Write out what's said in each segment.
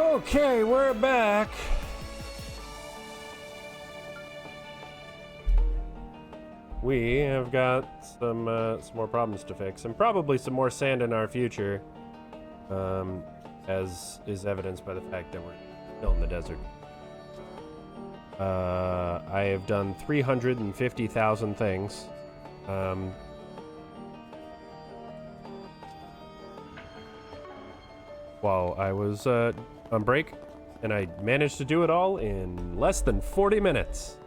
Okay, we're back. We have got some more problems to fix, and probably some more sand in our future, as is evidenced by the fact that we're still in the desert. I have done 350,000 things. While I was on break, and I managed to do it all in less than 40 minutes.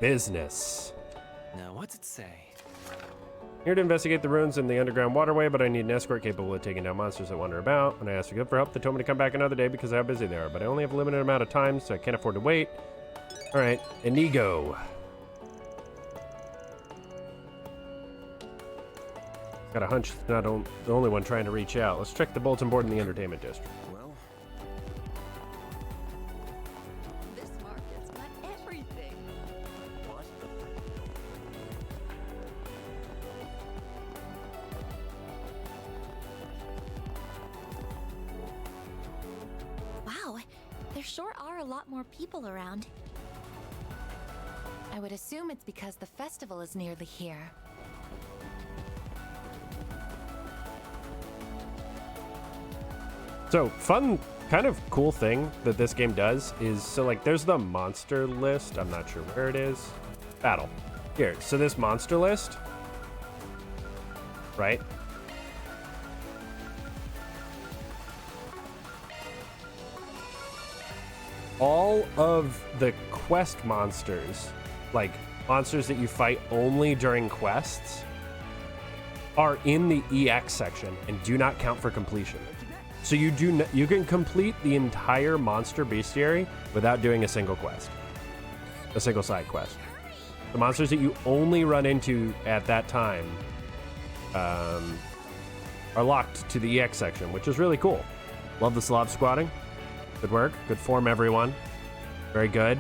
Business. Now, what's it say? Here to investigate the ruins in the underground waterway, but I need an escort capable of taking down monsters that wander about. When I asked for help, they told me to come back another day because of how busy they are, but I only have a limited amount of time, so I can't afford to wait. All right, Inigo. Got a hunch it's not the only one trying to reach out. Let's check the bulletin board in the entertainment district. Well, this market's got everything. what? Wow, there sure are a lot more people around. I would assume it's because the festival is nearly here. So, fun, kind of cool thing that this game does is, so like, there's the monster list. I'm not sure where it is. Battle. Here, so this monster list, right? All of the quest monsters, like monsters that you fight only during quests, are in the EX section and do not count for completion. So you can complete the entire monster bestiary without doing a single quest, a single side quest. The monsters that you only run into at that time are locked to the EX section, which is really cool. Love the slob squatting. Good work. Good form, everyone. Very good.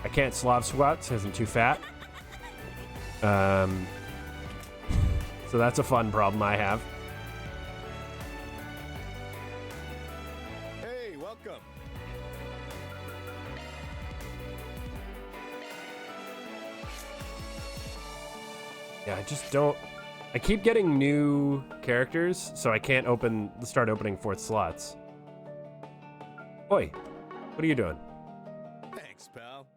I can't slob squat because I'm too fat. So that's a fun problem I have. Hey, welcome. Yeah, I just don't. I keep getting new characters, so I can't start opening fourth slots. Oi, what are you doing? Thanks, pal.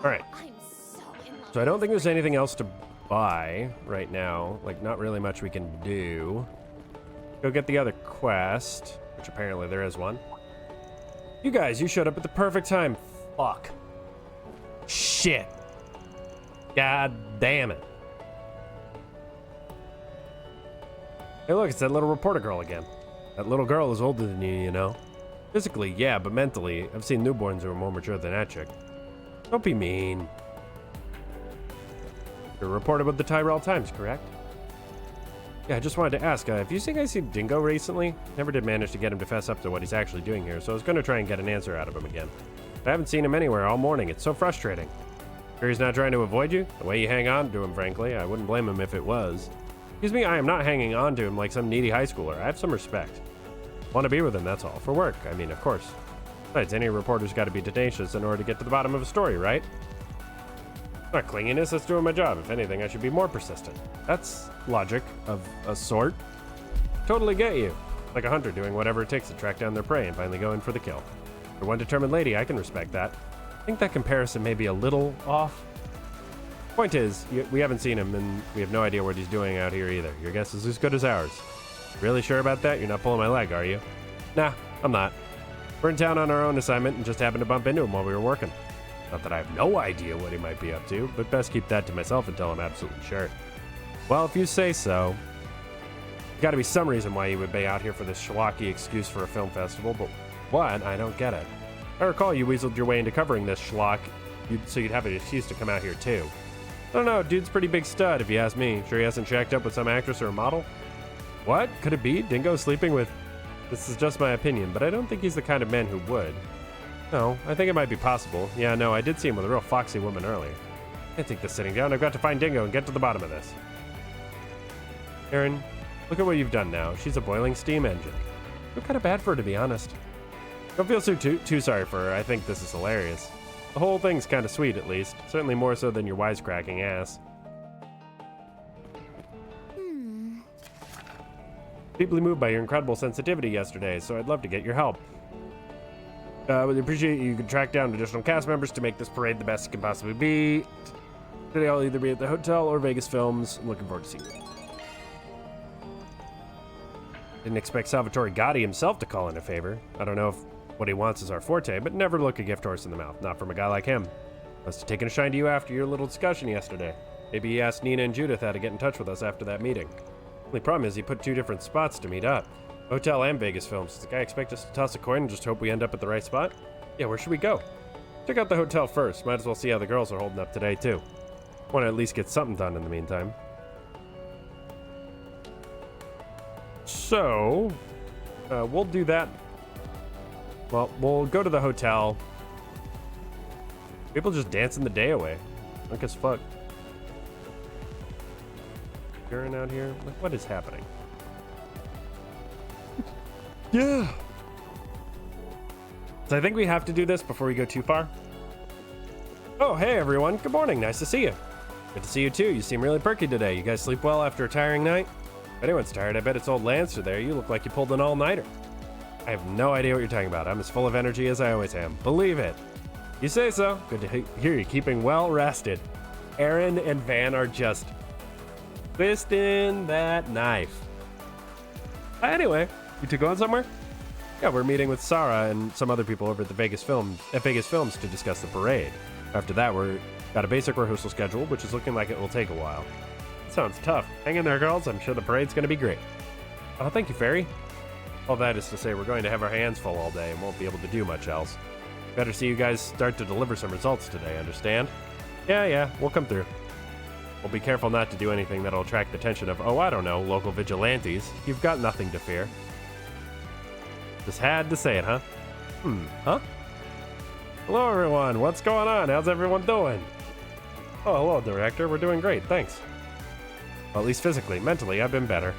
All right. I'm so in love. So I don't think there's anything else to buy right now. Like, not really much we can do. Go get the other quest, which apparently there is one. You guys, you showed up at the perfect time. Fuck. Shit. God damn it. Hey, look, it's that little reporter girl again. That little girl is older than you, you know. Physically, yeah, but mentally, I've seen newborns who are more mature than that chick. Don't be mean. You're a reporter with the Tyrell Times, correct? Yeah, I just wanted to ask, have you seen guys see Dingo recently? Never did manage to get him to fess up to what he's actually doing here, so I was going to try and get an answer out of him again. But I haven't seen him anywhere all morning. It's so frustrating. Sure he's not trying to avoid you? The way you hang on to him, frankly, I wouldn't blame him if it was. Excuse me, I am not hanging on to him like some needy high schooler. I have some respect. Want to be with him, that's all. For work, I mean, of course. Besides, any reporter's got to be tenacious in order to get to the bottom of a story, right? Not clinginess, that's doing my job. If anything, I should be more persistent. That's logic of a sort. Totally get you. Like a hunter doing whatever it takes to track down their prey and finally go in for the kill. For one determined lady, I can respect that. I think that comparison may be a little off. Point is, we haven't seen him and we have no idea what he's doing out here either. Your guess is as good as ours. Really sure about that? You're not pulling my leg, are you? Nah, I'm not. We're in town on our own assignment and just happened to bump into him while we were working. Not that I have no idea what he might be up to, but best keep that to myself until I'm absolutely sure. Well, if you say so. Gotta be some reason why you would be out here for this schlocky excuse for a film festival, but what? I don't get it. I recall you weaseled your way into covering this schlock, so you'd have an excuse to come out here too. I don't know, dude's pretty big stud if you ask me. Sure he hasn't shacked up with some actress or a model? What? Could it be? Dingo sleeping with... This is just my opinion, but I don't think he's the kind of man who would. No, I think it might be possible. Yeah, no, I did see him with a real foxy woman earlier. Can't take this sitting down. I've got to find Dingo and get to the bottom of this. Aaron, look at what you've done now. She's a boiling steam engine. Feel kind of bad for her, to be honest. Don't feel too sorry for her. I think this is hilarious. The whole thing's kind of sweet, at least. Certainly more so than your wisecracking ass. Deeply moved by your incredible sensitivity yesterday, so I'd love to get your help. Would appreciate you could track down additional cast members to make this parade the best it can possibly be. Today I'll either be at the hotel or Vegas Films. I'm looking forward to seeing you. Didn't expect Salvatore Gotti himself to call in a favor. I don't know if what he wants is our forte, but never look a gift horse in the mouth. Not from a guy like him. Must have taken a shine to you after your little discussion yesterday. Maybe he asked Nina and Judith how to get in touch with us after that meeting. Only problem is he put 2 different spots to meet up. Hotel and Vegas Films. Does the guy expect us to toss a coin and just hope we end up at the right spot? Yeah, where should we go? Check out the hotel first. Might as well see how the girls are holding up today, too. Want to at least get something done in the meantime. So, we'll do that. Well, we'll go to the hotel. People just dancing the day away. Drunk as fuck. Urine out here? Like, what is happening? Yeah. So I think we have to do this before we go too far. Oh, hey everyone. Good morning. Nice to see you. Good to see you too. You seem really perky today. You guys sleep well after a tiring night? If anyone's tired, I bet it's old Lancer there. You look like you pulled an all-nighter. I have no idea what you're talking about. I'm as full of energy as I always am. Believe it. You say so. Good to hear you keeping well rested. Aaron and Van are just twisting that knife. Anyway, you two going somewhere? Yeah, we're meeting with Sarah and some other people over at the Vegas Films to discuss the parade. After that, we're got a basic rehearsal schedule, which is looking like it will take a while. Sounds tough. Hang in there, girls. I'm sure the parade's going to be great. Oh, thank you, Fairy. All that is to say, we're going to have our hands full all day and won't be able to do much else. Better see you guys start to deliver some results today, understand? Yeah, we'll come through. We'll be careful not to do anything that'll attract the attention of, oh, I don't know, local vigilantes. You've got nothing to fear. Just had to say it, huh? Huh? Hello, everyone. What's going on? How's everyone doing? Oh, hello, Director. We're doing great, thanks. Well, at least physically. Mentally, I've been better.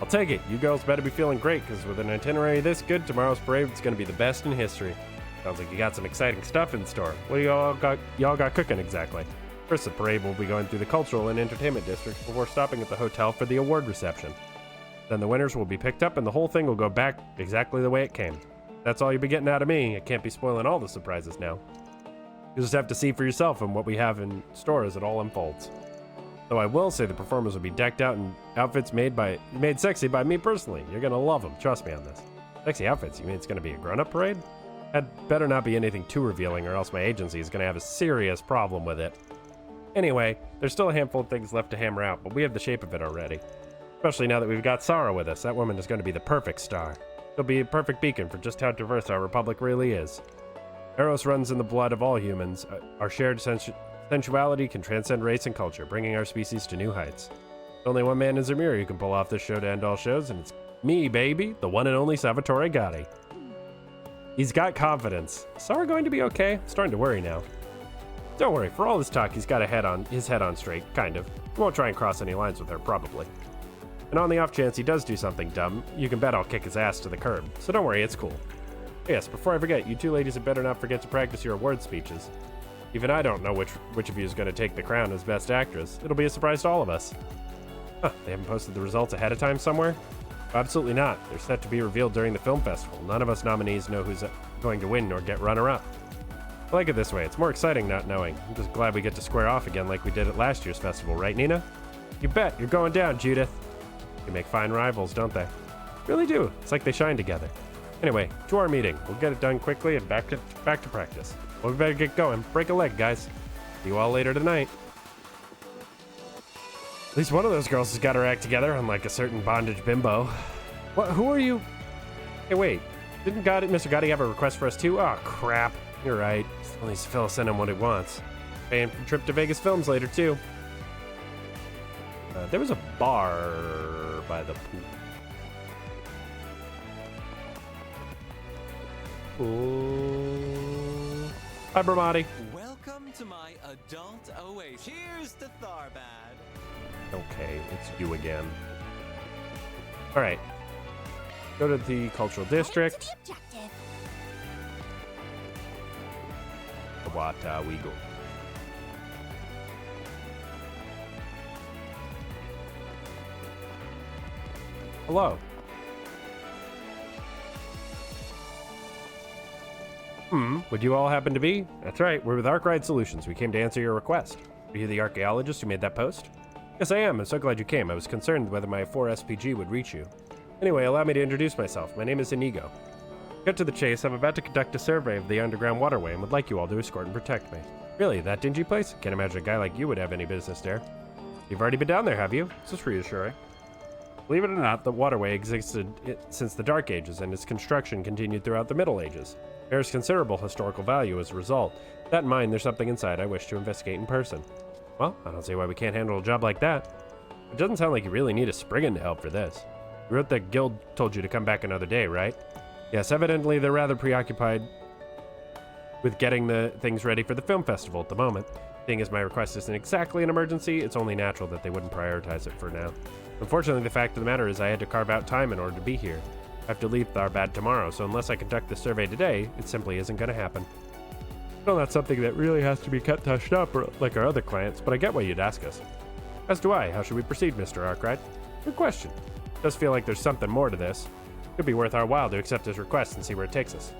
I'll take it. You girls better be feeling great, because with an itinerary this good, tomorrow's parade is going to be the best in history. Sounds like you got some exciting stuff in store. What do y'all got cooking exactly? First, the parade will be going through the cultural and entertainment districts before stopping at the hotel for the award reception. Then the winners will be picked up and the whole thing will go back exactly the way it came. That's all you'll be getting out of me. I can't be spoiling all the surprises now. You'll just have to see for yourself and what we have in store as it all unfolds. Though I will say the performers will be decked out in outfits made sexy by me personally. You're gonna love them, trust me on this. Sexy outfits? You mean it's gonna be a grown-up parade? Had better not be anything too revealing or else my agency is gonna have a serious problem with it. Anyway, there's still a handful of things left to hammer out, but we have the shape of it already. Especially now that we've got Sarah with us. That woman is going to be the perfect star. She'll be a perfect beacon for just how diverse our republic really is. Eros runs in the blood of all humans. Our shared sensuality can transcend race and culture, bringing our species to new heights. There's only one man in Zemira who can pull off this show to end all shows, and it's me, baby, the one and only Salvatore Gotti. He's got confidence. Is Sarah going to be okay? I'm starting to worry now. Don't worry, for all this talk, he's got his head on straight, kind of. He won't try and cross any lines with her, probably. And on the off chance he does do something dumb, you can bet I'll kick his ass to the curb. So don't worry, it's cool. Yes, before I forget, you two ladies had better not forget to practice your award speeches. Even I don't know which of you is going to take the crown as Best Actress. It'll be a surprise to all of us. Huh, they haven't posted the results ahead of time somewhere? Absolutely not. They're set to be revealed during the film festival. None of us nominees know who's going to win nor get runner-up. I like it this way. It's more exciting not knowing. I'm just glad we get to square off again like we did at last year's festival, right, Nina? You bet. You're going down, Judith. They make fine rivals, don't they? Really do. It's like they shine together. Anyway, to our meeting. We'll get it done quickly and back to practice. Well, we better get going. Break a leg, guys. See you all later tonight. At least one of those girls has got her act together, unlike a certain bondage bimbo. What? Who are you? Hey, wait. Didn't Mr. Gotti have a request for us too? Oh, crap. You're right. Still needs to fill us in on what he wants. Paying for a trip to Vegas Films later, too. There was a bar by the pool. Ooh. Hi, Bramati. Welcome to my adult oasis. Cheers to Tharbad. Okay, it's you again. All right. Go to the cultural district. To the objective. Wata we go. Hello. Would you all happen to be? That's right, we're with Arkwright Solutions. We came to answer your request. Are you the archaeologist who made that post? Yes, I am. I'm so glad you came. I was concerned whether my 4 SPG would reach you. Anyway, allow me to introduce myself. My name is Inigo. Cut to the chase, I'm about to conduct a survey of the underground waterway and would like you all to escort and protect me. Really, that dingy place? Can't imagine a guy like you would have any business there. You've already been down there, have you? This is reassuring. Believe it or not, the waterway existed since the Dark Ages, and its construction continued throughout the Middle Ages. Bears considerable historical value as a result. With that in mind, there's something inside I wish to investigate in person. Well, I don't see why we can't handle a job like that. It doesn't sound like you really need a Spriggan to help for this. You wrote that guild told you to come back another day, right? Yes, evidently they're rather preoccupied with getting the things ready for the film festival at the moment. Seeing as my request isn't exactly an emergency, it's only natural that they wouldn't prioritize it for now. Unfortunately, the fact of the matter is I had to carve out time in order to be here. I have to leave Tharbad tomorrow, so unless I conduct the survey today, it simply isn't going to happen. I know that's something that really has to be touched up like our other clients, but I get why you'd ask us. As do I. How should we proceed, Mr. Arkwright? Good question. It does feel like there's something more to this. It could be worth our while to accept his request and see where it takes us.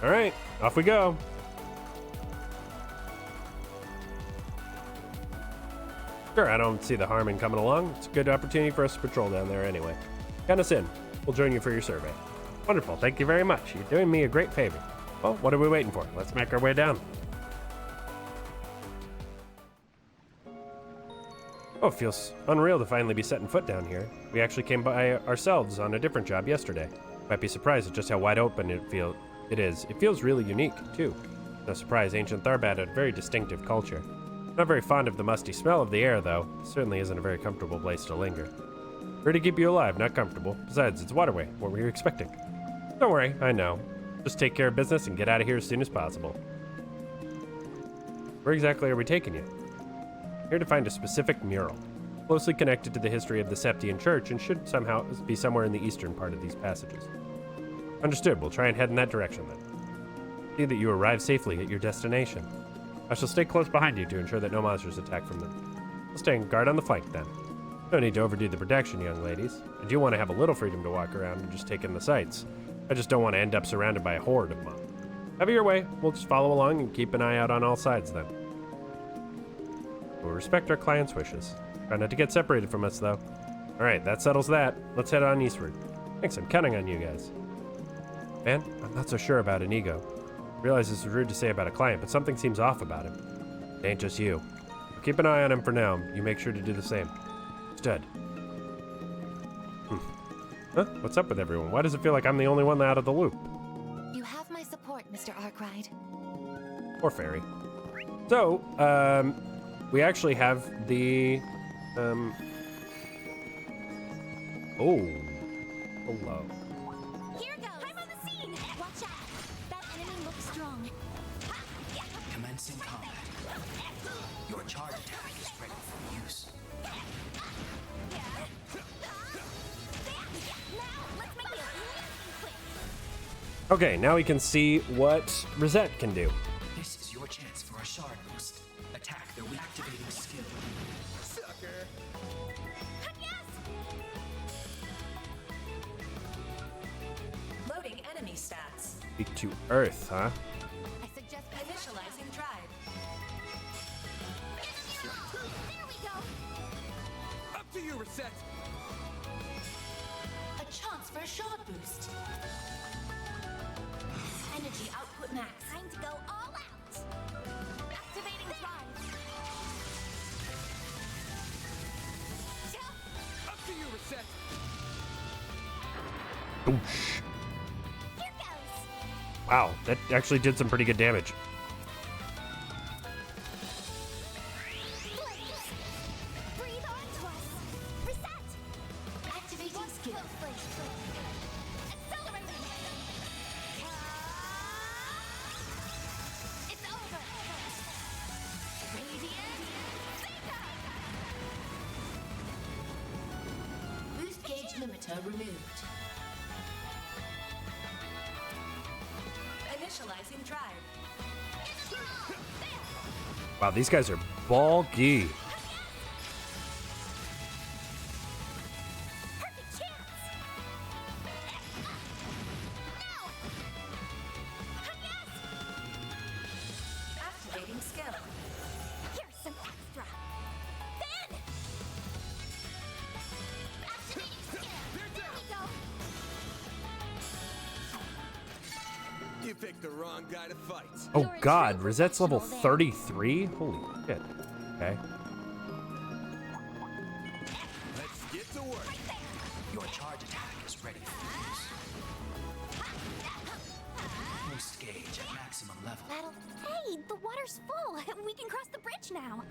All right, off we go. Sure, I don't see the harm in coming along. It's a good opportunity for us to patrol down there anyway. Count us in. We'll join you for your survey. Wonderful, thank you very much. You're doing me a great favor. Well, what are we waiting for? Let's make our way down. Oh, it feels unreal to finally be setting foot down here. We actually came by ourselves on a different job yesterday. Might be surprised at just how wide open it is. It feels really unique, too. No surprise, ancient Tharbad had a very distinctive culture. Not very fond of the musty smell of the air, though. It certainly isn't a very comfortable place to linger. Here to keep you alive, not comfortable. Besides, it's waterway. What were you expecting? Don't worry, I know. Just take care of business and get out of here as soon as possible. Where exactly are we taking you? Here to find a specific mural, closely connected to the history of the Septian Church and should somehow be somewhere in the eastern part of these passages. Understood, we'll try and head in that direction then. See that you arrive safely at your destination. I shall stay close behind you to ensure that no monsters attack from them. I'll stay on guard on the flank then. No need to overdo the protection, young ladies. I do want to have a little freedom to walk around and just take in the sights. I just don't want to end up surrounded by a horde of monsters. Have it your way. We'll just follow along and keep an eye out on all sides then. We'll respect our clients' wishes. Try not to get separated from us, though. Alright, that settles that. Let's head on eastward. Thanks, I'm counting on you guys. Man, I'm not so sure about Inigo. I realize this is rude to say about a client, but something seems off about him. It ain't just you. Keep an eye on him for now. You make sure to do the same. Stud. Huh? What's up with everyone? Why does it feel like I'm the only one out of the loop? You have my support, Mr. Arkwright. Or Fairy. So, we actually have the, oh. Hello. Here goes! I'm on the scene! Watch out! That enemy looks strong. Commencing combat. Your charge attack is ready for use. Okay, now we can see what Rosette can do. This is your chance for a shard boost. Attack the reactivating skill. Sucker. Loading enemy stats. Speak to Earth, huh? I suggest Initializing drive. There we go! Up to you, Reset. A chance for a shard boost. Energy output max. Time to go all out! Activating drive! Up to you, Reset. Boosh. Here goes! Wow, that actually did some pretty good damage. Blaze! Breathe onto us! Reset! Activating skill. Accelerate! Delta removed. Initializing drive. Wow, these guys are bulky. Perfect chance. Now. Yes. Activating skill. Here's some extra. Then. Activating skill. There we go. You picked the wrong guy to fight. Oh You're a god, true Rosette's level professional 33? Holy shit. Okay. Let's get to work. Your charge attack is ready for use. Boost gauge at maximum level. That'll. Hey, the water's full. We can cross the bridge now.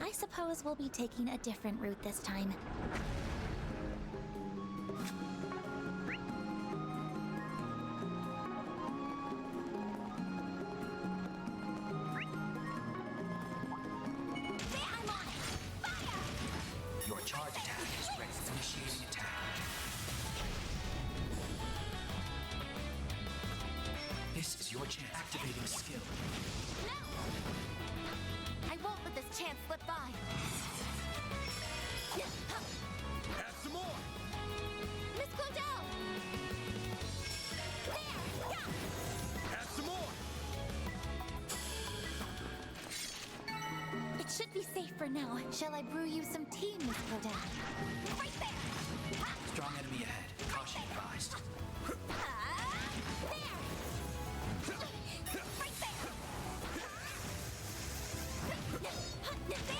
I suppose we'll be taking a different route this time. I'm on it. Fire! Your charge attack is ready for initiating attack. This is your chance. Activating skill. No! I won't let this chance slip by. Have some more. Miss Claudel! There! Yeah! Have some more. It should be safe for now. Shall I brew you some tea, Miss Claudel? Right there! Strong enemy ahead. Caution advised. There! Right there!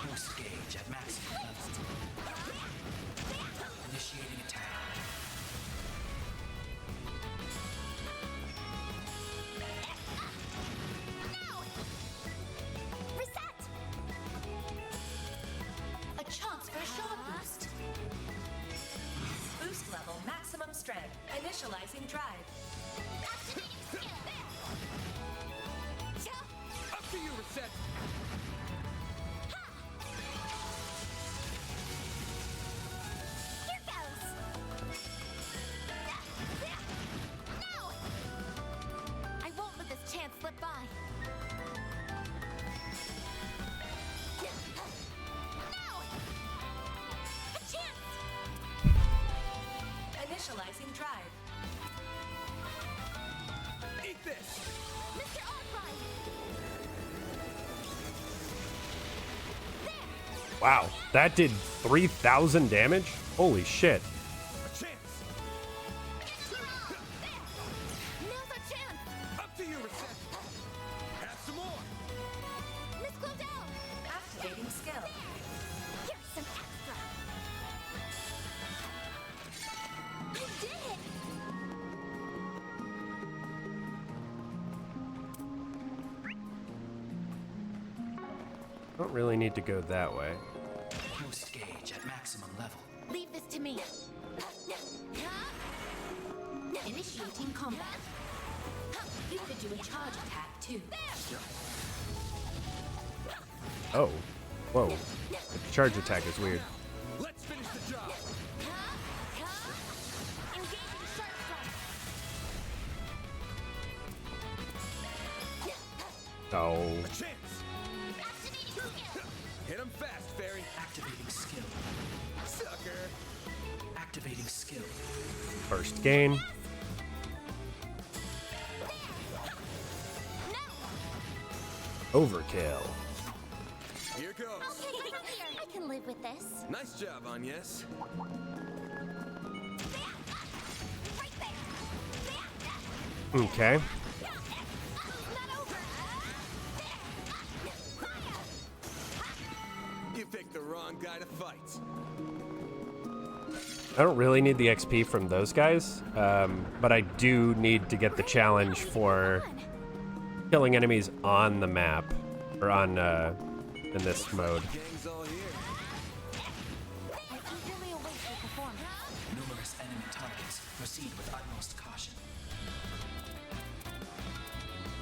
Boost gauge at maximum level. Initiating attack. Now! Reset! A chance for a short boost. Boost level maximum strength. Initializing drive. Activating skill! There! Yeah! Up to you, Reset. Here goes! No! I won't let this chance slip by. No! A chance! Initializing drive. Eat this. Mr. Arkwright! There! Wow, that did 3,000 damage? Holy shit. A chance. Now's our chance! Up to you, Reset. Have some more. Miss Claudel! Activating skill. Here's some extra! You did it! Don't really need to go that way. Boost gauge at maximum level. Leave this to me. Initiating combat. You could do a charge attack too. Oh. Whoa. The charge attack is weird. Let's finish the job. Engaging sharp strike. Oh. A chance. Activating skill. Hit him fast, Fairy. Activating skill. Sucker. Activating skill. First gain. Overkill. Here goes. Okay, I can live with this. Nice job, Agnes. Right there. Okay. Not over. You picked the wrong guy to fight. I don't really need the XP from those guys, but I do need to get the challenge for killing enemies on the map, or on, in this mode. Gang's all here. I eagerly await your performance. Numerous enemy targets. Proceed with utmost caution.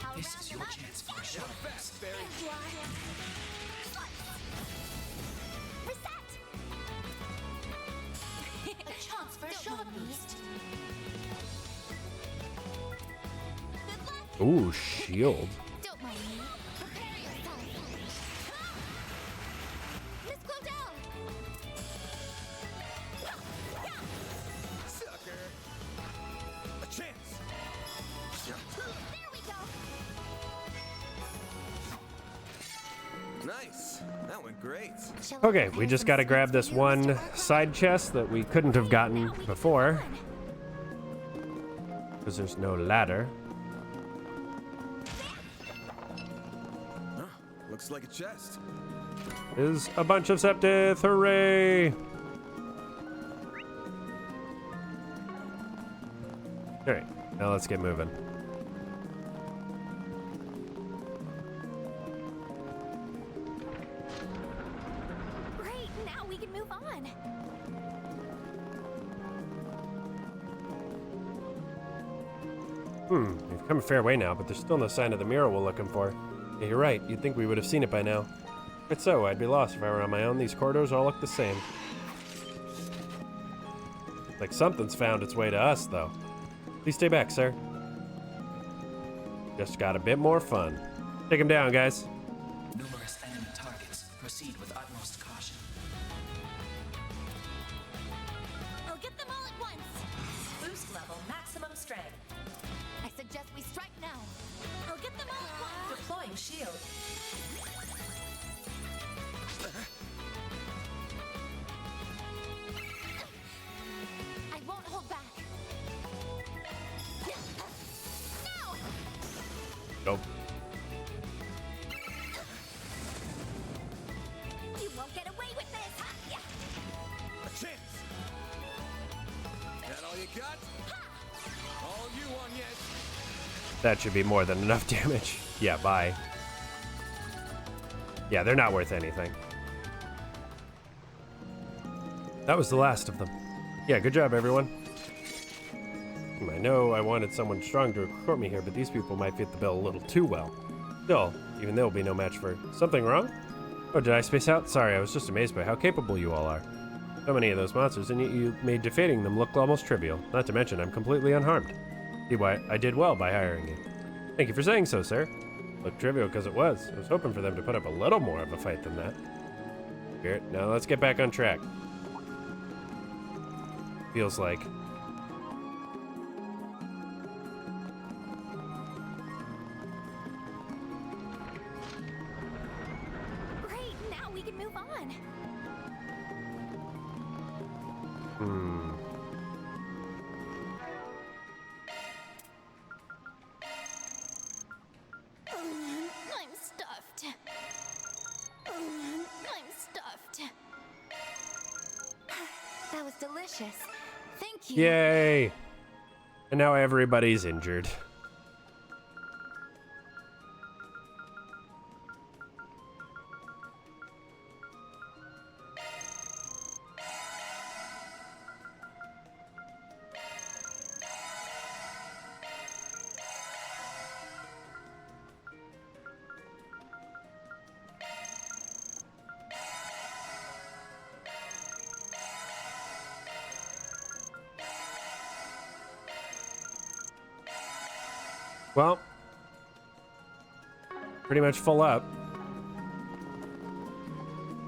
I'll This round is them your up. chance for a shot. Fast, Fairy. There you are. Reset. Ooh, shield. Don't mind me. Prepare yourself. Miss Claudel! Sucker. A chance. There we go. Nice. That went great. Shall I Okay, we prepare just some gotta grab sweets this for you, Mr. one Harper? side chest that we couldn't have gotten Now we can before, move on. because there's no ladder. Huh, looks like a chest. Is a bunch of Septith, hooray! Alright, now let's get moving. Great, now we can move on. We've come a fair way now, but there's still no sign of the mural we're looking for. Yeah, you're right, you'd think we would have seen it by now. But so, I'd be lost if I were on my own. These corridors all look the same. Like something's found its way to us, though. Please stay back, sir. Just got a bit more fun. Take him down, guys. Numerous enemy targets. Proceed with utmost caution. I'll get them all at once. Boost level maximum strength. I suggest we strike now. I'll get them all at once. Deploying shield. I won't hold back. Now! Nope. You won't get away with this! Ha! Yeah. A chance. That all you got? All you want yet? That should be more than enough damage. Yeah, bye. Yeah, they're not worth anything. That was the last of them. Yeah, good job, everyone. I know I wanted someone strong to escort me here, but these people might fit the bill a little too well. Still, even they'll be no match for... Something wrong? Oh, did I space out? Sorry, I was just amazed by how capable you all are. So many of those monsters, and yet you made defeating them look almost trivial. Not to mention, I'm completely unharmed. See why I did well by hiring you. Thank you for saying so, sir. Looked trivial because it was. I was hoping for them to put up a little more of a fight than that. Spirit, now let's get back on track. Feels like. Great, now we can move on. I'm stuffed. I'm stuffed. That was delicious. Thank you. Yay! And now everybody's injured. Well, pretty much full up.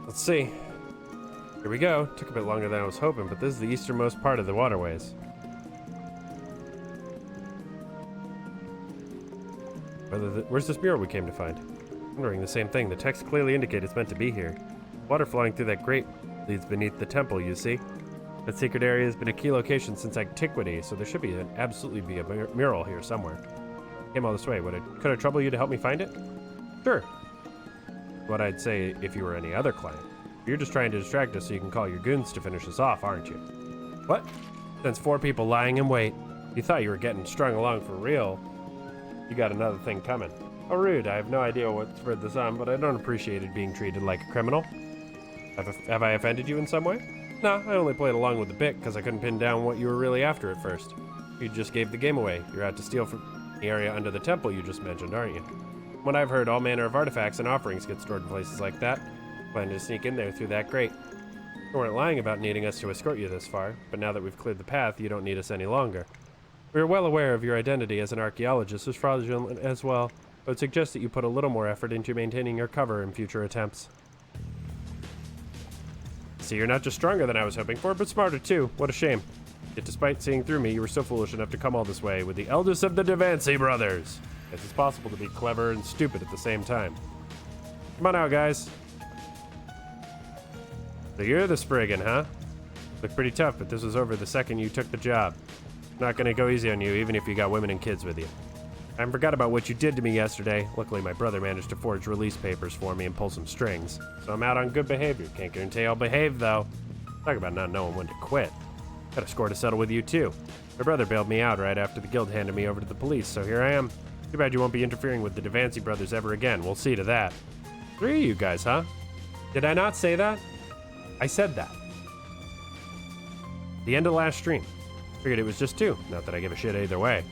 Let's see. Here we go. Took a bit longer than I was hoping, but this is the easternmost part of the waterways. Where's this mural we came to find? Wondering the same thing. The text clearly indicates it's meant to be here. Water flowing through that grate leads beneath the temple, you see? That secret area has been a key location since antiquity, so there should absolutely be a mural here somewhere. Came all this way. Could I trouble you to help me find it? Sure. What I'd say if you were any other client. You're just trying to distract us so you can call your goons to finish us off, aren't you? What? Since 4 people lying in wait. You thought you were getting strung along for real. You got another thing coming. How rude. I have no idea what spurred this on, but I don't appreciate it being treated like a criminal. Have I offended you in some way? No, I only played along with the bit because I couldn't pin down what you were really after at first. You just gave the game away. You're out to steal from the area under the temple you just mentioned, aren't you? When I've heard all manner of artifacts and offerings get stored in places like that, planning to sneak in there through that grate. You weren't lying about needing us to escort you this far, but now that we've cleared the path, you don't need us any longer. We are well aware of your identity as an archaeologist is fraudulent as well, but would suggest that you put a little more effort into maintaining your cover in future attempts. See, you're not just stronger than I was hoping for, but smarter too. What a shame. Yet despite seeing through me, you were so foolish enough to come all this way with the eldest of the Devancy brothers. Yes, it's possible to be clever and stupid at the same time. Come on out, guys. So you're the Spriggan, huh? Look pretty tough, but this was over the second you took the job. Not gonna go easy on you, even if you got women and kids with you. I forgot about what you did to me yesterday. Luckily, my brother managed to forge release papers for me and pull some strings. So I'm out on good behavior. Can't guarantee I'll behave, though. Talk about not knowing when to quit. Got a score to settle with you, too. My brother bailed me out right after the guild handed me over to the police, so here I am. Too bad you won't be interfering with the Devancy brothers ever again. We'll see to that. 3 of you guys, huh? Did I not say that? I said that. The end of the last stream. Figured it was just 2. Not that I give a shit either way.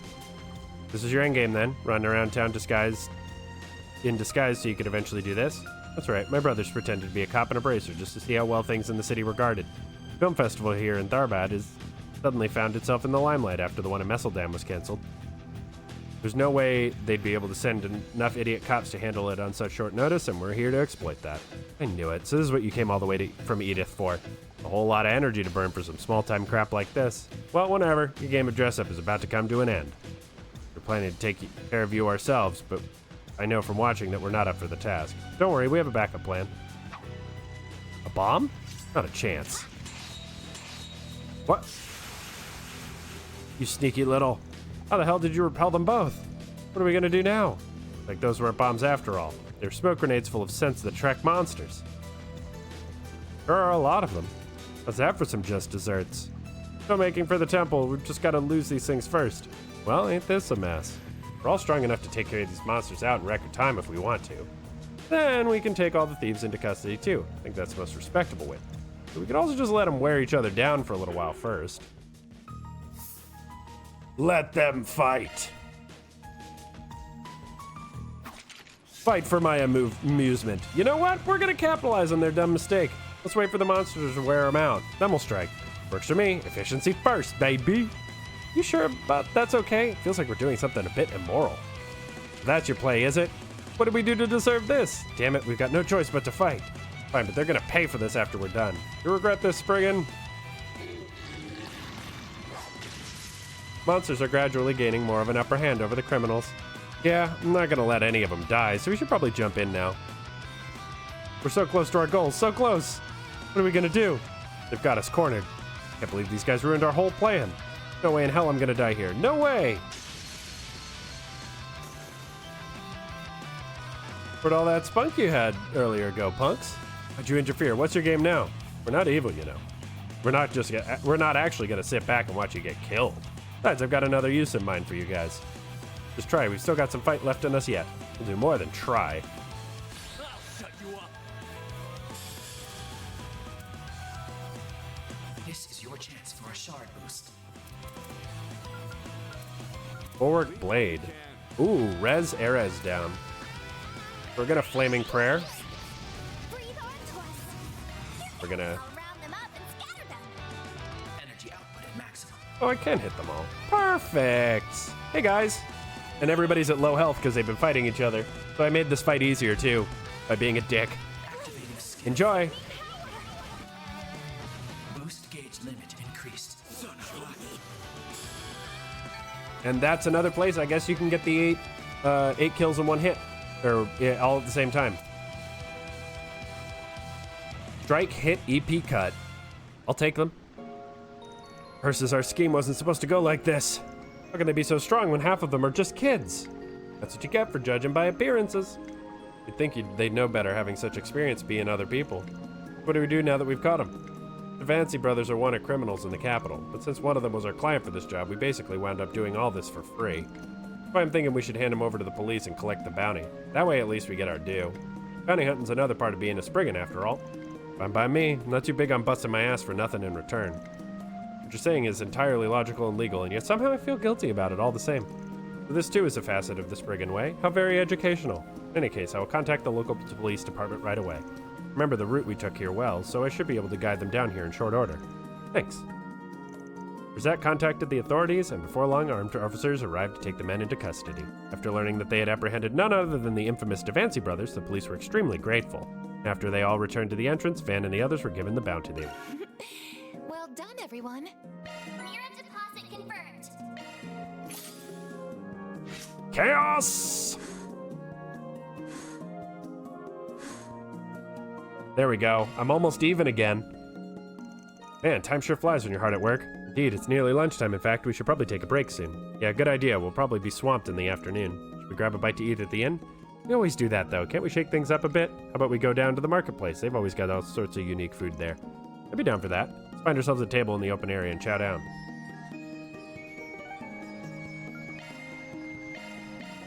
This is your endgame then, running around town in disguise so you could eventually do this? That's right, my brothers pretended to be a cop and a bracer just to see how well things in the city were guarded. The film festival here in Tharbad has suddenly found itself in the limelight after the one in Messeldam was cancelled. There's no way they'd be able to send enough idiot cops to handle it on such short notice, and we're here to exploit that. I knew it. So this is what you came all the way from Edith for. A whole lot of energy to burn for some small-time crap like this. Well, whatever. Your game of dress-up is about to come to an end. We're planning to take care of you ourselves, but I know from watching that we're not up for the task. Don't worry, we have a backup plan. A bomb? Not a chance. What? You sneaky little... How the hell did you repel them both? What are we gonna do now? Like those weren't bombs after all. They're smoke grenades full of scents that attract monsters. There are a lot of them. What's that for some just desserts? No making for the temple, we've just gotta lose these things first. Well, ain't this a mess? We're all strong enough to take care of these monsters out in record time if we want to. Then we can take all the thieves into custody too. I think that's the most respectable way. But we could also just let them wear each other down for a little while first. Let them fight. Fight for my amusement. You know what? We're gonna capitalize on their dumb mistake. Let's wait for the monsters to wear them out. Then we'll strike. Works for me. Efficiency first, baby. You sure about that's okay? It feels like we're doing something a bit immoral. That's your play, is it? What did we do to deserve this? Damn it, we've got no choice but to fight. Fine, but they're gonna pay for this after we're done. You regret this, Spriggan? Monsters are gradually gaining more of an upper hand over the criminals. Yeah, I'm not gonna let any of them die, so we should probably jump in now. We're so close to our goals, so close! What are we gonna do? They've got us cornered. Can't believe these guys ruined our whole plan. No way in hell I'm gonna die here. No way! Where'd all that spunk you had earlier go, punks? How'd you interfere? What's your game now? We're not evil, you know. We're not actually gonna sit back and watch you get killed. Besides, I've got another use in mind for you guys. Just try. We've still got some fight left in us yet. We'll do more than try. This is your chance for a shard boost. Forward blade. Ooh, res Erez down. We're gonna flaming prayer. Breathe onto us. We're gonna... I'll round them up and scatter them. Energy output at maximum. Oh, I can hit them all. Perfect. Hey, guys. And everybody's at low health because they've been fighting each other. So I made this fight easier, too, by being a dick. Activating skill. Enjoy. Boost gauge limit increased. And that's another place I guess you can get the 8 kills in one hit. Or yeah, all at the same time. Strike, hit, EP, cut. I'll take them. Versus our scheme wasn't supposed to go like this. How can they be so strong when half of them are just kids? That's what you get for judging by appearances. You'd think they'd know better having such experience being other people. What do we do now that we've caught them? The Devancy brothers are wanted criminals in the capital, but since one of them was our client for this job, we basically wound up doing all this for free. So I'm thinking we should hand him over to the police and collect the bounty. That way at least we get our due. Bounty hunting's another part of being a Spriggan after all. Fine by me. I'm not too big on busting my ass for nothing in return. What you're saying is entirely logical and legal, and yet somehow I feel guilty about it all the same. But this too is a facet of the Spriggan way. How very educational. In any case, I will contact the local police department right away. Remember the route we took here well, so I should be able to guide them down here in short order. Thanks. Rosette contacted the authorities, and before long, armed officers arrived to take the men into custody. After learning that they had apprehended none other than the infamous Devancy brothers, the police were extremely grateful. After they all returned to the entrance, Van and the others were given the bounty they. Well done, everyone. Mirror deposit confirmed. Chaos! There we go. I'm almost even again. Man, time sure flies when you're hard at work. Indeed, it's nearly lunchtime. In fact, we should probably take a break soon. Yeah, good idea. We'll probably be swamped in the afternoon. Should we grab a bite to eat at the inn? We always do that, though. Can't we shake things up a bit? How about we go down to the marketplace? They've always got all sorts of unique food there. I'd be down for that. Let's find ourselves a table in the open area and chow down.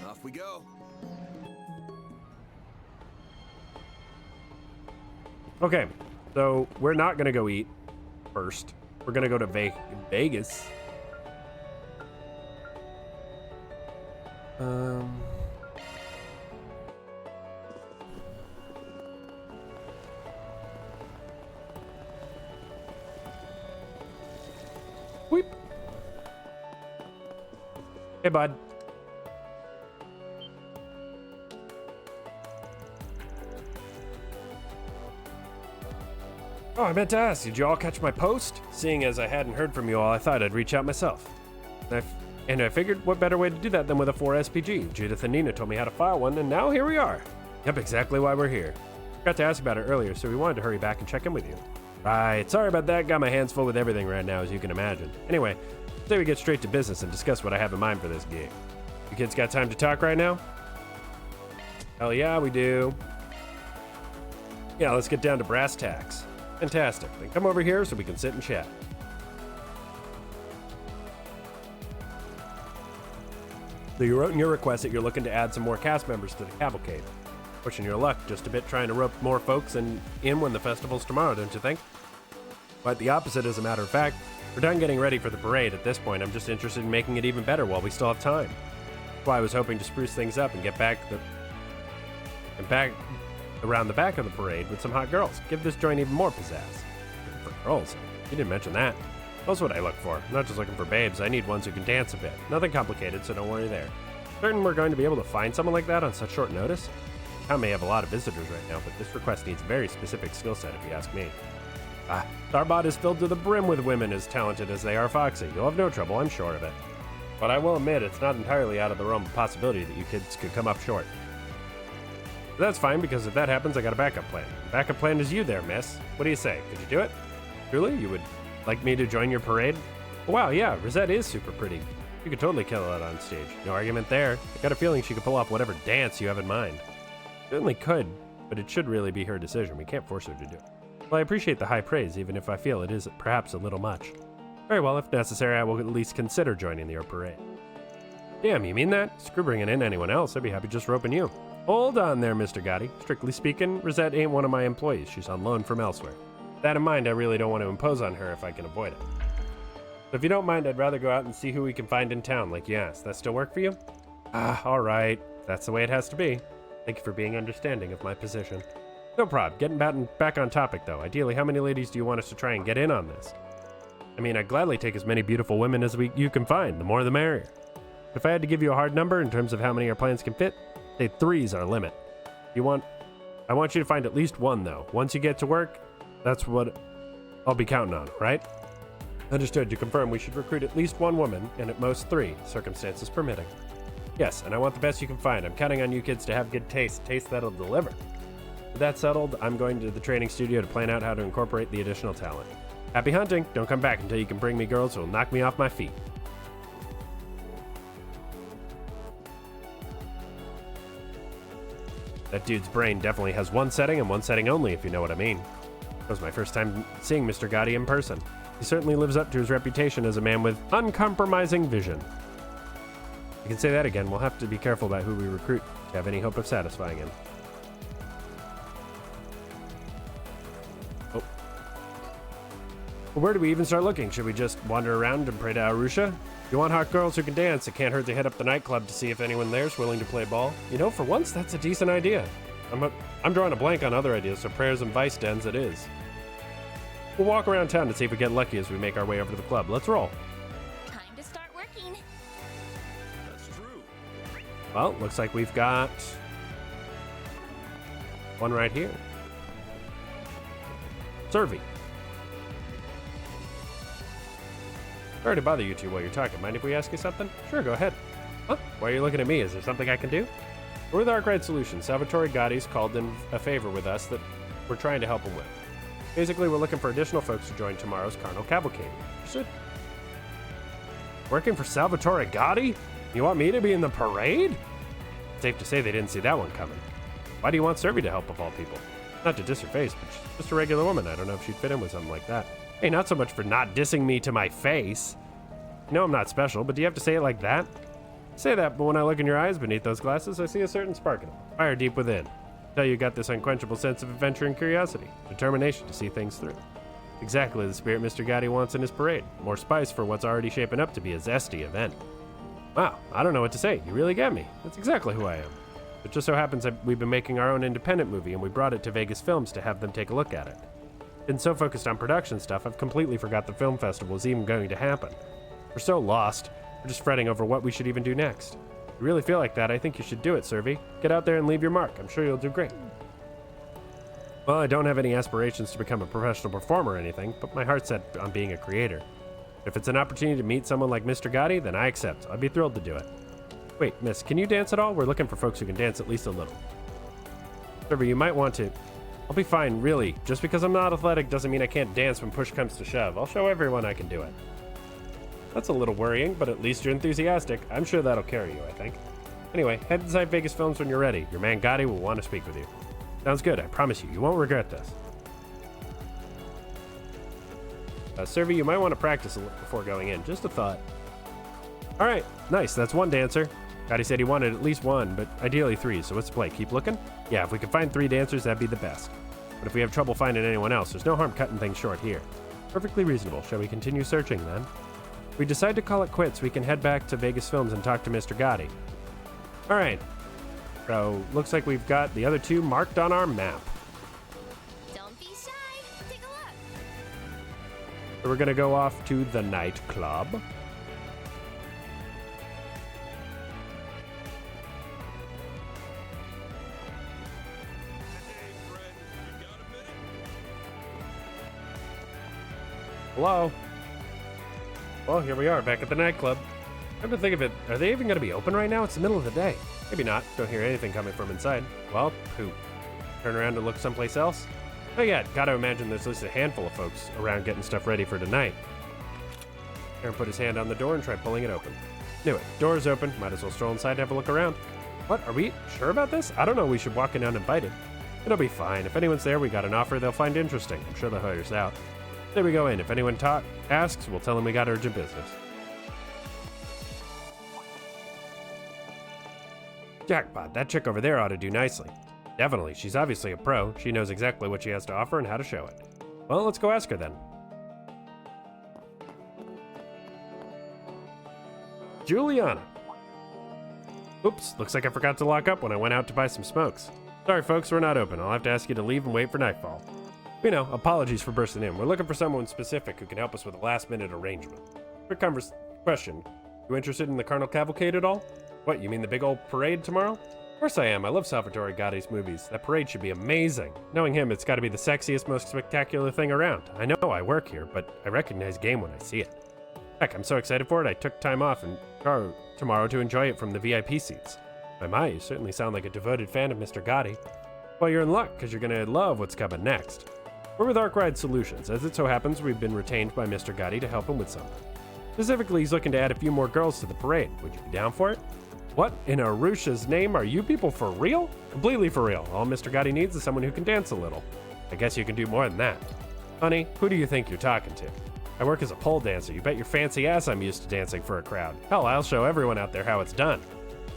Off we go. Okay, so we're not gonna go eat first. We're gonna go to Vegas. Weep. Hey, bud. Oh, I meant to ask, did you all catch my post? Seeing as I hadn't heard from you all, I thought I'd reach out myself. And I figured what better way to do that than with a 4 SPG. Judith and Nina told me how to file one, and now here we are. Yep, exactly why we're here. Forgot to ask about it earlier, so we wanted to hurry back and check in with you. Right, sorry about that. Got my hands full with everything right now, as you can imagine. Anyway, say we get straight to business and discuss what I have in mind for this gig. You kids got time to talk right now? Hell yeah, we do. Yeah, let's get down to brass tacks. Fantastic. Then come over here so we can sit and chat. So you wrote in your request that you're looking to add some more cast members to the cavalcade. Pushing your luck just a bit, trying to rope more folks in when the festival's tomorrow, don't you think? Quite the opposite, as a matter of fact. We're done getting ready for the parade at this point. I'm just interested in making it even better while we still have time. That's why I was hoping to spruce things up and get back around the back of the parade with some hot girls. Give this joint even more pizzazz. Looking for girls? You didn't mention that. That's what I look for. I'm not just looking for babes. I need ones who can dance a bit. Nothing complicated, so don't worry there. Certain we're going to be able to find someone like that on such short notice? Town may have a lot of visitors right now, but this request needs a very specific skill set if you ask me. Starbot is filled to the brim with women as talented as they are foxy. You'll have no trouble, I'm sure of it. But I will admit, it's not entirely out of the realm of possibility that you kids could come up short. But that's fine, because if that happens, I got a backup plan. The backup plan is you there, miss. What do you say? Could you do it? Truly? You would like me to join your parade? Wow, yeah, Rosette is super pretty. You could totally kill it on stage. No argument there. I got a feeling she could pull off whatever dance you have in mind. Certainly could, but it should really be her decision. We can't force her to do it. Well, I appreciate the high praise, even if I feel it is perhaps a little much. Very well, if necessary, I will at least consider joining your parade. Damn, you mean that? Screw bringing in anyone else. I'd be happy just roping you. Hold on there, Mr. Gotti. Strictly speaking, Rosette ain't one of my employees. She's on loan from elsewhere. With that in mind, I really don't want to impose on her if I can avoid it. So if you don't mind, I'd rather go out and see who we can find in town, like you asked. That still work for you? All right. That's the way it has to be. Thank you for being understanding of my position. No prob. Getting back on topic, though. Ideally, how many ladies do you want us to try and get in on this? I mean, I'd gladly take as many beautiful women as you can find. The more the merrier. If I had to give you a hard number in terms of how many our plans can fit, say 3's our limit. I want you to find at least one, though. Once you get to work, that's what I'll be counting on, right? Understood. To confirm, we should recruit at least one woman, and at most 3, circumstances permitting. Yes, and I want the best you can find. I'm counting on you kids to have good taste that'll deliver. With that settled, I'm going to the training studio to plan out how to incorporate the additional talent. Happy hunting. Don't come back until you can bring me girls who will knock me off my feet. That dude's brain definitely has one setting and one setting only, if you know what I mean. That was my first time seeing Mr. Gotti in person. He certainly lives up to his reputation as a man with uncompromising vision. I can say that again. We'll have to be careful about who we recruit to have any hope of satisfying him. Oh. Well, where do we even start looking? Should we just wander around and pray to Arusha? If you want hot girls who can dance, it can't hurt to hit up the nightclub to see if anyone there's willing to play ball. You know, for once, that's a decent idea. I'm drawing a blank on other ideas, so prayers and vice dens it is. We'll walk around town to see if we get lucky as we make our way over to the club. Let's roll. Well, looks like we've got one right here. Servy. Sorry to bother you two while you're talking. Mind if we ask you something? Sure, go ahead. Huh? Why are you looking at me? Is there something I can do? We're with Arkwright Solutions. Salvatore Gotti's called in a favor with us that we're trying to help him with. Basically, we're looking for additional folks to join tomorrow's Carnal Cavalcade. Understood? Working for Salvatore Gotti? You want me to be in the parade? Safe to say they didn't see that one coming. Why do you want Servy to help of all people? Not to diss her face, but she's just a regular woman. I don't know if she'd fit in with something like that. Hey, not so much for not dissing me to my face. You know I'm not special, but do you have to say it like that? Say that, but when I look in your eyes beneath those glasses, I see a certain spark in them. Fire deep within. Tell you got this unquenchable sense of adventure and curiosity. Determination to see things through. Exactly the spirit Mr. Gotti wants in his parade. More spice for what's already shaping up to be a zesty event. Wow, I don't know what to say. You really get me. That's exactly who I am. It just so happens that we've been making our own independent movie and we brought it to Vegas Films to have them take a look at it. Been so focused on production stuff, I've completely forgot the film festival is even going to happen. We're so lost. We're just fretting over what we should even do next. If you really feel like that, I think you should do it, Servy. Get out there and leave your mark. I'm sure you'll do great. Well, I don't have any aspirations to become a professional performer or anything, but my heart's set on being a creator. If it's an opportunity to meet someone like Mr. Gotti, then I accept. I'd be thrilled to do it. Wait, miss, can you dance at all? We're looking for folks who can dance at least a little. Servy, you might want to. I'll be fine, really. Just because I'm not athletic doesn't mean I can't dance when push comes to shove. I'll show everyone I can do it. That's a little worrying, but at least you're enthusiastic. I'm sure that'll carry you, I think. Anyway, head inside Vegas Films when you're ready. Your man Gotti will want to speak with you. Sounds good, I promise you. You won't regret this. Servy, you might want to practice a little before going in. Just a thought. All right, nice. That's one dancer. Gotti said he wanted at least one, but ideally 3, so what's the play? Keep looking? Yeah, if we could find 3 dancers, that'd be the best. But if we have trouble finding anyone else, there's no harm cutting things short here. Perfectly reasonable. Shall we continue searching, then? If we decide to call it quits, we can head back to Vegas Films and talk to Mr. Gotti. All right. So, looks like we've got the other 2 marked on our map. Don't be shy. Take a look. So we're going to go off to the nightclub. Hello? Well, here we are, back at the nightclub. Come to think of it, are they even going to be open right now? It's the middle of the day. Maybe not. Don't hear anything coming from inside. Well, poop. Turn around and look someplace else? Oh yeah, gotta imagine there's at least a handful of folks around getting stuff ready for tonight. Aaron put his hand on the door and tried pulling it open. Knew it. Door's open. Might as well stroll inside and have a look around. What? Are we sure about this? I don't know. We should walk in uninvited. It'll be fine. If anyone's there, we got an offer they'll find interesting. I'm sure they'll hire us out. There we go in. If anyone asks, we'll tell them we got urgent business. Jackpot. That chick over there ought to do nicely. Definitely. She's obviously a pro. She knows exactly what she has to offer and how to show it. Well, let's go ask her then. Juliana. Oops, looks like I forgot to lock up when I went out to buy some smokes. Sorry folks, we're not open. I'll have to ask you to leave and wait for nightfall. You know, apologies for bursting in. We're looking for someone specific who can help us with a last-minute arrangement. Quick question. You interested in the Carnal Cavalcade at all? What, you mean the big old parade tomorrow? Of course I am. I love Salvatore Gotti's movies. That parade should be amazing. Knowing him, it's got to be the sexiest, most spectacular thing around. I know I work here, but I recognize game when I see it. Heck, I'm so excited for it, I took time off and tomorrow to enjoy it from the VIP seats. My, you certainly sound like a devoted fan of Mr. Gotti. Well, you're in luck, because you're going to love what's coming next. We're with Arkwright Solutions. As it so happens, we've been retained by Mr. Gotti to help him with something. Specifically, he's looking to add a few more girls to the parade. Would you be down for it? What in Arusha's name are you people for real? Completely for real. All Mr. Gotti needs is someone who can dance a little. I guess you can do more than that. Honey, who do you think you're talking to? I work as a pole dancer. You bet your fancy ass I'm used to dancing for a crowd. Hell, I'll show everyone out there how it's done.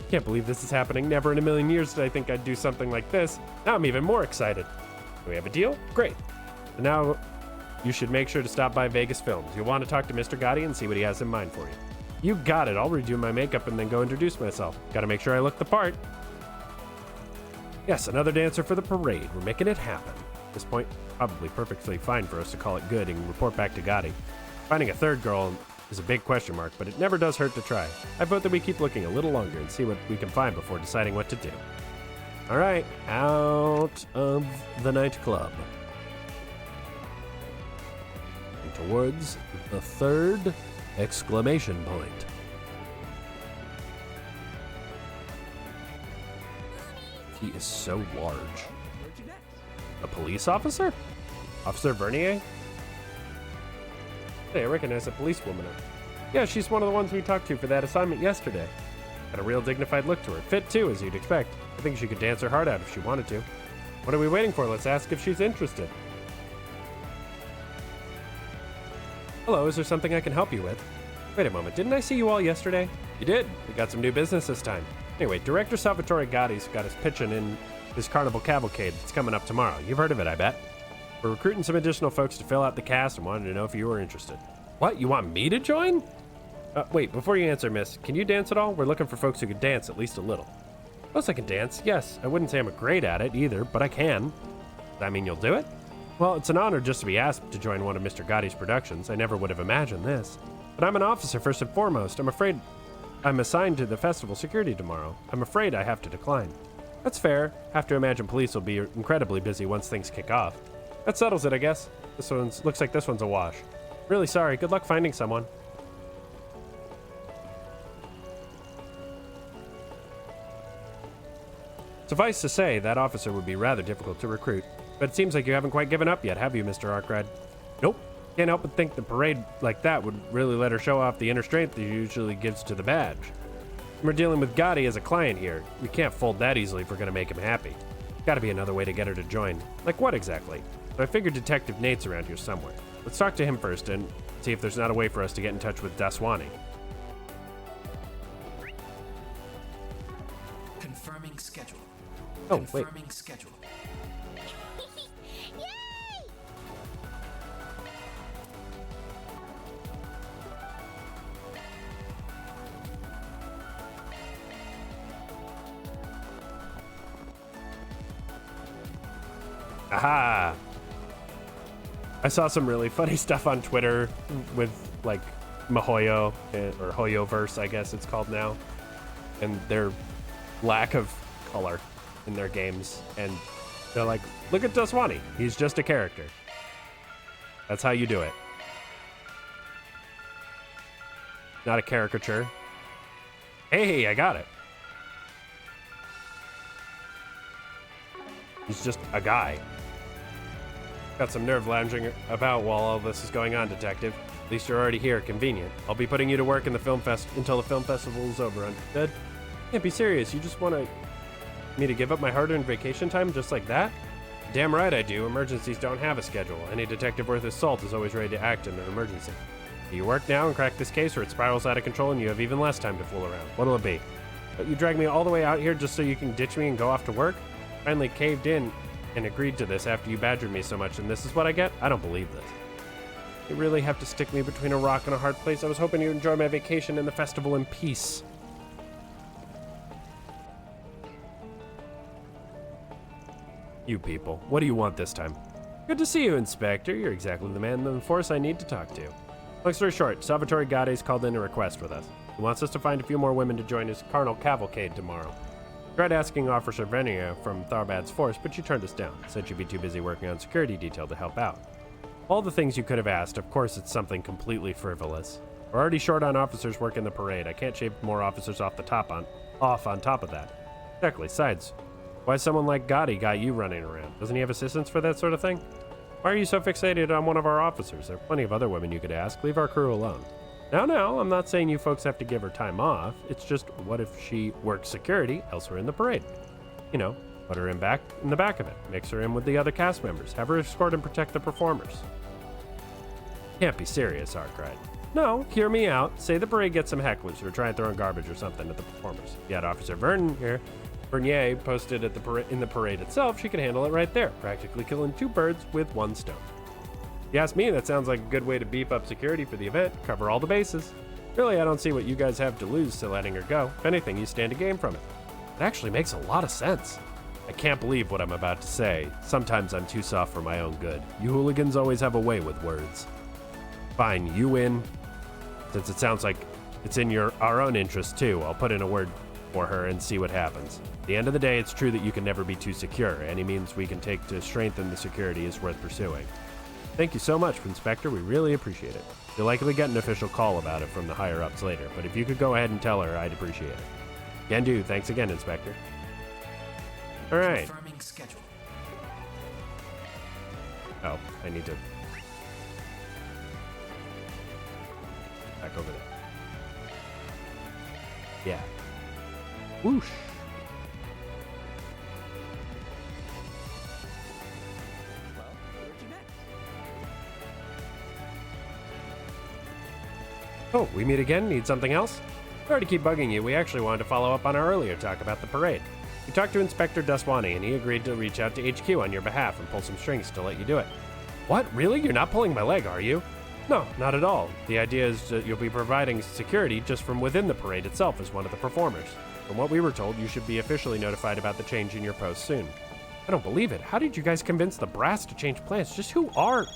Can't believe this is happening. Never in a million years did I think I'd do something like this. Now I'm even more excited. Do we have a deal? Great. So now you should make sure to stop by Vegas Films. You'll want to talk to Mr. Gotti and see what he has in mind for you. You got it. I'll redo my makeup and then go introduce myself. Gotta make sure I look the part. Yes, another dancer for the parade. We're making it happen. At this point, probably perfectly fine for us to call it good and report back to Gotti. Finding a third girl is a big question mark, but it never does hurt to try. I vote that we keep looking a little longer and see what we can find before deciding what to do. All right, out of the nightclub. And towards the third exclamation point. He is so large. A police officer? Officer Vernier? Hey, I recognize a policewoman. Yeah, she's one of the ones we talked to for that assignment yesterday. Had a real dignified look to her. Fit, too, as you'd expect. I think she could dance her heart out if she wanted to. What are we waiting for? Let's ask if she's interested. Hello, is there something I can help you with? Wait a moment, didn't I see you all yesterday? You did. We got some new business this time. Anyway, Director Salvatore Gotti's got us pitching in his carnival cavalcade that's coming up tomorrow. You've heard of it, I bet. We're recruiting some additional folks to fill out the cast and wanted to know if you were interested. What? You want me to join? Wait, before you answer, miss, can you dance at all? We're looking for folks who can dance at least a little. Of course I can dance, yes. I wouldn't say I'm great at it either, but I can. Does that mean you'll do it? Well, it's an honor just to be asked to join one of Mr. Gotti's productions. I never would have imagined this. But I'm an officer first and foremost. I'm afraid I'm assigned to the festival security tomorrow. I'm afraid I have to decline. That's fair. Have to imagine police will be incredibly busy once things kick off. That settles it, I guess. Looks like this one's a wash. Really sorry. Good luck finding someone. Suffice to say, that officer would be rather difficult to recruit. But it seems like you haven't quite given up yet, have you, Mr. Arkwright? Nope. Can't help but think the parade like that would really let her show off the inner strength he usually gives to the badge. We're dealing with Gotti as a client here. We can't fold that easily if we're gonna make him happy. Gotta be another way to get her to join. Like what exactly? So I figured Detective Nate's around here somewhere. Let's talk to him first and see if there's not a way for us to get in touch with Daswani. Confirming schedule. Oh, wait. Confirming schedule. Yay! Aha! I saw some really funny stuff on Twitter with like Mihoyo, or Hoyoverse, I guess it's called now, and their lack of color in their games. And they're like, look at Daswani. He's just a character. That's how you do it. Not a caricature. Hey, I got it. He's just a guy. Got some nerve lounging about while all this is going on, Detective. At least you're already here, convenient. I'll be putting you to work in the until the film festival is over, understood? Can't be serious, you just want me to give up my hard-earned vacation time just like that? Damn right I do. Emergencies don't have a schedule. Any detective worth his salt is always ready to act in an emergency. Do you work now and crack this case, or it spirals out of control and you have even less time to fool around? What'll it be? But you drag me all the way out here just so you can ditch me and go off to work? Finally caved in and agreed to this after you badgered me so much, and this is what I get? I don't believe this. You really have to stick me between a rock and a hard place. I was hoping you'd enjoy my vacation and the festival in peace. You people, what do you want this time? Good to see you, Inspector. You're exactly the man in the force I need to talk to. Long story short, Salvatore Gatti's called in a request with us. He wants us to find a few more women to join his carnal cavalcade tomorrow. Tried asking Officer Venia from Tharbad's force, but she turned us down. Said she'd be too busy working on security detail to help out. All the things you could have asked, of course it's something completely frivolous. We're already short on officers working the parade. I can't shave more officers off on top of that. Exactly. Besides, why someone like Gotti got you running around? Doesn't he have assistants for that sort of thing? Why are you so fixated on one of our officers? There are plenty of other women you could ask. Leave our crew alone. No, I'm not saying you folks have to give her time off. It's just, what if she works security elsewhere in the parade? You know, put her in the back of it. Mix her in with the other cast members. Have her escort and protect the performers. Can't be serious, Arkwright. No, hear me out. Say the parade gets some hecklers who are trying to throw garbage or something at the performers. You had Officer Bernier posted at in the parade itself. She could handle it right there, practically killing two birds with one stone. If you ask me, that sounds like a good way to beef up security for the event, cover all the bases. Really, I don't see what you guys have to lose to letting her go. If anything, you stand to gain from it. It actually makes a lot of sense. I can't believe what I'm about to say. Sometimes I'm too soft for my own good. You hooligans always have a way with words. Fine, you win. Since it sounds like it's in our own interest too, I'll put in a word for her and see what happens. At the end of the day, it's true that you can never be too secure. Any means we can take to strengthen the security is worth pursuing. Thank you so much, Inspector. We really appreciate it. You'll likely get an official call about it from the higher-ups later, but if you could go ahead and tell her, I'd appreciate it. Can do. Thanks again, Inspector. All right. Confirming schedule. Oh, I need to... back over there. Yeah. Whoosh. Oh, we meet again? Need something else? Sorry to keep bugging you. We actually wanted to follow up on our earlier talk about the parade. We talked to Inspector Daswani, and he agreed to reach out to HQ on your behalf and pull some strings to let you do it. What? Really? You're not pulling my leg, are you? No, not at all. The idea is that you'll be providing security just from within the parade itself as one of the performers. From what we were told, you should be officially notified about the change in your post soon. I don't believe it. How did you guys convince the brass to change plans? Just who are...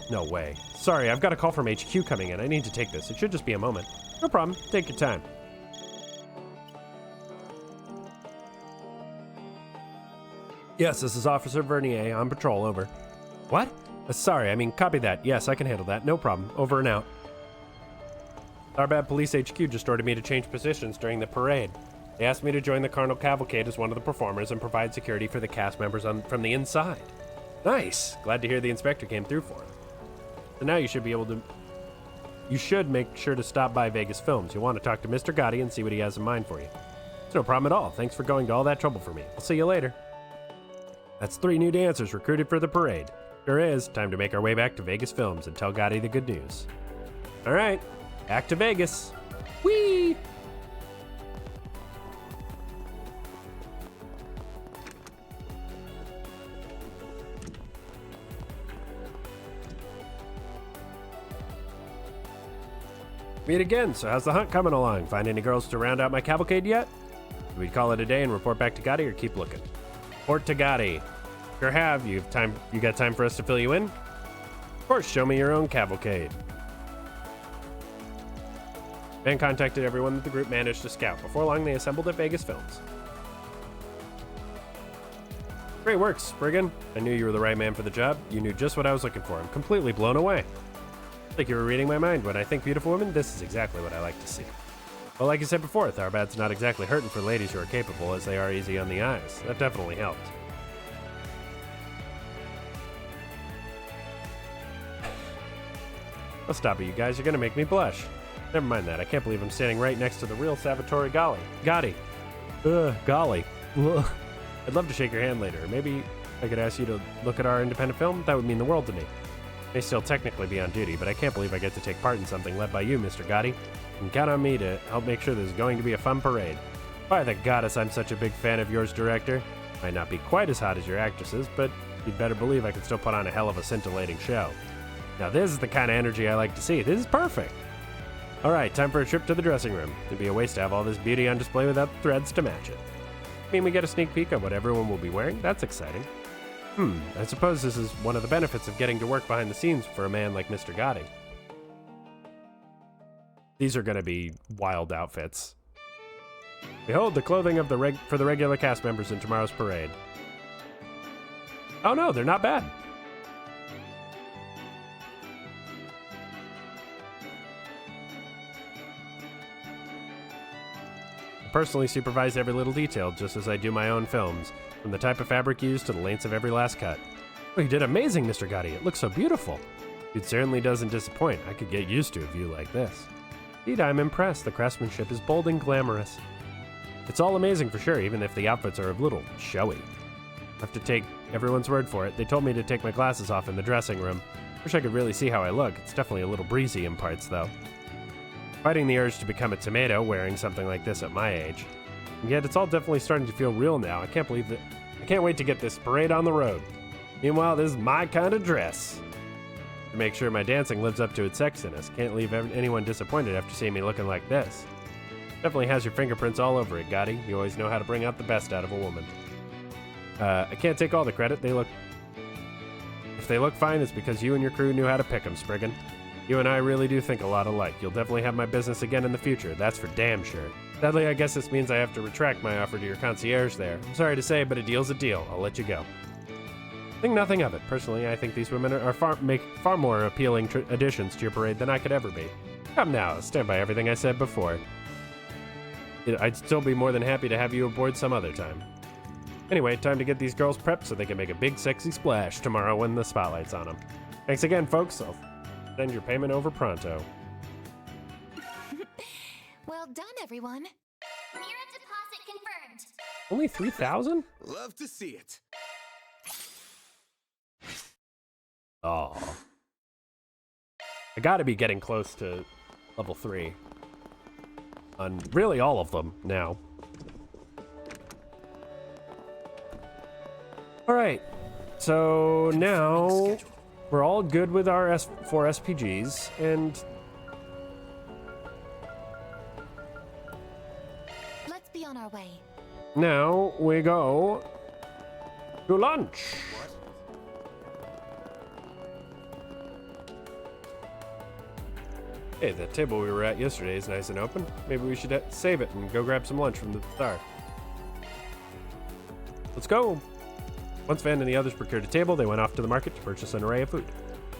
No way. Sorry, I've got a call from HQ coming in. I need to take this. It should just be a moment. No problem. Take your time. Yes, this is Officer Vernier on patrol. Over. What? Sorry, I mean, copy that. Yes, I can handle that. No problem. Over and out. Tharbad Police HQ just ordered me to change positions during the parade. They asked me to join the Carnal Cavalcade as one of the performers and provide security for the cast members from the inside. Nice. Glad to hear the inspector came through for him. So now you should be able to... You should make sure to stop by Vegas Films. You'll want to talk to Mr. Gotti and see what he has in mind for you. It's no problem at all. Thanks for going to all that trouble for me. I'll see you later. That's 3 new dancers recruited for the parade. Sure is. Time to make our way back to Vegas Films and tell Gotti the good news. All right. Back to Vegas. Whee! Meet again. So how's the hunt coming along? Find any girls to round out my cavalcade yet? Do we call it a day and report back to Gotti or keep looking? Report to Gotti. Sure have. You got time for us to fill you in? Of course, show me your own cavalcade. Van contacted everyone that the group managed to scout. Before long, they assembled at Vegas Films. Great work, Spriggan. I knew you were the right man for the job. You knew just what I was looking for. I'm completely blown away. Like you were reading my mind. When I think beautiful women, this is exactly what I like to see. Well, like you said before, Tharbad's not exactly hurting for ladies who are capable as they are easy on the eyes. That definitely helped. I'll stop it, you guys. You're gonna make me blush. Never mind that. I can't believe I'm standing right next to the real Salvatore Gotti. Golly. Ugh. I'd love to shake your hand later. Maybe I could ask you to look at our independent film. That would mean the world to me. May still technically be on duty, but I can't believe I get to take part in something led by you, Mr. Gotti. You can count on me to help make sure there's going to be a fun parade. By the goddess, I'm such a big fan of yours, director. Might not be quite as hot as your actresses, but you'd better believe I can still put on a hell of a scintillating show. Now this is the kind of energy I like to see. This is perfect. All right, time for a trip to the dressing room. It'd be a waste to have all this beauty on display without the threads to match it. I mean, we get a sneak peek of what everyone will be wearing. That's exciting. I suppose this is one of the benefits of getting to work behind the scenes for a man like Mr. Gotti. These are going to be wild outfits. Behold the clothing of for the regular cast members in tomorrow's parade. Oh no, they're not bad. I personally supervise every little detail, just as I do my own films, from the type of fabric used to the lengths of every last cut. Oh, you did amazing, Mr. Gotti. It looks so beautiful. It certainly doesn't disappoint. I could get used to a view like this. Indeed, I'm impressed. The craftsmanship is bold and glamorous. It's all amazing for sure, even if the outfits are a little showy. I have to take everyone's word for it. They told me to take my glasses off in the dressing room. Wish I could really see how I look. It's definitely a little breezy in parts, though. Fighting the urge to become a tomato wearing something like this at my age. And yet it's all definitely starting to feel real now. I can't believe that. I can't wait to get this parade on the road. Meanwhile, this is my kind of dress. To make sure my dancing lives up to its sexiness. Can't leave anyone disappointed after seeing me looking like this. Definitely has your fingerprints all over it, Gotti. You always know how to bring out the best out of a woman. I can't take all the credit. If they look fine, it's because you and your crew knew how to pick them, Spriggan. You and I really do think a lot alike. You'll definitely have my business again in the future, that's for damn sure. Sadly, I guess this means I have to retract my offer to your concierge there. I'm sorry to say, but a deal's a deal. I'll let you go. Think nothing of it. Personally, I think these women make far more appealing additions to your parade than I could ever be. Come now, stand by everything I said before. I'd still be more than happy to have you aboard some other time. Anyway, time to get these girls prepped so they can make a big sexy splash tomorrow when the spotlight's on them. Thanks again, folks. I'll send your payment over pronto. Well done, everyone. Mirror deposit confirmed. Only 3,000? Love to see it. Oh. I gotta be getting close to level 3. On really all of them now. Alright. So now we're all good with our 4 SPGs, and Let's be on our way. now we go to lunch. Hey, that table we were at yesterday is nice and open. Maybe we should save it and go grab some lunch from the star. Let's go. Once Van and the others procured a table, they went off to the market to purchase an array of food.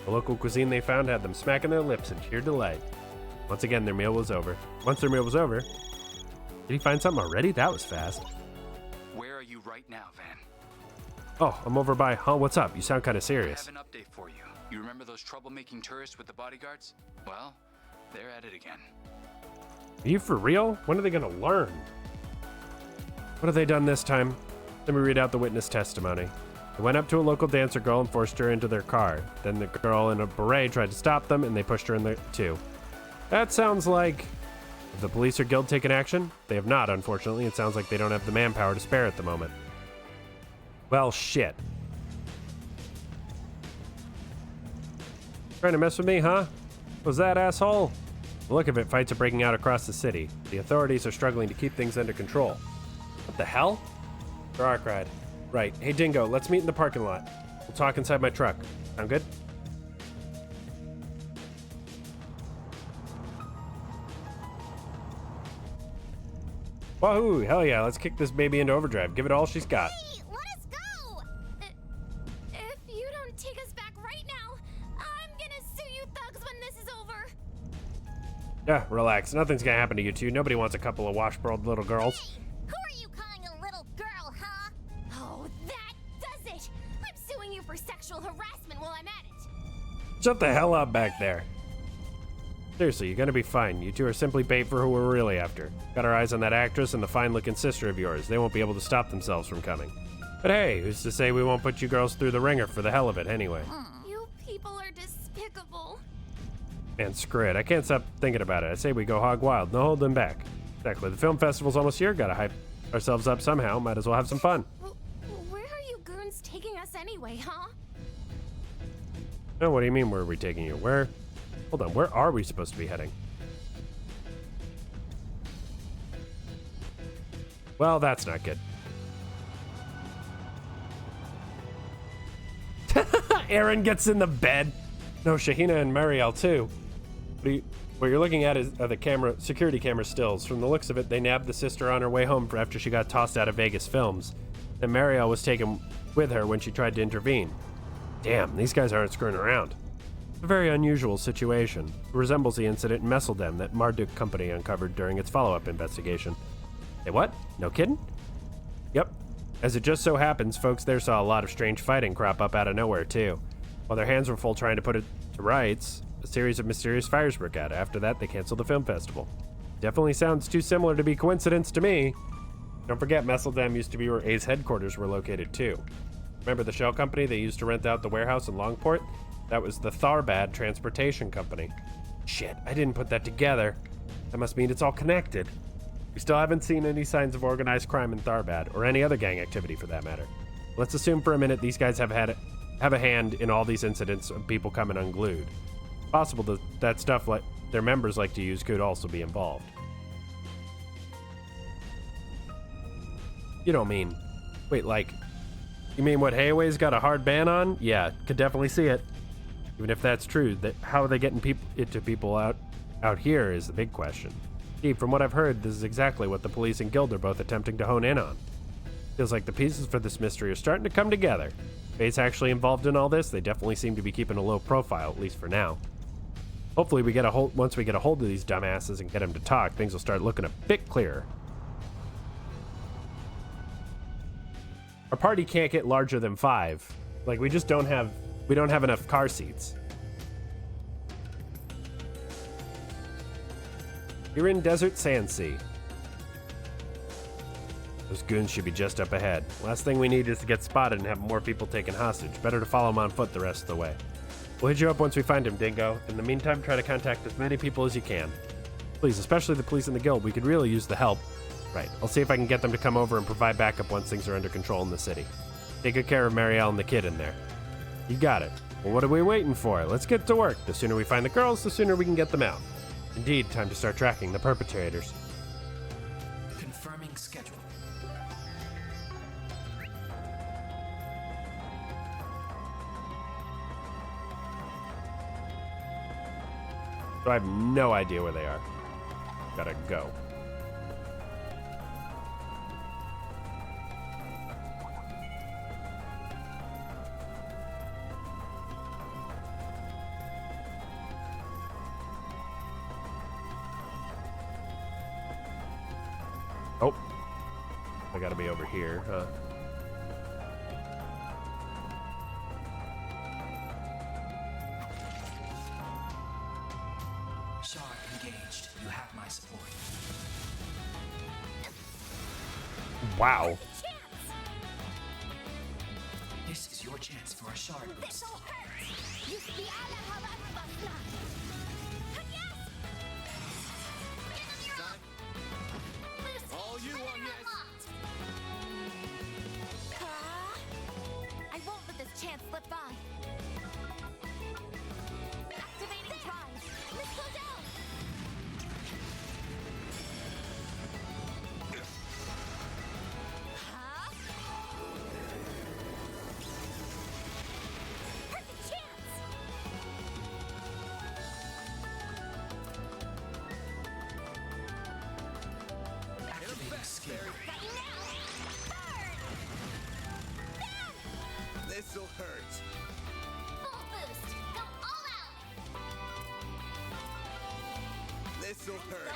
The local cuisine they found had them smacking their lips in sheer delight. Once again, their meal was over. Once their meal was over, did he find something already? That was fast. Where are you right now, Van? Oh, I'm over by... Huh, what's up? You sound kind of I serious. have an update for you. You remember those troublemaking tourists with the bodyguards? Well, they're at it again. Are you for real? When are they going to learn? What have they done this time? Let me read out the witness testimony. They went up to a local dancer girl and forced her into their car. Then the girl in a beret tried to stop them, and they pushed her in the too. That sounds like... Have the police or guild taken action? They have not, unfortunately. It sounds like they don't have the manpower to spare at the moment. Well, shit. Trying to mess with me, huh? Was that, asshole? The look of it, fights are breaking out across the city. The authorities are struggling to keep things under control. What the hell? Rock cried. Right. Hey, Dingo, let's meet in the parking lot. We'll talk inside my truck. Sound good? Wahoo! Hell yeah, let's kick this baby into overdrive. Give it all she's got. Hey, let us go! If you don't take us back right now, I'm gonna sue you thugs when this is over. Yeah, relax. Nothing's gonna happen to you two. Nobody wants a couple of washboard little girls. Hey, who are you calling a little girl, huh? Oh, that does it! I'm suing you for sexual harassment while I'm at it. Shut the hell up back there. Seriously, you're gonna be fine. You two are simply bait for who we're really after. Got our eyes on that actress and the fine-looking sister of yours. They won't be able to stop themselves from coming. But hey, who's to say we won't put you girls through the ringer for the hell of it anyway? You people are despicable. Man, screw it. I can't stop thinking about it. I say we go hog wild. No holding back. Exactly. The film festival's almost here. Gotta hype ourselves up somehow. Might as well have some fun. Where are you goons taking us anyway, huh? Oh, what do you mean, where are we taking you? Where? Hold on, where are we supposed to be heading? Well, that's not good. Aaron gets in the bed. No, Shahina and Mariel too. What you're looking at are the security camera stills. From the looks of it, they nabbed the sister on her way home after she got tossed out of Vegas Films. And Mariel was taken with her when she tried to intervene. Damn, these guys aren't screwing around. A very unusual situation. It resembles the incident in Messeldem that Marduk Company uncovered during its follow-up investigation. Hey, what? No kidding? Yep. As it just so happens, folks there saw a lot of strange fighting crop up out of nowhere, too. While their hands were full trying to put it to rights, a series of mysterious fires broke out. After that, they canceled the film festival. Definitely sounds too similar to be coincidence to me. Don't forget, Messeldem used to be where A's headquarters were located, too. Remember the shell company they used to rent out the warehouse in Longport? That was the Tharbad Transportation Company. Shit, I didn't put that together. That must mean it's all connected. We still haven't seen any signs of organized crime in Tharbad, or any other gang activity for that matter. Let's assume for a minute these guys have a hand in all these incidents of people coming unglued. It's possible that stuff like their members like to use could also be involved. You don't mean... Wait, like... You mean what Hayaway's got a hard ban on? Yeah, could definitely see it. Even if that's true, how are they getting people out here is the big question. Steve, from what I've heard, this is exactly what the police and guild are both attempting to hone in on. Feels like the pieces for this mystery are starting to come together. Faye's actually involved in all this. They definitely seem to be keeping a low profile, at least for now. Hopefully once we get a hold of these dumbasses and get them to talk, things will start looking a bit clearer. Our party can't get larger than 5. Like, we don't have enough car seats. You're in Desert Sand Sea. Those goons should be just up ahead. Last thing we need is to get spotted and have more people taken hostage. Better to follow them on foot the rest of the way. We'll hit you up once we find him, Dingo. In the meantime, try to contact as many people as you can. Please, especially the police and the guild. We could really use the help. Right, I'll see if I can get them to come over and provide backup once things are under control in the city. Take good care of Marielle and the kid in there. You got it. Well, what are we waiting for? Let's get to work. The sooner we find the girls, the sooner we can get them out. Indeed, time to start tracking the perpetrators. Confirming schedule. So I have no idea where they are. Gotta go. Oh, I gotta be over here, huh? Shard engaged. You have my support. Wow. This is your chance for a shard boost. This'll hurt. You see, I don't have a All you on yes. I won't let this chance slip by. Activating drive. Let's go down. Perfect chance. Activating skill. Right now. Burn. This'll hurt. Full boost. Go all out. This'll hurt.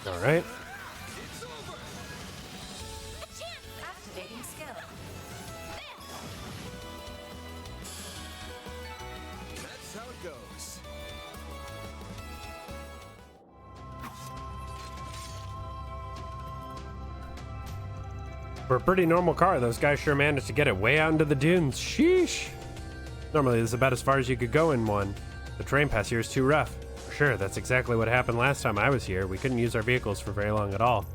All right. It's over. A chance. Activating skill. That's how it goes. For a pretty normal car, those guys sure managed to get it way out into the dunes. Sheesh. Normally, this is about as far as you could go in one. The terrain pass here is too rough. For sure, that's exactly what happened last time I was here. We couldn't use our vehicles for very long at all.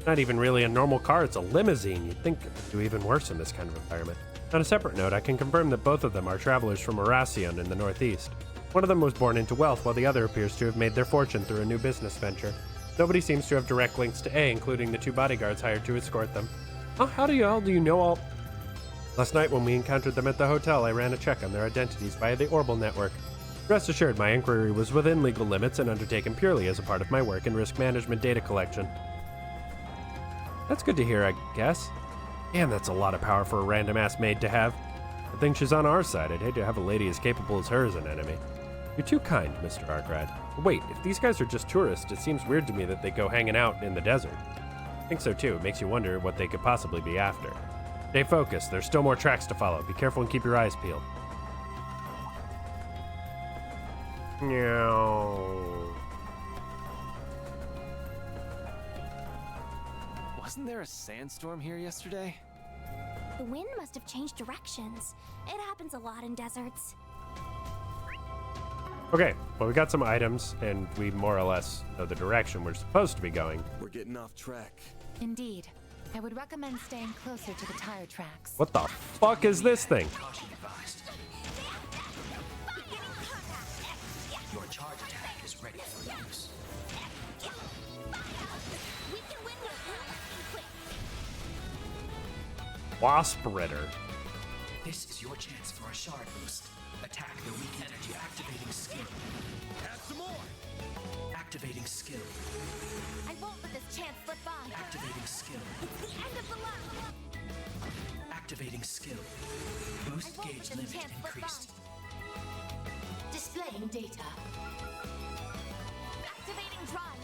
Not even really a normal car, it's a limousine. You'd think it would do even worse in this kind of environment. On a separate note, I can confirm that both of them are travelers from Erasion in the northeast. One of them was born into wealth, while the other appears to have made their fortune through a new business venture. Nobody seems to have direct links to A, including the 2 bodyguards hired to escort them. Oh, how do you know all? Last night when we encountered them at the hotel, I ran a check on their identities via the Orbal network. Rest assured, my inquiry was within legal limits and undertaken purely as a part of my work in risk management data collection. That's good to hear, I guess. Damn, that's a lot of power for a random-ass maid to have. I think she's on our side. I'd hate to have a lady as capable as her as an enemy. You're too kind, Mr. Arkrad. Wait, if these guys are just tourists, it seems weird to me that they go hanging out in the desert. I think so too. It makes you wonder what they could possibly be after. Stay focused. There's still more tracks to follow. Be careful and keep your eyes peeled. Meow. Wasn't there a sandstorm here yesterday? The wind must have changed directions. It happens a lot in deserts. Okay, well, we got some items, and we more or less know the direction we're supposed to be going. We're getting off track. Indeed. I would recommend staying closer to the tire tracks. What the fuck is this thing? Caution advised. Your charge attack is ready for use. We can win with quick. Wasp Ritter. This is your chance for a shard boost. Attack the weak energy activating skill. Have some more. Activating skill. I won't let this chance slip by. Activating skill. It's the end of the line. Activating skill. I Boost won't gauge let this limit chance slip by. increased. Displaying data. Activating drive.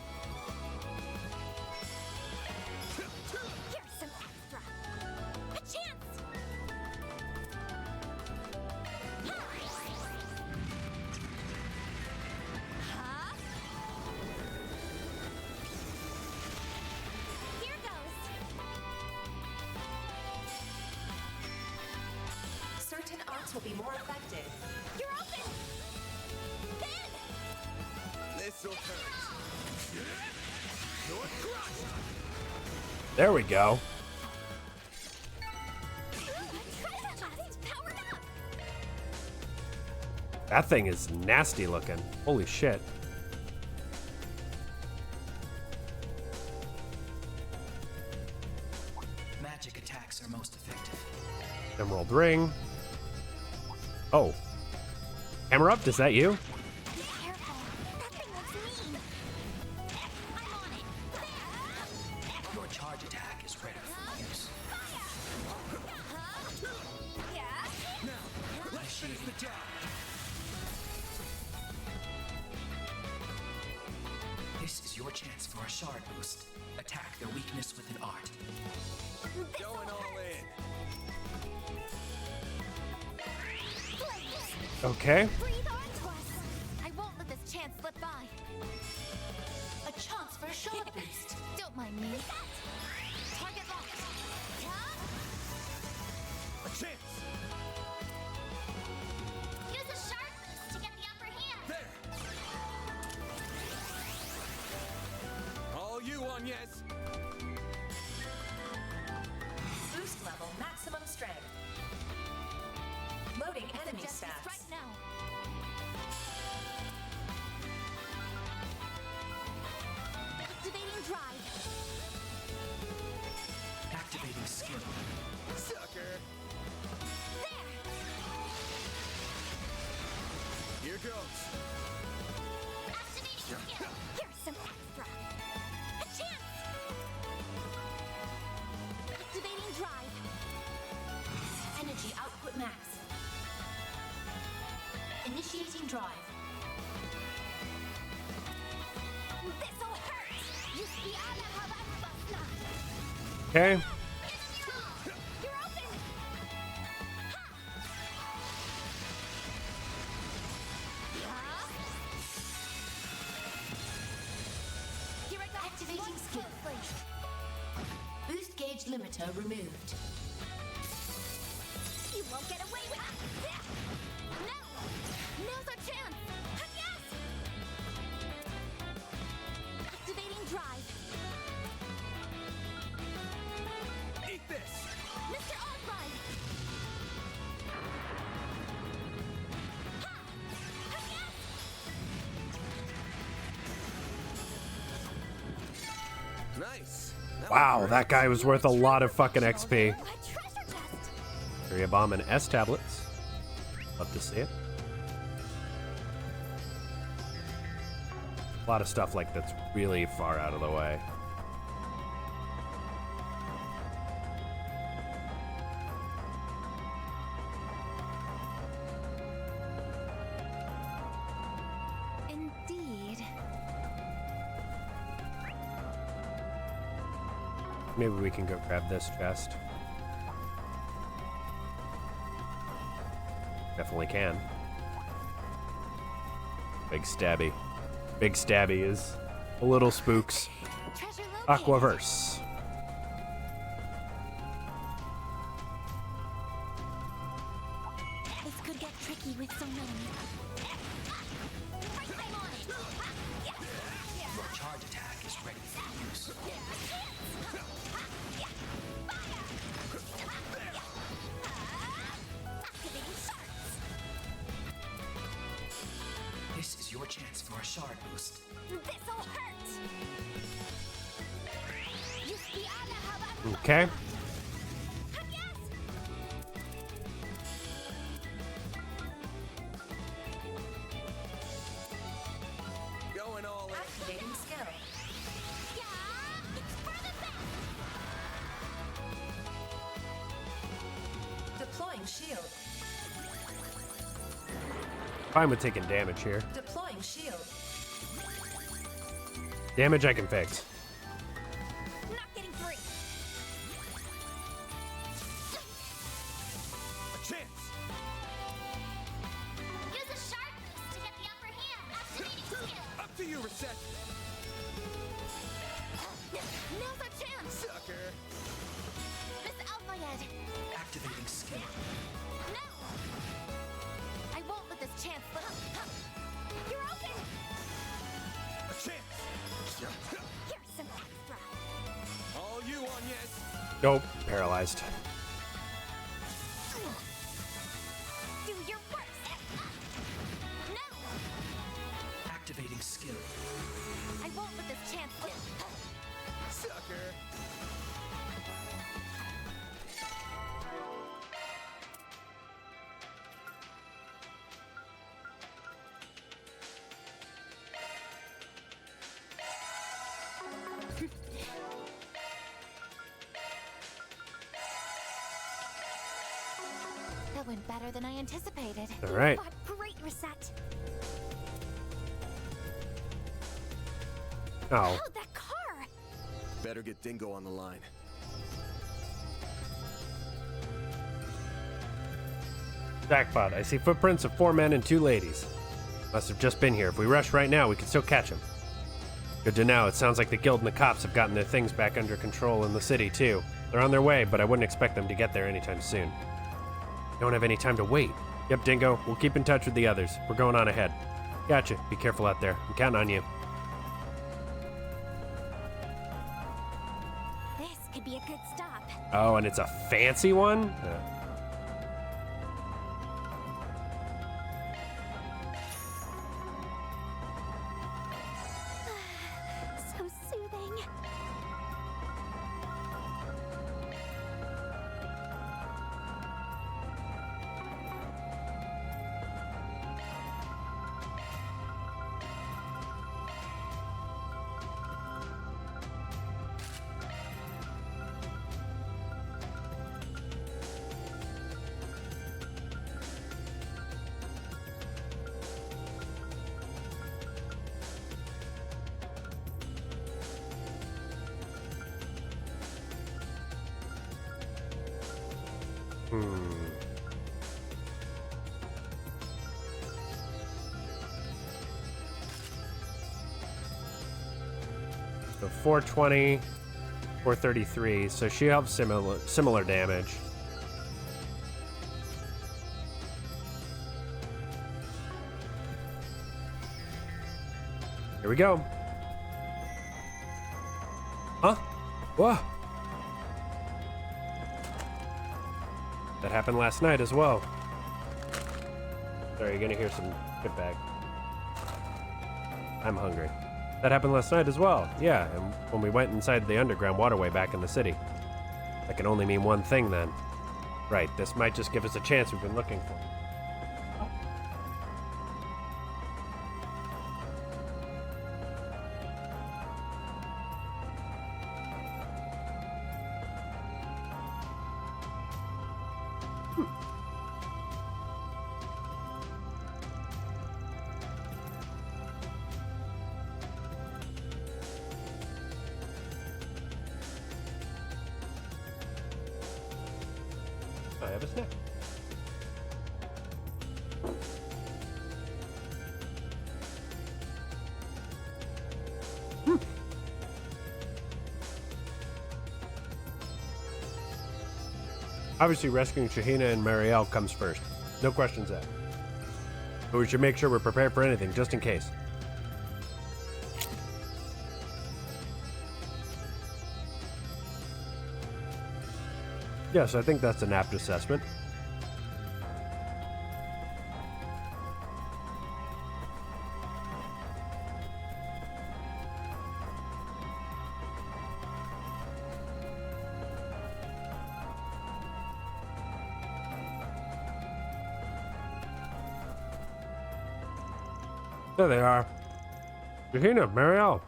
Here's some extra. A chance. Huh? Here goes. Certain arts will be more effective. You're open. Then. This'll hurt. Sword crush. There we go. Powered up. That thing is nasty looking. Holy shit. Magic attacks are most effective. Emerald ring. Oh. Hammer up, is that you? Be careful. That thing looks mean. I'm on it. There. Your charge attack is ready for use. Yeah. Now, let's finish the job. This is your chance for a shard boost. Attack the weakness with an art. Going all in. Okay. Breathe on to us. I won't let this chance slip by. A chance for a shard boost. Don't mind me. Target locked. A chance. Use a sharp boost to get the upper hand. There. All you on, yes. Boost level maximum strength. Loading enemy Suggest we stats. strike now. Activating drive. Activating skill. Sucker. There. Here goes. Activating skill. Here's some extra. A chance. Activating drive. Energy output max. Initiating drive. This'll hurt. Yuspiana Habasbasna. Okay. You're open. Huh? Here I go. Activating Watch skill. closely. Boost gauge limiter removed. You won't get away with it. No. Now's our chance. Yes. Activating drive. Eat this. Mr. Albright. Nice. Wow, that guy was worth a lot of fucking XP. My treasure chest. Area bomb and S tablets. Love to see it. A lot of stuff like that's really far out of the way. Indeed. Maybe we can go grab this chest. Definitely can. Big Stabby. Big Stabby is a little spooks. Treasure located. Aquaverse. This could get tricky with so many. I'm on it. Your charge attack is ready for use. Activating sharks. This is your chance for a shard boost. This'll hurt. Yuspiana Habasbasna. Okay. Yes. shield. Fine with taking damage here. Deploying shield. Damage I can fix. Not getting free. A chance. Use a sharp boost to get the upper hand. Activating skill. Up to you, Reset. Now's our chance. Sucker. Miss out my head. Activating skill. No. I won't let this chance slip. You're open. A chance. Here's some extra. All you on, yes. Nope, paralyzed. Do your worst. No. Activating skill. I won't let this chance slip. Sucker. That went better than I anticipated. All right. You fought great, Reset. Oh, Oh, that car! Better get Dingo on the line. jackpot. I see footprints of 4 men and 2 ladies. Must have just been here. If we rush right now, we can still catch them. Good to know. It sounds like the guild and the cops have gotten their things back under control in the city, too. They're on their way, but I wouldn't expect them to get there anytime soon. Don't have any time to wait. Yep, Dingo. We'll keep in touch with the others. We're going on ahead. Gotcha. Be careful out there. I'm counting on you. This could be a good stop. Oh, and it's a fancy one? So soothing. So 420, 433. So she helps similar damage. Here we go. Huh? Whoa. That happened last night as well. Sorry, you're gonna hear some feedback. I'm hungry. That happened last night as well. Yeah, and when we went inside the underground waterway back in the city. That can only mean one thing then. Right, this might just give us a chance we've been looking for. I have a snack. Obviously, rescuing Shahina and Marielle comes first. No questions asked. But we should make sure we're prepared for anything, just in case. Yes, I think that's an apt assessment. There they are. Shahina, Marielle.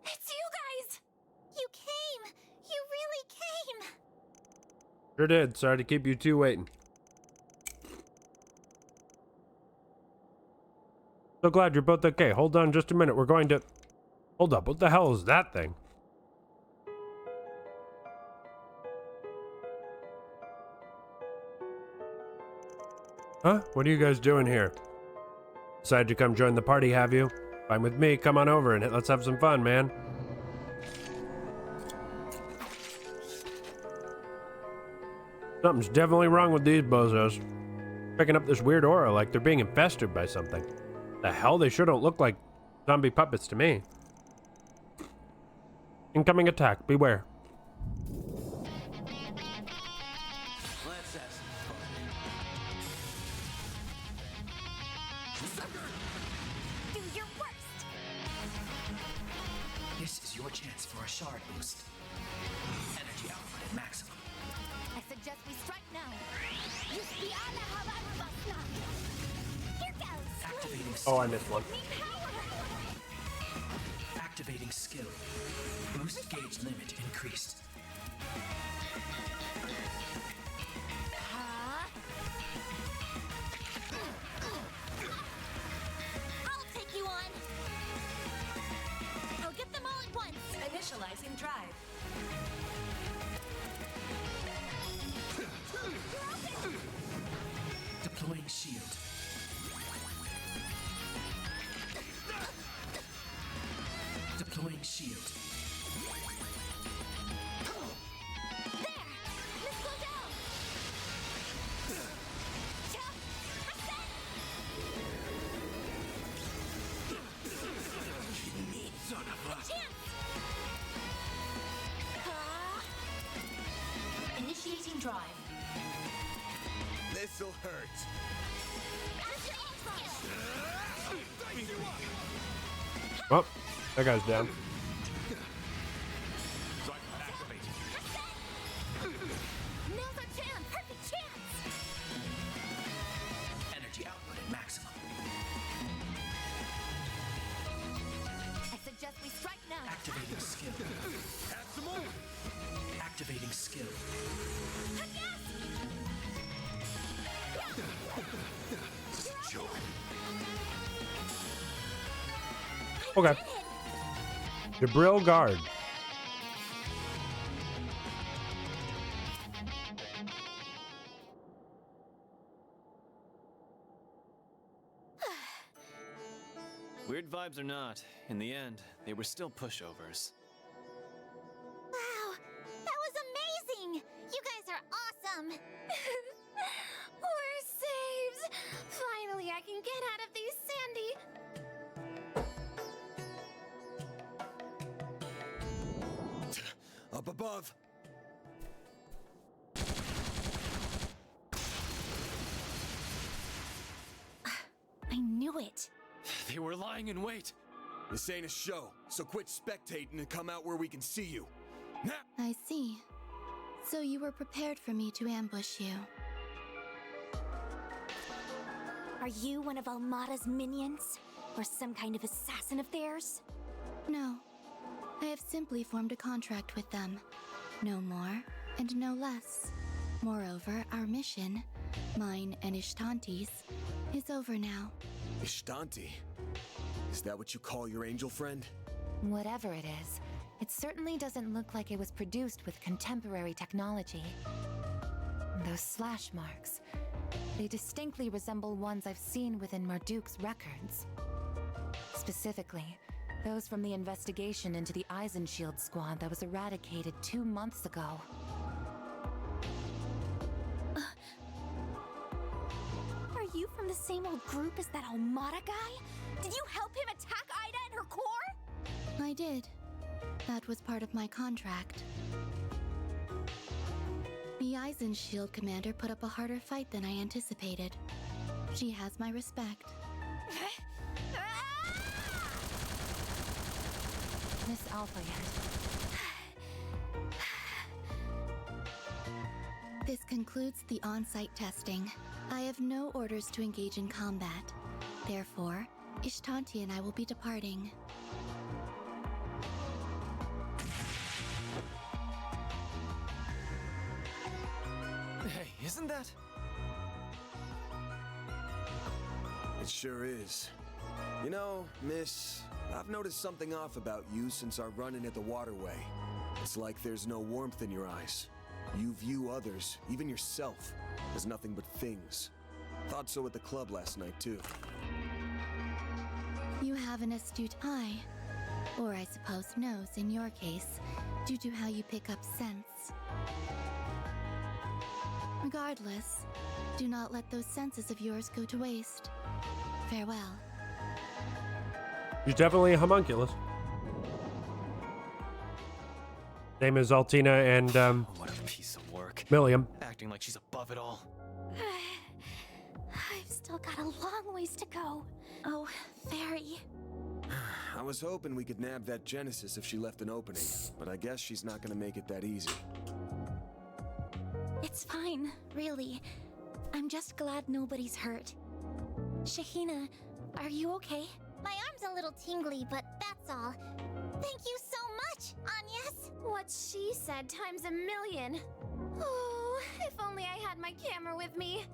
It's you guys! You came! You really Sure did. Sorry to keep you two waiting. So glad you're both okay. Hold on just a minute. We're going to... Hold up. What the hell is that thing? Huh? What are you guys doing here? Decided to come join the party, have you? Fine with me. Come on over and let's have some fun, man. Something's definitely wrong with these bozos. Picking up this weird aura like they're being infested by something. The hell? They sure don't look like zombie puppets to me. Incoming attack. Beware. Let's have some fun. Do your worst. This is your chance for a shard boost. Energy output at maximum. I suggest we strike now. Here goes. Activating Oh, I missed one. Need power. Activating skill. Boost gauge limit increased. I'll take you on. I'll get them all at once. Initializing drive. Deploying shield. Deploying shield. There. Missile down. Jump. Ascend. Son of a... Chance. Initiating drive. This'll hurt. After Ultron. Oh, that guy's down. Now's our chance. Perfect chance. Energy output at maximum. I suggest we strike now. Activating skill. Activating skill. This is a joke. Okay. Jabril Guard. Weird vibes or not, in the end, they were still pushovers. Wow, that was amazing! You guys are awesome! We're saved! Finally, I can get out of these sandy... Up above. I knew it! They were lying in wait. This ain't a show, so quit spectating and come out where we can see you. Now! I see. So you were prepared for me to ambush you. Are you one of Almada's minions? Or some kind of assassin of theirs? No. I have simply formed a contract with them. No more, and no less. Moreover, our mission, mine and Ishtanti's, is over now. Ishtanti? Is that what you call your angel friend? Whatever it is, it certainly doesn't look like it was produced with contemporary technology. Those slash marks, they distinctly resemble ones I've seen within Marduk's records. Specifically, those from the investigation into the Eisenshield squad that was eradicated 2 months ago. Are you from the same old group as that Almada guy? Did you help him attack Ida and her core? I did. That was part of my contract. The Eisenshield commander put up a harder fight than I anticipated. She has my respect. Miss Alpha yet? This concludes the on-site testing. I have no orders to engage in combat. Therefore, Ishtanti and I will be departing. Isn't that? It sure is. You know, miss, I've noticed something off about you since our run-in at the waterway. It's like there's no warmth in your eyes. You view others, even yourself, as nothing but things. Thought so at the club last night, too. You have an astute eye. Or I suppose nose in your case, due to how you pick up scents. Regardless, do not let those senses of yours go to waste. Farewell. She's definitely a homunculus. Same as Altina and What a piece of work. Milliam. Acting like she's above it all. I've still got a long ways to go. Oh, very. I was hoping we could nab that Genesis if she left an opening, but I guess she's not gonna make it that easy. It's fine, really. I'm just glad nobody's hurt. Shahina, are you okay? My arm's a little tingly, but that's all. Thank you so much, Agnes! What she said times a million. Oh, if only I had my camera with me.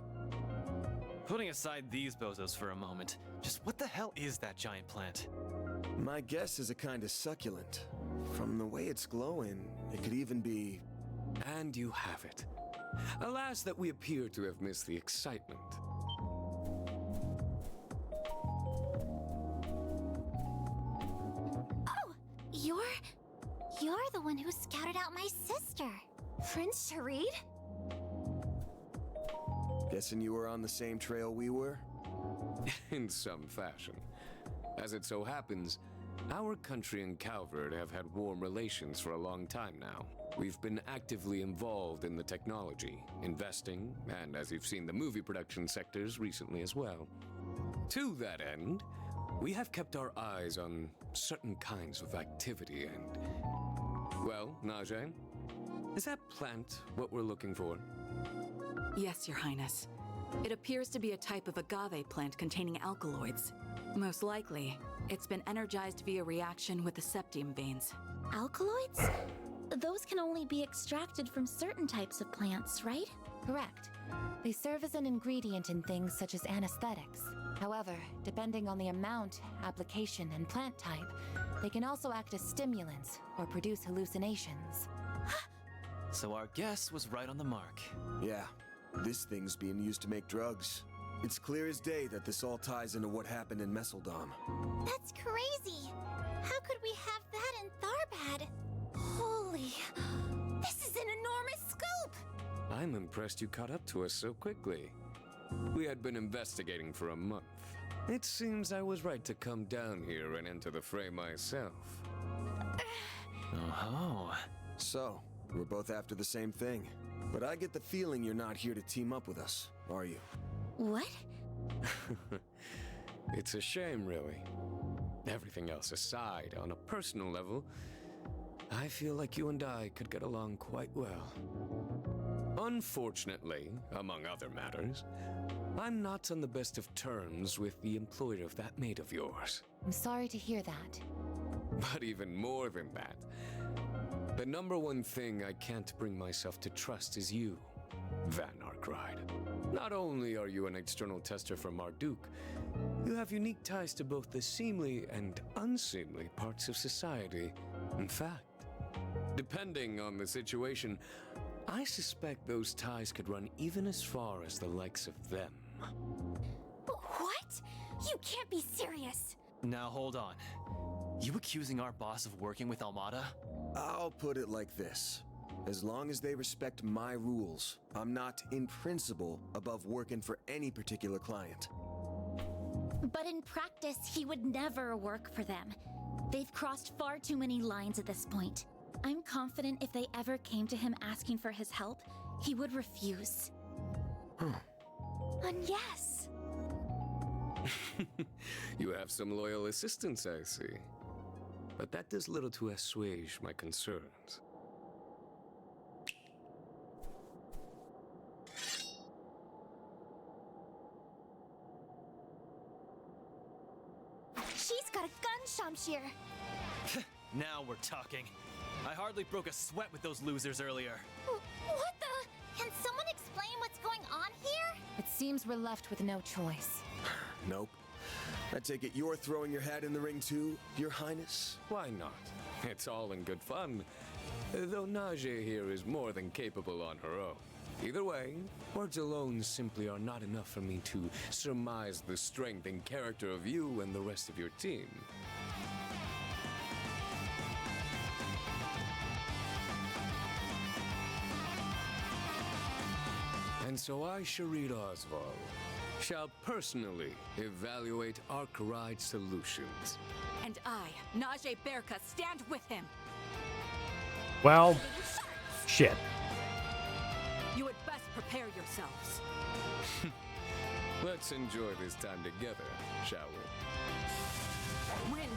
Putting aside these bozos for a moment, just what the hell is that giant plant? My guess is a kind of succulent. From the way it's glowing, it could even be... And you have it. Alas that we appear to have missed the excitement. Oh, you're the one who scouted out my sister. Prince Sharid? Guessing you were on the same trail we were? In some fashion. As it so happens, our country and Calvert have had warm relations for a long time now. We've been actively involved in the technology, investing, and as you've seen, the movie production sectors recently as well. To that end, we have kept our eyes on certain kinds of activity and... Well, Najee, is that plant what we're looking for? Yes, Your Highness. It appears to be a type of agave plant containing alkaloids. Most likely, it's been energized via reaction with the septium veins. Alkaloids? Those can only be extracted from certain types of plants, right? Correct. They serve as an ingredient in things such as anesthetics. However, depending on the amount, application, and plant type, they can also act as stimulants or produce hallucinations. So our guess was right on the mark. Yeah, this thing's being used to make drugs. It's clear as day that this all ties into what happened in Messeldom. That's crazy! How could we have that in Tharbad? Holy... This is an enormous scoop! I'm impressed you caught up to us so quickly. We had been investigating for a month. It seems I was right to come down here and enter the fray myself. Oh. So, we're both after the same thing. But I get the feeling you're not here to team up with us, are you? What? It's a shame, really. Everything else aside, on a personal level, I feel like you and I could get along quite well. Unfortunately, among other matters, I'm not on the best of terms with the employer of that maid of yours. I'm sorry to hear that. But even more than that, the number one thing I can't bring myself to trust is you, Van Arkride. Not only are you an external tester for Marduk, you have unique ties to both the seemly and unseemly parts of society. In fact, depending on the situation, I suspect those ties could run even as far as the likes of them. What? You can't be serious! Now hold on. You accusing our boss of working with Almada? I'll put it like this. As long as they respect my rules, I'm not, in principle, above working for any particular client. But in practice, he would never work for them. They've crossed far too many lines at this point. I'm confident if they ever came to him asking for his help, he would refuse. And yes. You have some loyal assistants, I see. But that does little to assuage my concerns. She's got a gun, Shamshir. Now we're talking. I hardly broke a sweat with those losers earlier. What the? Can someone explain what's going seems we're left with no choice. Nope. I take it you're throwing your hat in the ring too, Your Highness? Why not? It's all in good fun. Though Najee here is more than capable on her own. Either way, words alone simply are not enough for me to surmise the strength and character of you and the rest of your team. And so I, Sharid Oswald, shall personally evaluate Arc-Ride Solutions. And I, Najee Berka, stand with him. Well, shit. You had best prepare yourselves. Let's enjoy this time together, shall we? Wind.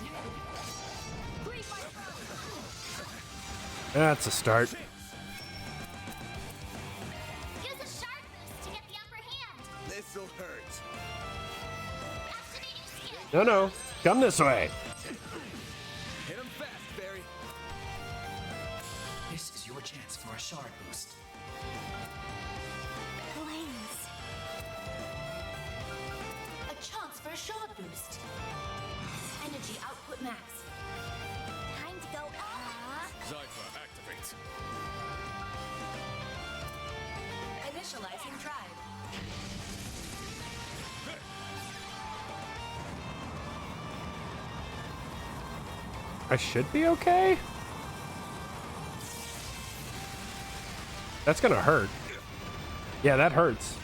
Please, my That's a start. Use a shark boost to get the upper hand. This'll hurt. Activating skill. No, no. Come this way. Hit him fast, Barry. This is your chance for a shard boost. Flames. A chance for a shard boost. Energy output max. Time to go all out. Zypher, activate. Initializing drive. I should be okay? That's gonna hurt. Yeah, that hurts.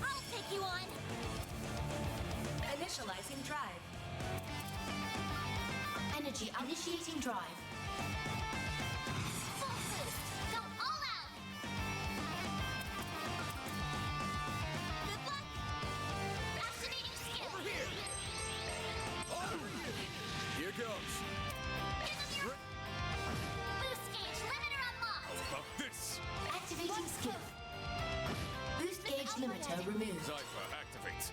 I'll take you on. Initializing drive. Energy initiating drive. Full boost. Go all out. Good luck. Activating skill. Here goes. Boost gauge limiter unlocked. About this! Activating skill. Boost gauge limiter removed. Zypher, activate.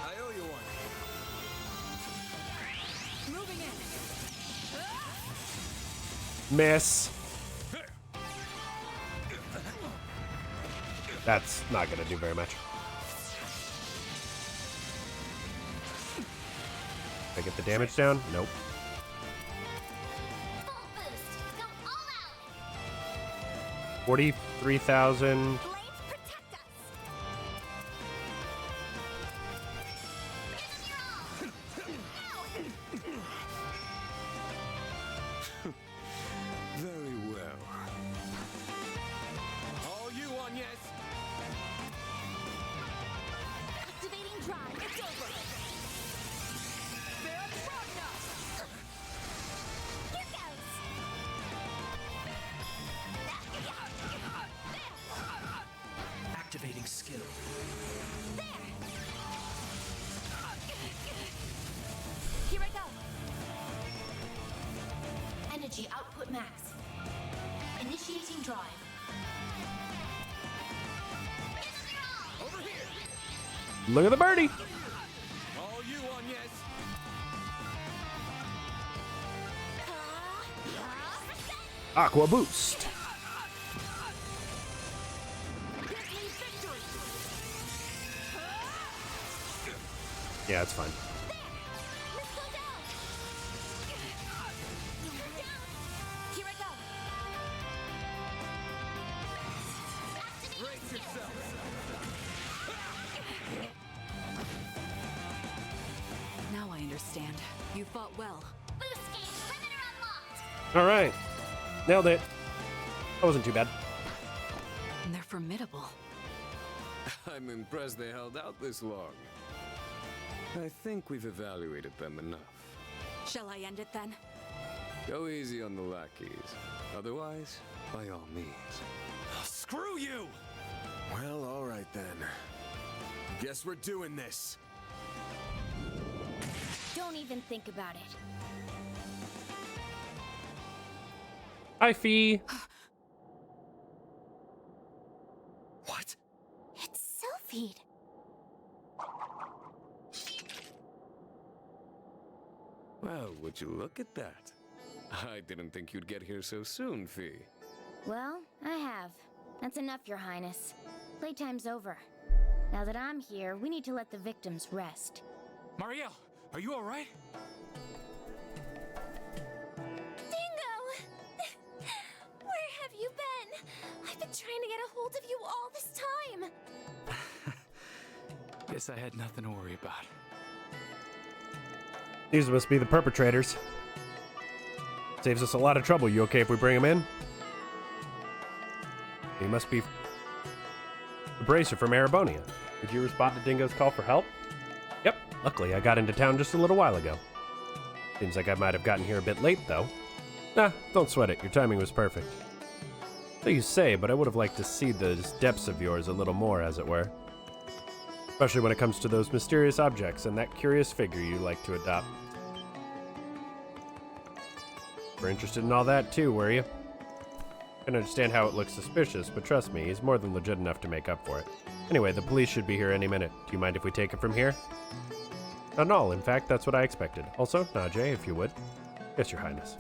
I owe you one. moving in. Miss. That's not gonna do very much. Did I get the damage down? Nope. Full boost. Go all out. 43,000. Blades protect us. Give them your all. Now. Very well. All you on, yes. Activating drive. It's over. Here goes. Activating skill. There. Here I go. Energy output max. Initiating drive. Over here. Look at the birdie. All you on, yes. Aqua boost. Yeah, it's fine. Let's go down. Here I go. Brace yourself. Now I understand. You fought well. Boost gauge limiter unlocked. All right. Nailed it. That wasn't too bad. And they're formidable. I'm impressed they held out this long. I think we've evaluated them enough. Shall I end it then? Go easy on the lackeys. Otherwise, by all means. Screw you! Well, all right then. Guess we're doing this. Don't even think about it. Hi, Fee. What? It's Sophie. feed. Well, would you look at that? I didn't think you'd get here so soon, Fee. Well, I have. That's enough, Your Highness. Playtime's over. Now that I'm here, we need to let the victims rest. Marielle, are you alright? Dingo! Where have you been? I've been trying to get a hold of you all this time. Guess I had nothing to worry about. These must be the perpetrators. Saves us a lot of trouble. You okay if we bring him in? He must be the bracer from Arabonia. Did you respond to Dingo's call for help? Yep. Luckily, I got into town just a little while ago. Seems like I might have gotten here a bit late, though. Nah, don't sweat it. Your timing was perfect. So you say, but I would have liked to see those depths of yours a little more, as it were. Especially when it comes to those mysterious objects and that curious figure you like to adopt. We're interested in all that too, were you? I can understand how it looks suspicious, but trust me, he's more than legit enough to make up for it. Anyway, the police should be here any minute. Do you mind if we take it from here? Not at all. In fact, that's what I expected. Also, Najee, if you would. Yes, Your Highness.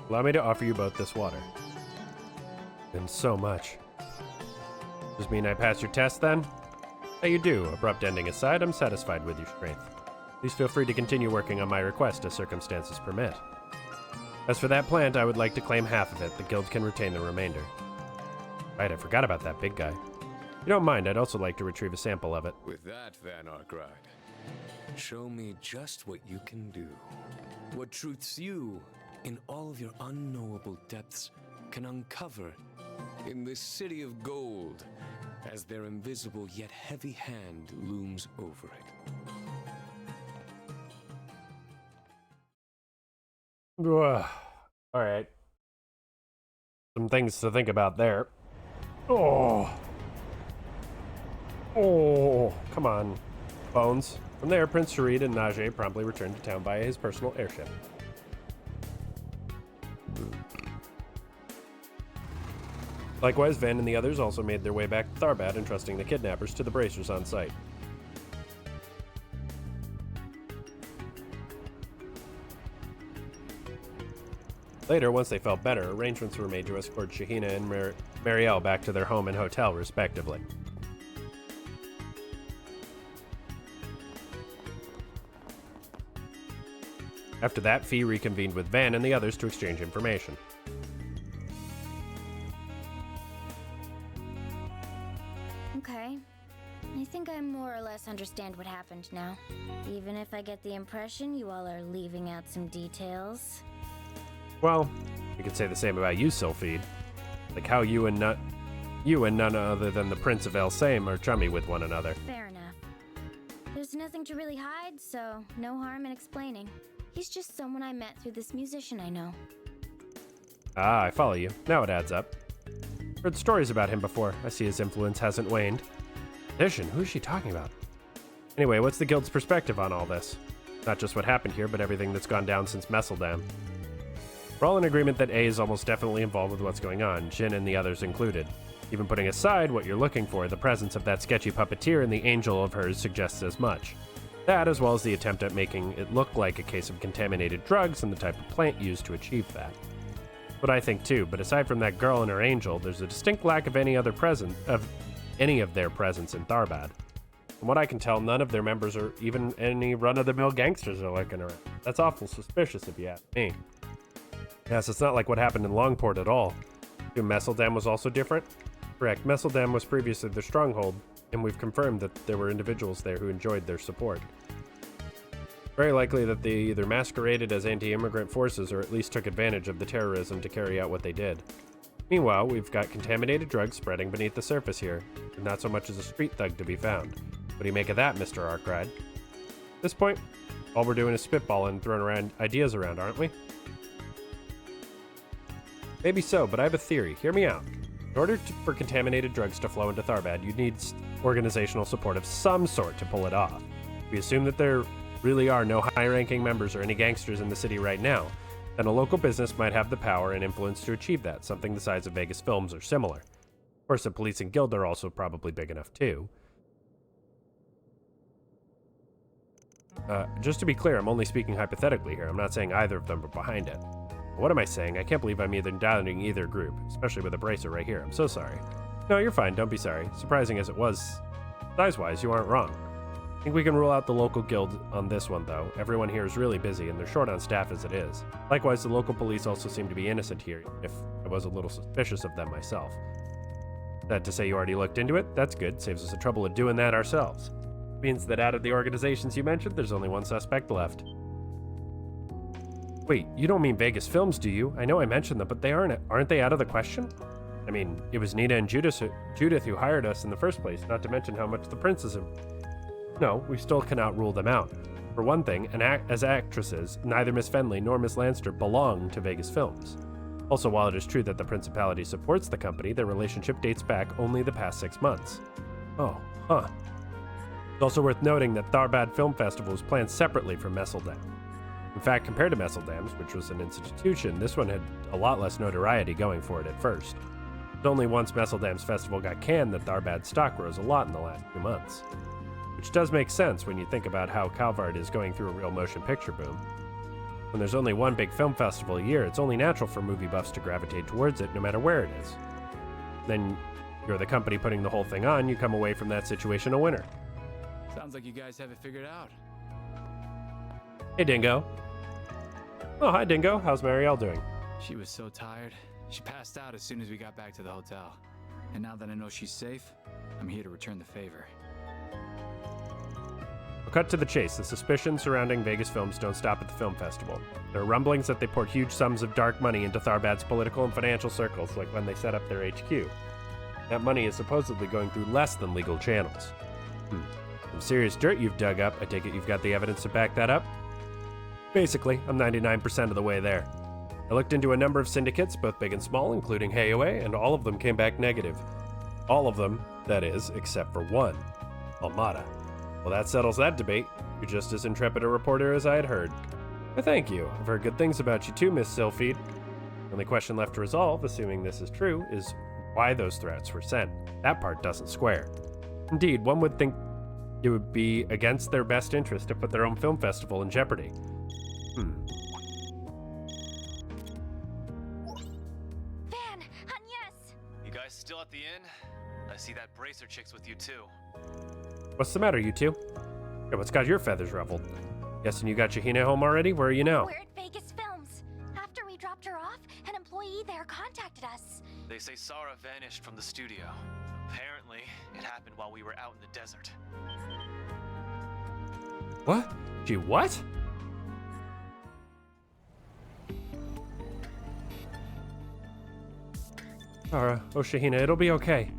Allow me to offer you both this water. And so much. Does mean I pass your test, then? How you do. Abrupt ending aside, I'm satisfied with your strength. Please feel free to continue working on my request as circumstances permit. As for that plant, I would like to claim half of it. The guild can retain the remainder. Right, I forgot about that big guy. If you don't mind, I'd also like to retrieve a sample of it. With that, Van Arkride, show me just what you can do. What truths you, in all of your unknowable depths, can uncover in this city of gold as their invisible yet heavy hand looms over it. Alright. Some things to think about there. Oh. Oh, come on, Bones. From there, Prince Sharid and Najee promptly returned to town via his personal airship. Likewise, Van and the others also made their way back to Tharbad, entrusting the kidnappers to the bracers on site. Later, once they felt better, arrangements were made to escort Shahina and Marielle back to their home and hotel, respectively. After that, Fee reconvened with Van and the others to exchange information. Okay. I think I more or less understand what happened now. Even if I get the impression you all are leaving out some details. Well, you could say the same about you, Sylphide. Like how you and none other than the Prince of El Same are chummy with one another. Fair enough. There's nothing to really hide, so no harm in explaining. He's just someone I met through this musician I know. Ah, I follow you. Now it adds up. Heard stories about him before. I see his influence hasn't waned. Edition, who's she talking about? Anyway, what's the guild's perspective on all this? Not just what happened here, but everything that's gone down since Messeldam. We're all in agreement that A is almost definitely involved with what's going on, Jin and the others included. Even putting aside what you're looking for, the presence of that sketchy puppeteer and the angel of hers suggests as much. That, as well as the attempt at making it look like a case of contaminated drugs and the type of plant used to achieve that. What I think too, but aside from that girl and her angel, there's a distinct lack of any of their presence in Tharbad. From what I can tell, none of their members or even any run-of-the-mill gangsters are lurking around. That's awful suspicious if you ask me. Yes, it's not like what happened in Longport at all. Messeldam was also different? Correct, Messeldam was previously their stronghold, and we've confirmed that there were individuals there who enjoyed their support. Very likely that they either masqueraded as anti-immigrant forces or at least took advantage of the terrorism to carry out what they did. Meanwhile, we've got contaminated drugs spreading beneath the surface here, and not so much as a street thug to be found. What do you make of that, Mr. Arkride? At this point, all we're doing is spitballing and throwing around ideas around, aren't we? Maybe so, but I have a theory. Hear me out. In order for contaminated drugs to flow into Tharbad, you'd need organizational support of some sort to pull it off. We assume that there really are no high-ranking members or any gangsters in the city right now, then a local business might have the power and influence to achieve that, something the size of Vegas Films or similar. Of course, the police and guild are also probably big enough too. Just to be clear, I'm only speaking hypothetically here. I'm not saying either of them are behind it. What am I saying? I can't believe I'm either doubting either group, especially with a bracer right here. I'm so sorry. No, you're fine. Don't be sorry. Surprising as it was, size-wise, you aren't wrong. I think we can rule out the local guild on this one, though. Everyone here is really busy, and they're short on staff as it is. Likewise, the local police also seem to be innocent here, if I was a little suspicious of them myself. That to say you already looked into it? That's good. Saves us the trouble of doing that ourselves. Means that out of the organizations you mentioned, there's only one suspect left. Wait, you don't mean Vegas Films, do you? I know I mentioned them, but they aren't they out of the question? I mean, it was Nina and Judith who hired us in the first place, not to mention how much the princes have... No, we still cannot rule them out. For one thing, as actresses, neither Miss Fenley nor Miss Lanster belong to Vegas Films. Also, while it is true that the Principality supports the company, their relationship dates back only the past 6 months. Oh, huh. It's also worth noting that Tharbad Film Festival was planned separately from Messeldam. In fact, compared to Messeldam's, which was an institution, this one had a lot less notoriety going for it at first. It's only once Messeldam's festival got canned that Tharbad's stock rose a lot in the last few months. Which does make sense when you think about how Calvard is going through a real motion picture boom. When there's only one big film festival a year, it's only natural for movie buffs to gravitate towards it no matter where it is. Then you're the company putting the whole thing on, you come away from that situation a winner. Sounds like you guys have it figured out. Hey, Dingo. Oh, hi, Dingo. How's Marielle doing? She was so tired. She passed out as soon as we got back to the hotel. And now that I know she's safe, I'm here to return the favor. We'll cut to the chase. The suspicions surrounding Vegas Films don't stop at the film festival. There are rumblings that they poured huge sums of dark money into Tharbad's political and financial circles, like when they set up their HQ. That money is supposedly going through less than legal channels. Some serious dirt you've dug up. I take it you've got the evidence to back that up? Basically, I'm 99% of the way there. I looked into a number of syndicates, both big and small, including Hayaway, and all of them came back negative. All of them, that is, except for one. Almada. Well, that settles that debate. You're just as intrepid a reporter as I had heard. Well, thank you. I've heard good things about you too, Miss Sylphide. The only question left to resolve, assuming this is true, is why those threats were sent. That part doesn't square. Indeed, one would think it would be against their best interest to put their own film festival in jeopardy. Van, Agnes! You guys still at the inn? I see that bracer chick's with you too. What's the matter, you two? Yeah, what's got your feathers ruffled? Guessing you got Shahina home already? Where are you now? We're at Vegas Films. After we dropped her off, an employee there contacted us. They say Sarah vanished from the studio. Apparently, it happened while we were out in the desert. What? She what? Sarah, oh Shahina, it'll be okay.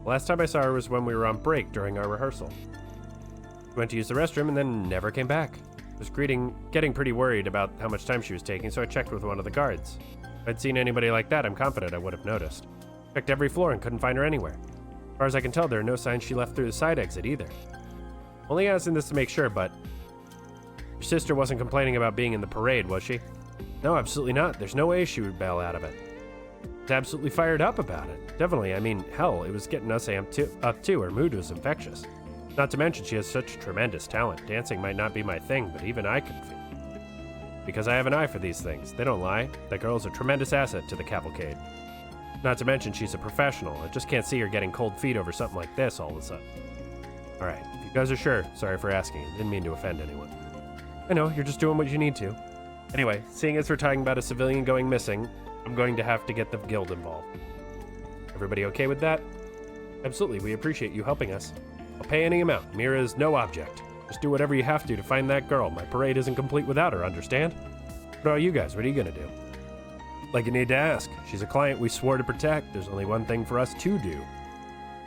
Last time I saw her was when we were on break during our rehearsal. We went to use the restroom and then never came back. I was getting pretty worried about how much time she was taking, so I checked with one of the guards. If I'd seen anybody like that, I'm confident I would have noticed. Checked every floor and couldn't find her anywhere. As far as I can tell, there are no signs she left through the side exit either. Only asking this to make sure, but... Your sister wasn't complaining about being in the parade, was she? No, absolutely not. There's no way she would bail out of it. She's absolutely fired up about it. Definitely, I mean, hell, it was getting us amped up too. Her mood was infectious. Not to mention she has such tremendous talent. Dancing might not be my thing, but even I can feel it. Because I have an eye for these things. They don't lie. That girl is a tremendous asset to the cavalcade. Not to mention she's a professional. I just can't see her getting cold feet over something like this all of a sudden. Alright, if you guys are sure, sorry for asking. I didn't mean to offend anyone. I know, you're just doing what you need to. Anyway, seeing as we're talking about a civilian going missing, I'm going to have to get the guild involved. Everybody okay with that? Absolutely, we appreciate you helping us. I'll pay any amount. Mira is no object. Just do whatever you have to find that girl. My parade isn't complete without her, understand? What about you guys? What are you gonna do? Like you need to ask. She's a client we swore to protect. There's only one thing for us to do.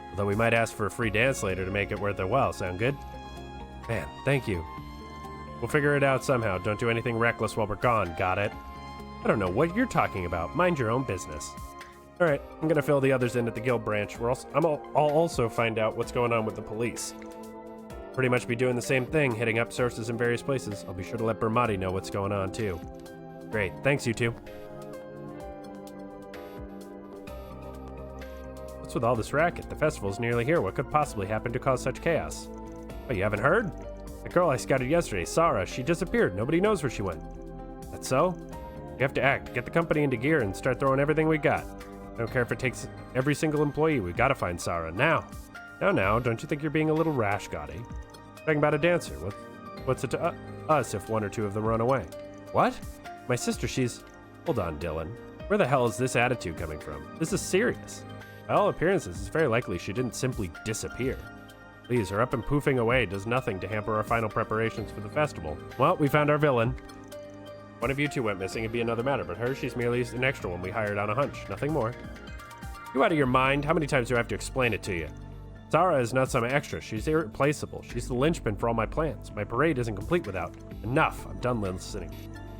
Although we might ask for a free dance later to make it worth their while. Sound good? Man, thank you. We'll figure it out somehow. Don't do anything reckless while we're gone. Got it? I don't know what you're talking about. Mind your own business. Alright, I'm gonna fill the others in at the guild branch. I'll also find out what's going on with the police. Pretty much be doing the same thing, hitting up sources in various places. I'll be sure to let Bermati know what's going on too. Great, thanks you two. What's with all this racket? The festival's nearly here. What could possibly happen to cause such chaos? Oh, you haven't heard? The girl I scouted yesterday, Sarah, she disappeared. Nobody knows where she went. That's so? We have to act, get the company into gear, and start throwing everything we got. I don't care if it takes every single employee. We gotta find Sarah, now. Now, don't you think you're being a little rash, Gotti? Talking about a dancer. What's it to us if one or two of them run away? What? My sister, she's... Hold on, Dylan. Where the hell is this attitude coming from? This is serious. By all appearances, it's very likely she didn't simply disappear. Please, her up and poofing away does nothing to hamper our final preparations for the festival. Well, we found our villain. One of you two went missing, it'd be another matter, but her, she's merely an extra one we hired on a hunch. Nothing more. You out of your mind? How many times do I have to explain it to you? Sarah is not some extra. She's irreplaceable. She's the linchpin for all my plans. My parade isn't complete without. Enough. I'm done listening.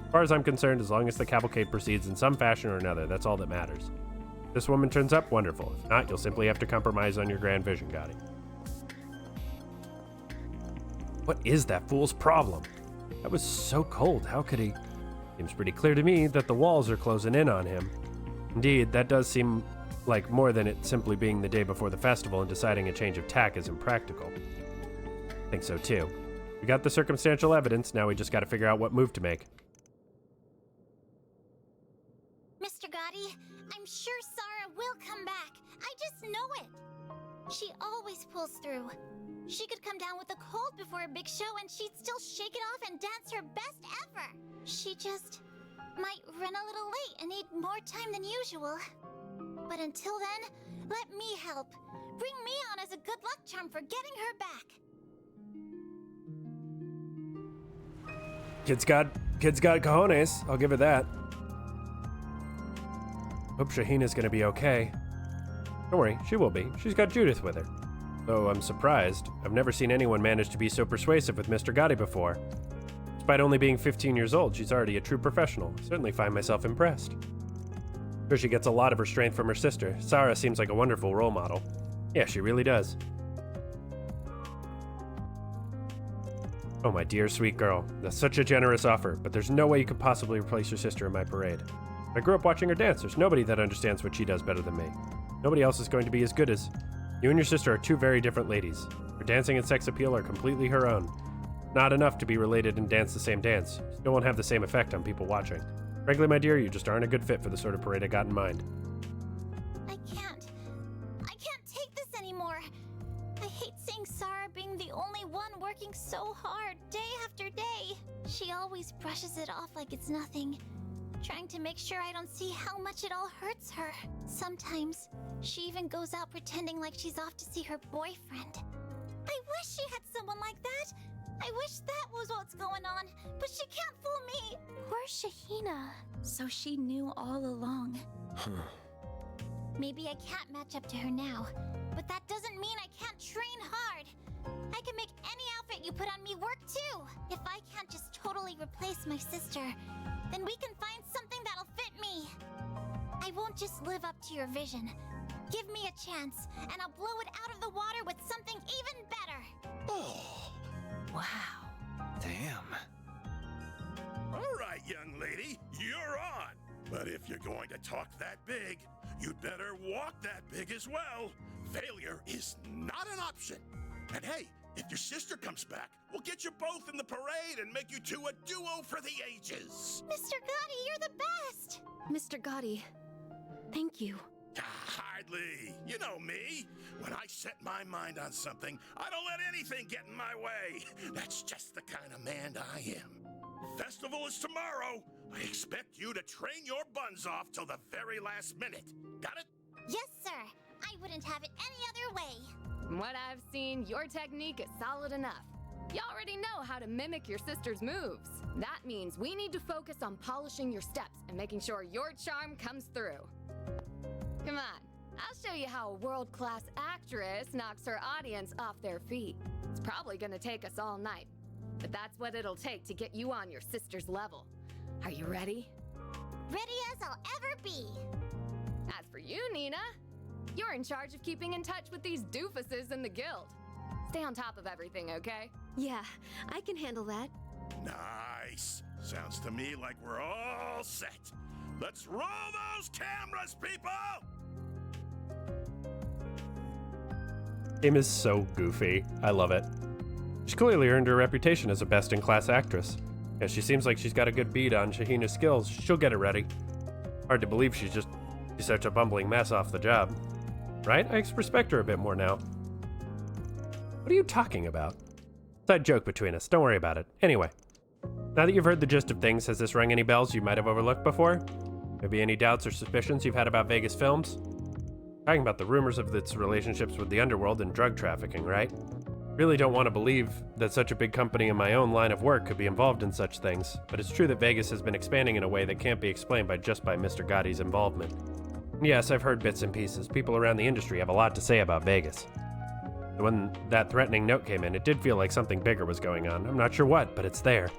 As far as I'm concerned, as long as the cavalcade proceeds in some fashion or another, that's all that matters. If this woman turns up, wonderful. If not, you'll simply have to compromise on your grand vision, Gotti. What is that fool's problem? That was so cold. How could he? Seems pretty clear to me that the walls are closing in on him. Indeed, that does seem like more than it simply being the day before the festival and deciding a change of tack is impractical. I think so too. We got the circumstantial evidence, now we just gotta figure out what move to make. Mr. Gotti, I'm sure Sarah will come back. I just know it. She always pulls through. She could come down with a cold before a big show and she'd still shake it off and dance her best ever. She just might run a little late and need more time than usual. But until then, let me help. Bring me on as a good luck charm for getting her back. Kid's got cojones, I'll give her that. Hope Shahina's gonna be okay. Don't worry, she will be. She's got Judith with her. Though I'm surprised. I've never seen anyone manage to be so persuasive with Mr. Gotti before. Despite only being 15 years old, she's already a true professional. I certainly find myself impressed. Sure, she gets a lot of her strength from her sister. Sarah seems like a wonderful role model. Yeah, she really does. Oh, my dear sweet girl. That's such a generous offer, but there's no way you could possibly replace your sister in my parade. I grew up watching her dance. There's nobody that understands what she does better than me. Nobody else is going to be as good as... You and your sister are two very different ladies. Her dancing and sex appeal are completely her own. Not enough to be related and dance the same dance. You still won't have the same effect on people watching. Frankly, my dear, you just aren't a good fit for the sort of parade I got in mind. I can't take this anymore. I hate seeing Sarah being the only one working so hard day after day. She always brushes it off like it's nothing, trying to make sure I don't see how much it all hurts her. Sometimes, she even goes out pretending like she's off to see her boyfriend. I wish she had someone like that. I wish that was what's going on, but she can't fool me. Poor Shahina. So she knew all along. Maybe I can't match up to her now, but that doesn't mean I can't train hard. I can make any outfit you put on me work too. If I can't just totally replace my sister, then we can find something that'll fit me. I won't just live up to your vision. Give me a chance, and I'll blow it out of the water with something even better. Oh. Wow. Damn. All right, young lady, you're on. But if you're going to talk that big, you'd better walk that big as well. Failure is not an option. And hey, if your sister comes back, we'll get you both in the parade and make you two a duo for the ages. Mr. Gotti, you're the best! Mr. Gotti, thank you. Hardly. You know me. When I set my mind on something, I don't let anything get in my way. That's just the kind of man I am. Festival is tomorrow. I expect you to train your buns off till the very last minute. Got it? Yes, sir. I wouldn't have it any other way. From what I've seen, your technique is solid enough. You already know how to mimic your sister's moves. That means we need to focus on polishing your steps and making sure your charm comes through. Come on, I'll show you how a world-class actress knocks her audience off their feet. It's probably gonna take us all night, but that's what it'll take to get you on your sister's level. Are you ready? Ready as I'll ever be. As for you, Nina, you're in charge of keeping in touch with these doofuses in the guild. Stay on top of everything, okay? Yeah, I can handle that. Nice. Sounds to me like we're all set. Let's roll those cameras, people! Game is so goofy. I love it. She's clearly earned her reputation as a best-in-class actress. If she seems like she's got a good beat on Shahina's skills, she'll get it ready. Hard to believe she's such a bumbling mess off the job. Right? I respect her a bit more now. What are you talking about? Side joke between us. Don't worry about it. Anyway, now that you've heard the gist of things, has this rung any bells you might have overlooked before? Maybe any doubts or suspicions you've had about Vegas Films? Talking about the rumors of its relationships with the underworld and drug trafficking, right? Really don't want to believe that such a big company in my own line of work could be involved in such things, but it's true that Vegas has been expanding in a way that can't be explained by Mr. Gotti's involvement. And yes, I've heard bits and pieces. People around the industry have a lot to say about Vegas. When that threatening note came in, it did feel like something bigger was going on. I'm not sure what, but it's there.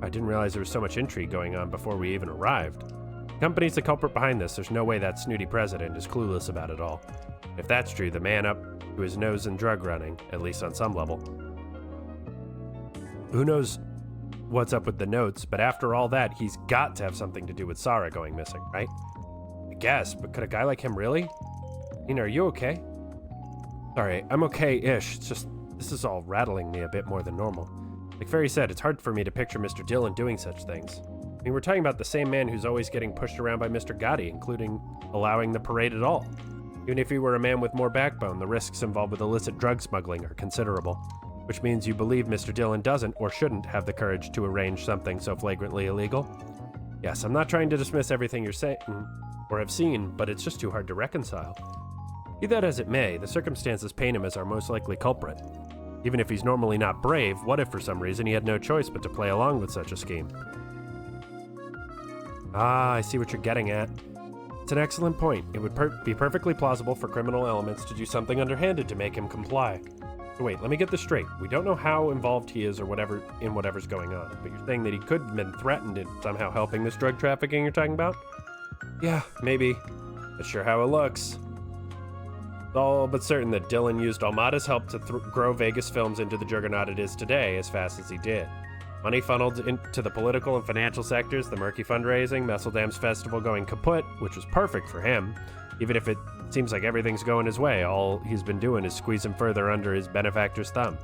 I didn't realize there was so much intrigue going on before we even arrived. The company's the culprit behind this. There's no way that snooty president is clueless about it all. If that's true, the man up to his nose in drug running, at least on some level. Who knows what's up with the notes, but after all that, he's got to have something to do with Sarah going missing, right? I guess, but could a guy like him really? Nina, are you okay? Sorry, I'm okay-ish. It's just, this is all rattling me a bit more than normal. Like Ferry said, it's hard for me to picture Mr. Dillon doing such things. I mean, we're talking about the same man who's always getting pushed around by Mr. Gotti, including allowing the parade at all. Even if he were a man with more backbone, the risks involved with illicit drug smuggling are considerable. Which means you believe Mr. Dillon doesn't or shouldn't have the courage to arrange something so flagrantly illegal. Yes, I'm not trying to dismiss everything you're saying or have seen, but it's just too hard to reconcile. Be that as it may, the circumstances paint him as our most likely culprit. Even if he's normally not brave, what if for some reason he had no choice but to play along with such a scheme? Ah, I see what you're getting at. It's an excellent point. It would be perfectly plausible for criminal elements to do something underhanded to make him comply. So wait, let me get this straight. We don't know how involved he is or whatever's going on, but you're saying that he could have been threatened in somehow helping this drug trafficking you're talking about? Yeah, maybe. Not sure how it looks. It's all but certain that Dillon used Almada's help to grow Vegas Films into the juggernaut it is today as fast as he did. Money funneled into the political and financial sectors, the murky fundraising, Messeldam's festival going kaput, which was perfect for him. Even if it seems like everything's going his way, all he's been doing is squeeze him further under his benefactor's thumb.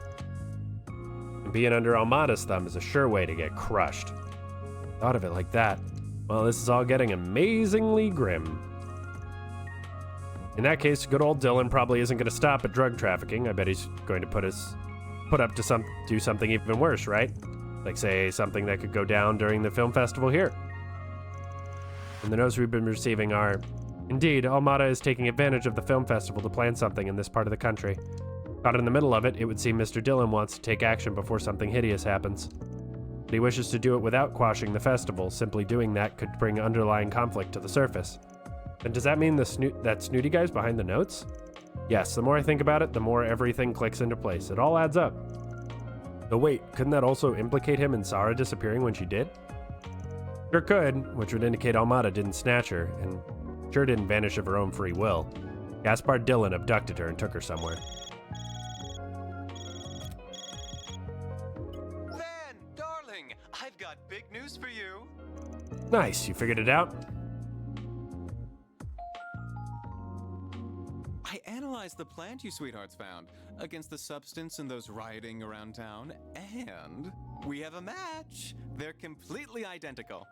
And being under Almada's thumb is a sure way to get crushed. Thought of it like that. Well, this is all getting amazingly grim. In that case, good old Dillon probably isn't going to stop at drug trafficking. I bet he's going to do something even worse, right? Like, say, something that could go down during the film festival here. And the notes we've been receiving are, indeed, Almada is taking advantage of the film festival to plan something in this part of the country. Caught in the middle of it, it would seem Mr. Dillon wants to take action before something hideous happens. But he wishes to do it without quashing the festival. Simply doing that could bring underlying conflict to the surface. Then does that mean that snooty guy's behind the notes? Yes, the more I think about it, the more everything clicks into place. It all adds up. But wait, couldn't that also implicate him in Sarah disappearing when she did? Sure could, which would indicate Almada didn't snatch her, and sure didn't vanish of her own free will. Gaspard Dillon abducted her and took her somewhere. Van, darling, I've got big news for you. Nice, you figured it out? I analyzed the plant you sweethearts found against the substance in those rioting around town, and we have a match. They're completely identical.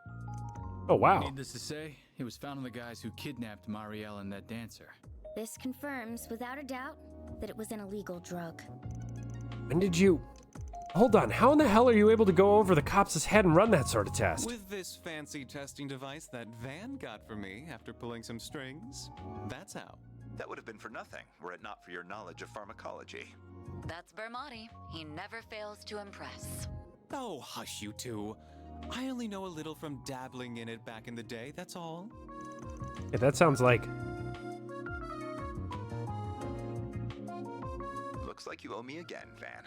Oh, wow. Needless to say, it was found on the guys who kidnapped Marielle and that dancer. This confirms, without a doubt, that it was an illegal drug. When did you... Hold on, how in the hell are you able to go over the cops' head and run that sort of test? With this fancy testing device that Van got for me after pulling some strings, that's how. That would have been for nothing, were it not for your knowledge of pharmacology. That's Bermotti. He never fails to impress. Oh, hush you two. I only know a little from dabbling in it back in the day, that's all. Yeah, that sounds like... Looks like you owe me again, Van.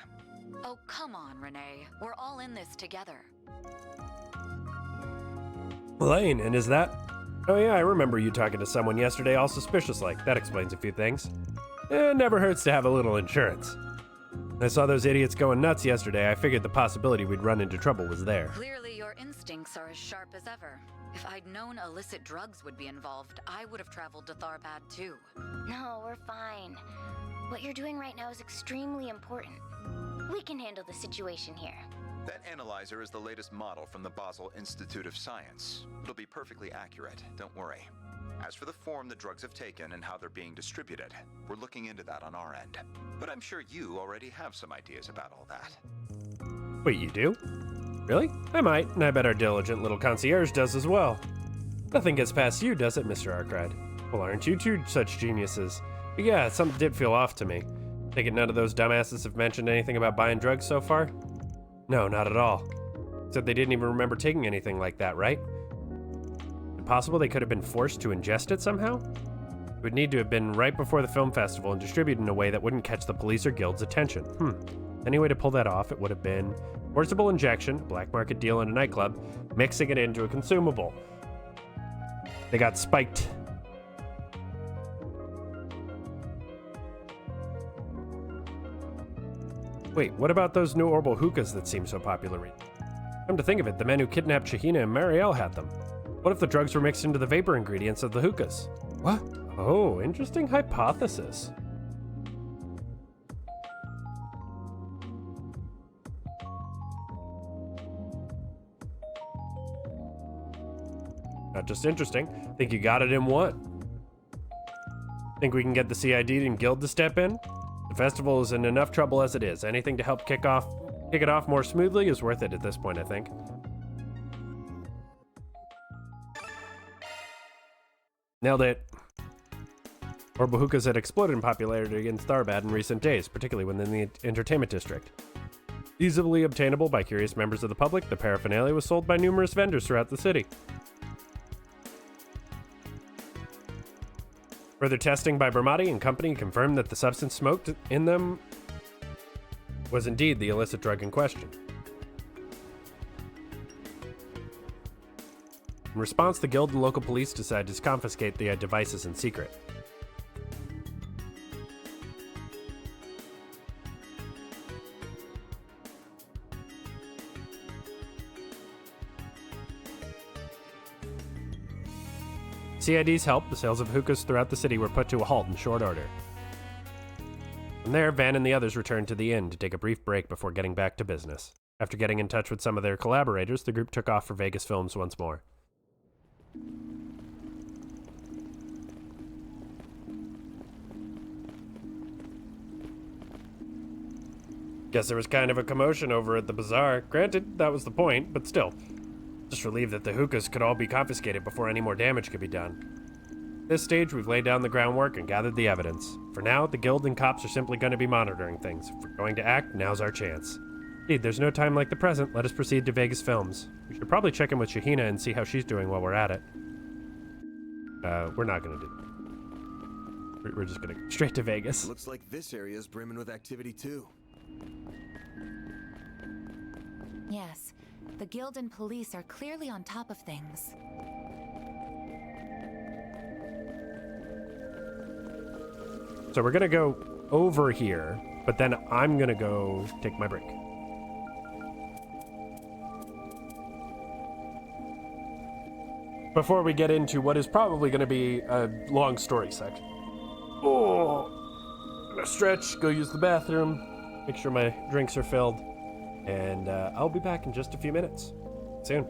Oh, come on, Renee. We're all in this together. Elaine, and is that... Oh yeah, I remember you talking to someone yesterday all suspicious-like. That explains a few things. It never hurts to have a little insurance. I saw those idiots going nuts yesterday. I figured the possibility we'd run into trouble was there. Clearly your instincts are as sharp as ever. If I'd known illicit drugs would be involved, I would have traveled to Tharbad too. No, we're fine. What you're doing right now is extremely important. We can handle the situation here. That analyzer is the latest model from the Basel Institute of Science. It'll be perfectly accurate, don't worry. As for the form the drugs have taken and how they're being distributed, we're looking into that on our end. But I'm sure you already have some ideas about all that. Wait, you do? Really? I might, and I bet our diligent little concierge does as well. Nothing gets past you, does it, Mr. Arkride? Well, aren't you two such geniuses? But yeah, something did feel off to me. Take it none of those dumbasses have mentioned anything about buying drugs so far? No, not at all. Said they didn't even remember taking anything like that, right? Is it possible they could have been forced to ingest it somehow? It would need to have been right before the film festival and distributed in a way that wouldn't catch the police or guild's attention. Any way to pull that off, it would have been forcible injection, a black market deal in a nightclub, mixing it into a consumable. They got spiked. Wait, what about those new Orbital hookahs that seem so popular? Come to think of it, the men who kidnapped Shahina and Marielle had them. What if the drugs were mixed into the vapor ingredients of the hookahs? What? Oh, interesting hypothesis. Not just interesting. Think you got it in one. Think we can get the CID and Guild to step in? The festival is in enough trouble as it is. Anything to help kick it off more smoothly is worth it at this point, I think. Nailed it. Orbital hookahs had exploded in popularity in Tharbad in recent days, particularly within the entertainment district. Easily obtainable by curious members of the public, the paraphernalia was sold by numerous vendors throughout the city. Further testing by Bermati and company confirmed that the substance smoked in them was indeed the illicit drug in question. In response, the guild and local police decided to confiscate the devices in secret. CID's help, the sales of hookahs throughout the city were put to a halt in short order. From there, Van and the others returned to the inn to take a brief break before getting back to business. After getting in touch with some of their collaborators, the group took off for Vegas Films once more. Guess there was kind of a commotion over at the bazaar. Granted, that was the point, but still. Just relieved that the hookahs could all be confiscated before any more damage could be done. At this stage, we've laid down the groundwork and gathered the evidence. For now, the guild and cops are simply going to be monitoring things. If we're going to act, now's our chance. Indeed, there's no time like the present. Let us proceed to Vegas Films. We should probably check in with Shahina and see how she's doing while we're at it. We're not going to do that. We're just going to go straight to Vegas. Looks like this area is brimming with activity too. Yes, the guild and police are clearly on top of things. So we're gonna go over here, but then I'm gonna go take my break. Before we get into what is probably gonna be a long story section. Oh, gonna stretch, go use the bathroom, make sure my drinks are filled, and I'll be back in just a few minutes. Soon.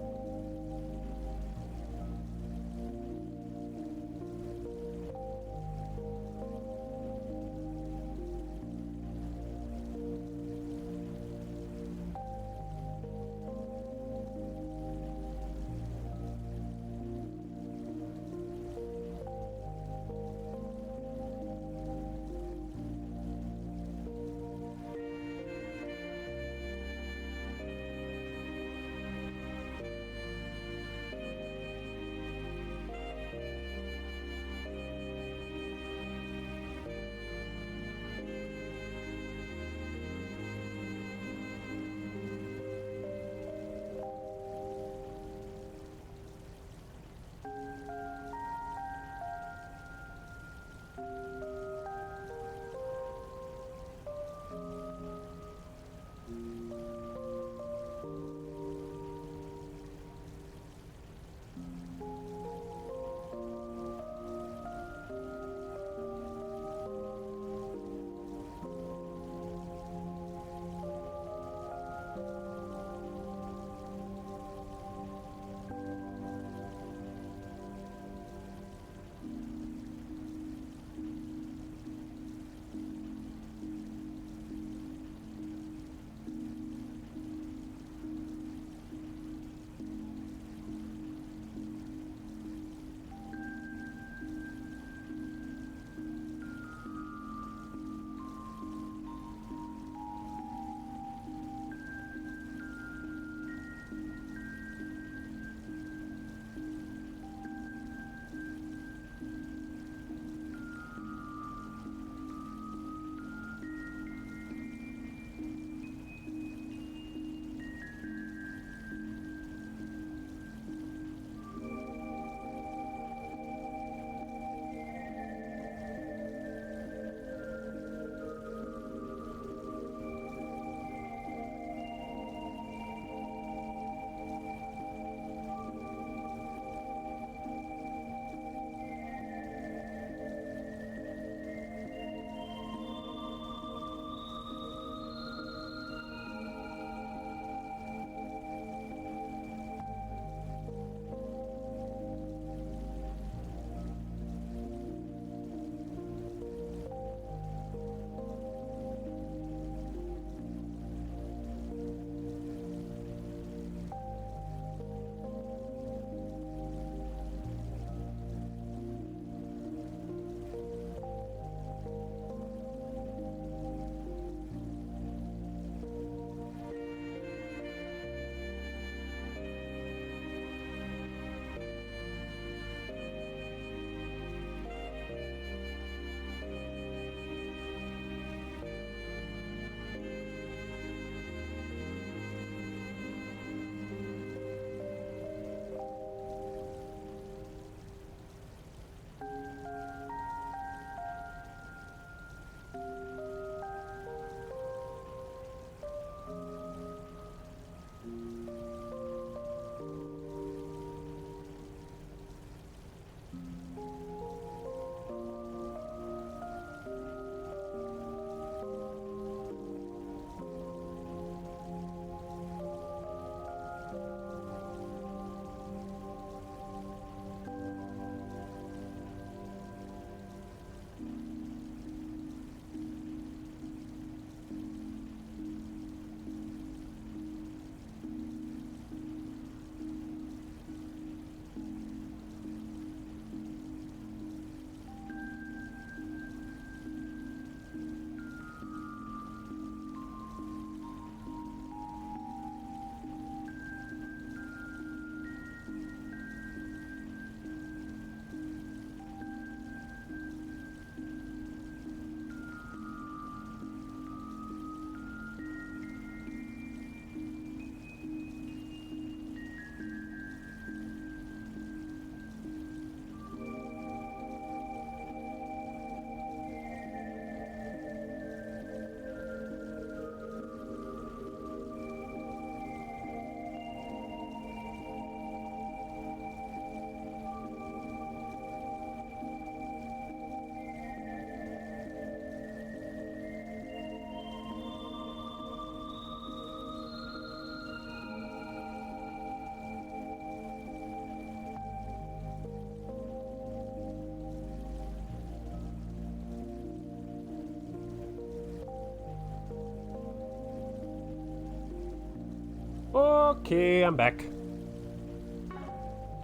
Okay, I'm back.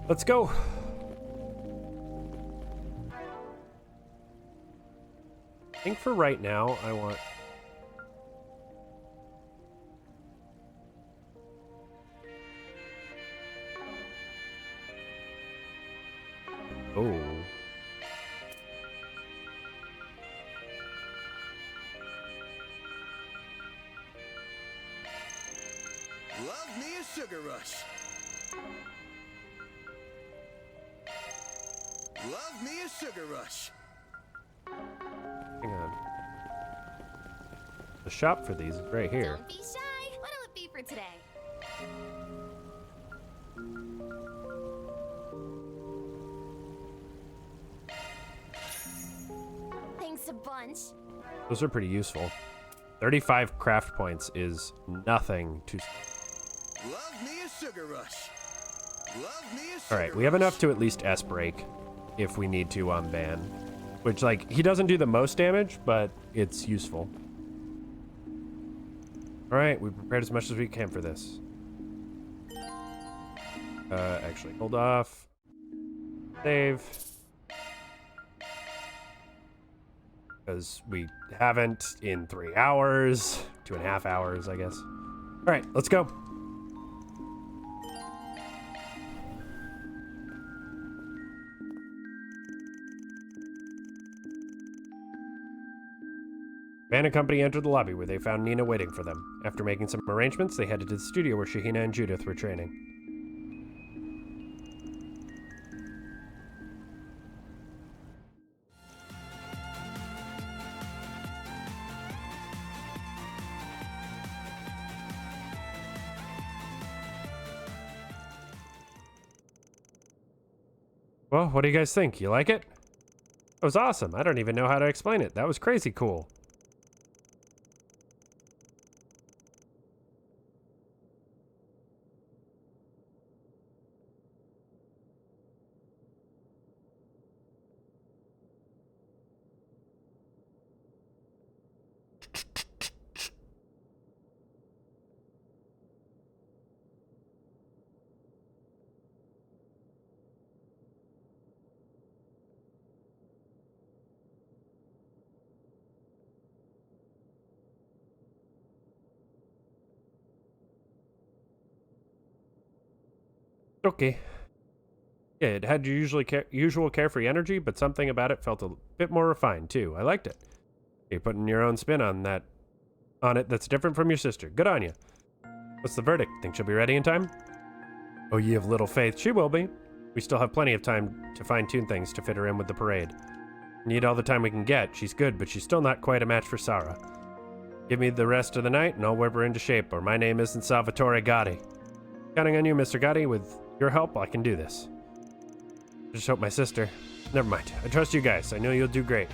Let's go. I think for right now, I want... Oh. Love me a sugar rush. Love me a sugar rush. Hang on. The shop for these is right here. Don't be shy. What'll it be for today? Thanks a bunch. Those are pretty useful. 35 craft points is nothing to... Love me a sugar rush. Love me a sugar Alright, we have enough to at least S-break if we need to on Ban. Which, like, he doesn't do the most damage, but it's useful. Alright, we prepared as much as we can for this. Actually, hold off. Save. Because we haven't in 3 hours. 2.5 hours, I guess. Alright, let's go. Van and company entered the lobby where they found Nina waiting for them. After making some arrangements, they headed to the studio where Shahina and Judith were training. Well, what do you guys think? You like it? That was awesome. I don't even know how to explain it. That was crazy cool. Okay. Yeah, it had your usual carefree energy, but something about it felt a bit more refined, too. I liked it. You're putting your own spin on it that's different from your sister. Good on you. What's the verdict? Think she'll be ready in time? Oh, ye of little faith. She will be. We still have plenty of time to fine-tune things to fit her in with the parade. Need all the time we can get. She's good, but she's still not quite a match for Sarah. Give me the rest of the night, and I'll whip her into shape, or my name isn't Salvatore Gotti. Counting on you, Mr. Gotti. With your help, I can do this. Just hope my sister... Never mind. I trust you guys. I know you'll do great.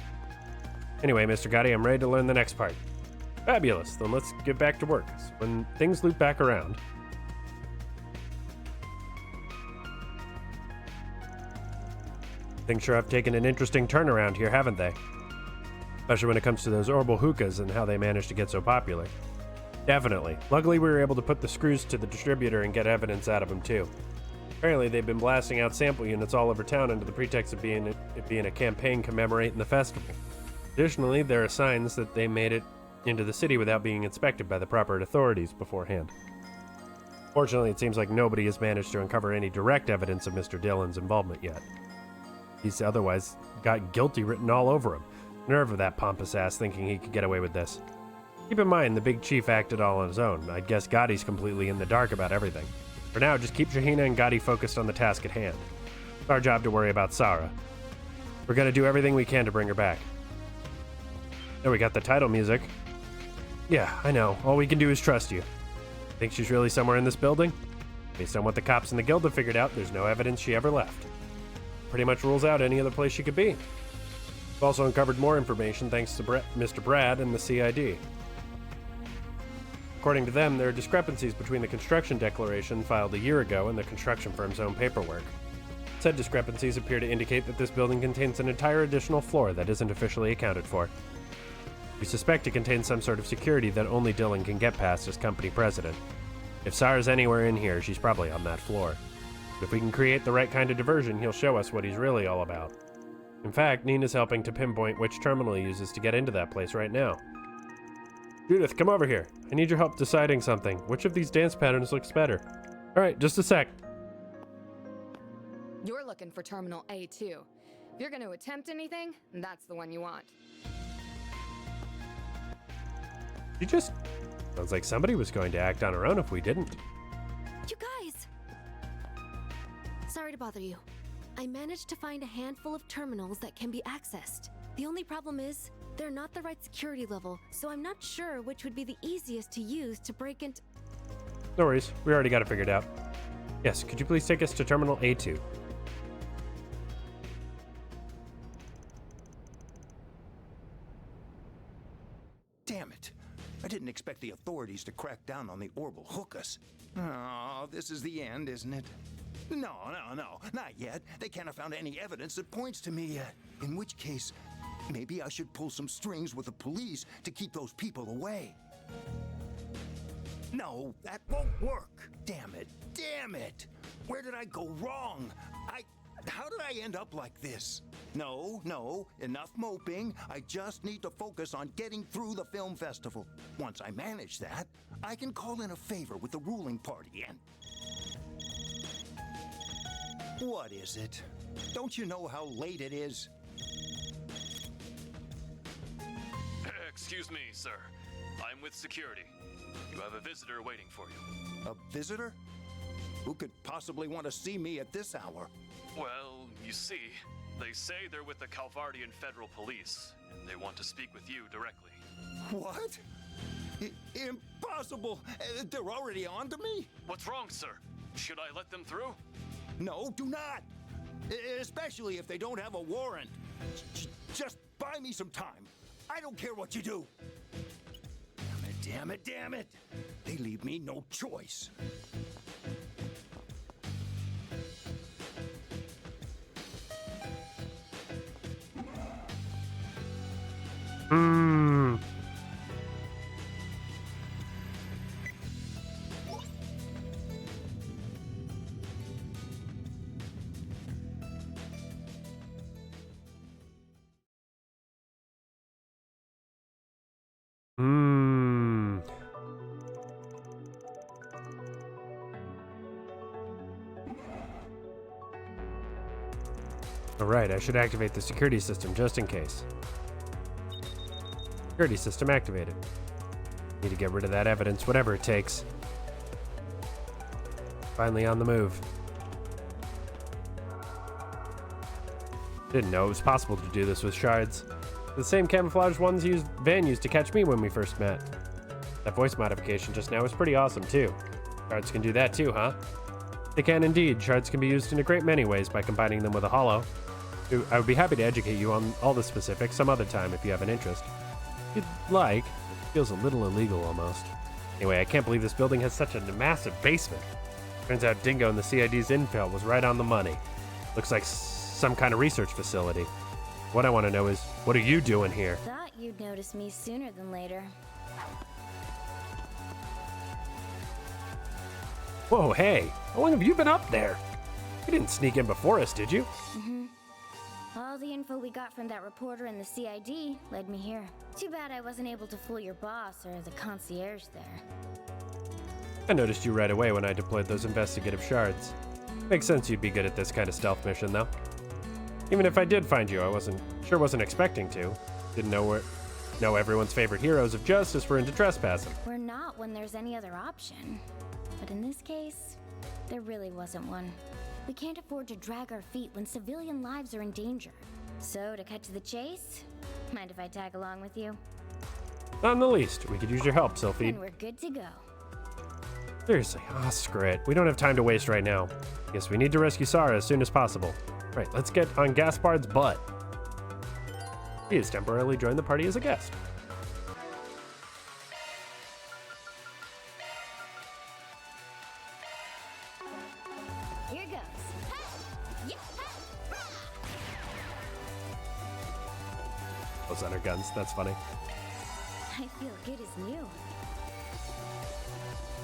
Anyway, Mr. Gotti, I'm ready to learn the next part. Fabulous. Then let's get back to work. When things loop back around... Things sure have taken an interesting turn around here, haven't they? Especially when it comes to those orbital hookahs and how they managed to get so popular. Definitely. Luckily, we were able to put the screws to the distributor and get evidence out of them, too. Apparently, they've been blasting out sample units all over town under the pretext of it being a campaign commemorating the festival. Additionally, there are signs that they made it into the city without being inspected by the proper authorities beforehand. Fortunately, it seems like nobody has managed to uncover any direct evidence of Mr. Dillon's involvement yet. He's otherwise got guilty written all over him. Nerve of that pompous ass thinking he could get away with this. Keep in mind, the big chief acted all on his own. I'd guess Gotti's completely in the dark about everything. For now, just keep Shahina and Gotti focused on the task at hand. It's our job to worry about Sarah. We're gonna do everything we can to bring her back. There, we got the title music. Yeah, I know. All we can do is trust you. Think she's really somewhere in this building? Based on what the cops in the guild have figured out, there's no evidence she ever left. Pretty much rules out any other place she could be. We've also uncovered more information thanks to Mr. Brad and the CID. According to them, there are discrepancies between the construction declaration filed a year ago and the construction firm's own paperwork. Said discrepancies appear to indicate that this building contains an entire additional floor that isn't officially accounted for. We suspect it contains some sort of security that only Dillon can get past as company president. If Sara's anywhere in here, she's probably on that floor. If we can create the right kind of diversion, he'll show us what he's really all about. In fact, Nina's helping to pinpoint which terminal he uses to get into that place right now. Judith, come over here. I need your help deciding something. Which of these dance patterns looks better? Alright, just a sec. You're looking for Terminal A2. If you're going to attempt anything, that's the one you want. You just... Sounds like somebody was going to act on her own if we didn't. You guys! Sorry to bother you. I managed to find a handful of terminals that can be accessed. The only problem is, they're not the right security level, so I'm not sure which would be the easiest to use to break into... No worries, we already got it figured out. Yes, could you please take us to Terminal A2? Damn it. I didn't expect the authorities to crack down on the orbital hookers. Oh, this is the end, isn't it? No, not yet. They can't have found any evidence that points to me yet. In which case, maybe I should pull some strings with the police to keep those people away. No, that won't work. Damn it. Where did I go wrong? How did I end up like this? No, enough moping. I just need to focus on getting through the film festival. Once I manage that, I can call in a favor with the ruling party and... What is it? Don't you know how late it is? Excuse me, sir. I'm with security. You have a visitor waiting for you. A visitor? Who could possibly want to see me at this hour? Well, you see, they say they're with the Calvardian Federal Police, and they want to speak with you directly. What? Impossible! They're already on to me? What's wrong, sir? Should I let them through? No, do not! Especially if they don't have a warrant. Just buy me some time. I don't care what you do. Damn it. They leave me no choice. Alright, I should activate the security system just in case. Security system activated. Need to get rid of that evidence, whatever it takes. Finally on the move. Didn't know it was possible to do this with shards. The same camouflage ones Van used to catch me when we first met. That voice modification just now was pretty awesome too. Shards can do that too, huh? They can indeed. Shards can be used in a great many ways by combining them with a hollow. I would be happy to educate you on all the specifics some other time if you have an interest. If you'd like. It feels a little illegal almost. Anyway, I can't believe this building has such a massive basement. Turns out Dingo and the CID's intel was right on the money. Looks like some kind of research facility. What I want to know is, what are you doing here? Thought you'd notice me sooner than later. Whoa, hey! How long have you been up there? You didn't sneak in before us, did you? All the info we got from that reporter in the CID led me here. Too bad I wasn't able to fool your boss or the concierge there. I noticed you right away when I deployed those investigative shards. Makes sense you'd be good at this kind of stealth mission, though. Even if I did find you, I wasn't expecting to. Didn't know everyone's favorite heroes of justice were into trespassing. We're not when there's any other option. But in this case, there really wasn't one. We can't afford to drag our feet when civilian lives are in danger. So, to cut to the chase, mind if I tag along with you? Not in the least. We could use your help, Sylphie. Then we're good to go. Seriously, screw it. We don't have time to waste right now. Guess we need to rescue Sara as soon as possible. Right, let's get on Gaspard's butt. He has temporarily joined the party as a guest. Here goes. Those on her guns, that's funny. I feel good as new.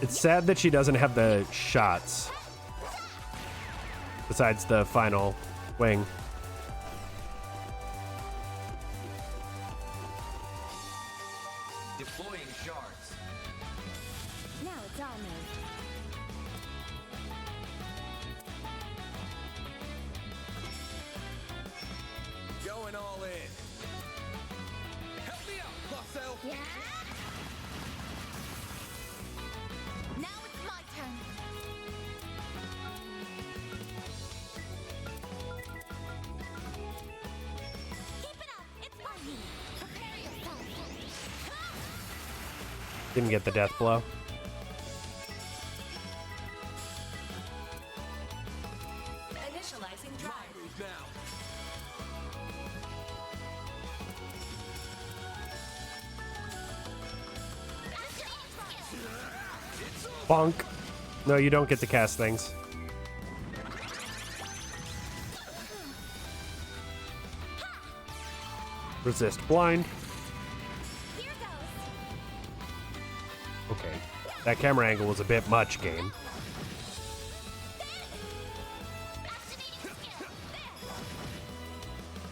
It's sad that she doesn't have the shots. Besides the final wing. Deploying shards. Now it's our move. Going all in. Help me out, Marcel. Yeah. Now it's my turn. Keep it up. It's working. Prepare yourself. Didn't get the death blow. Initializing drive. Move now. Bonk. No, you don't get to cast things. Resist blind. Here goes. Okay. That camera angle was a bit much, game.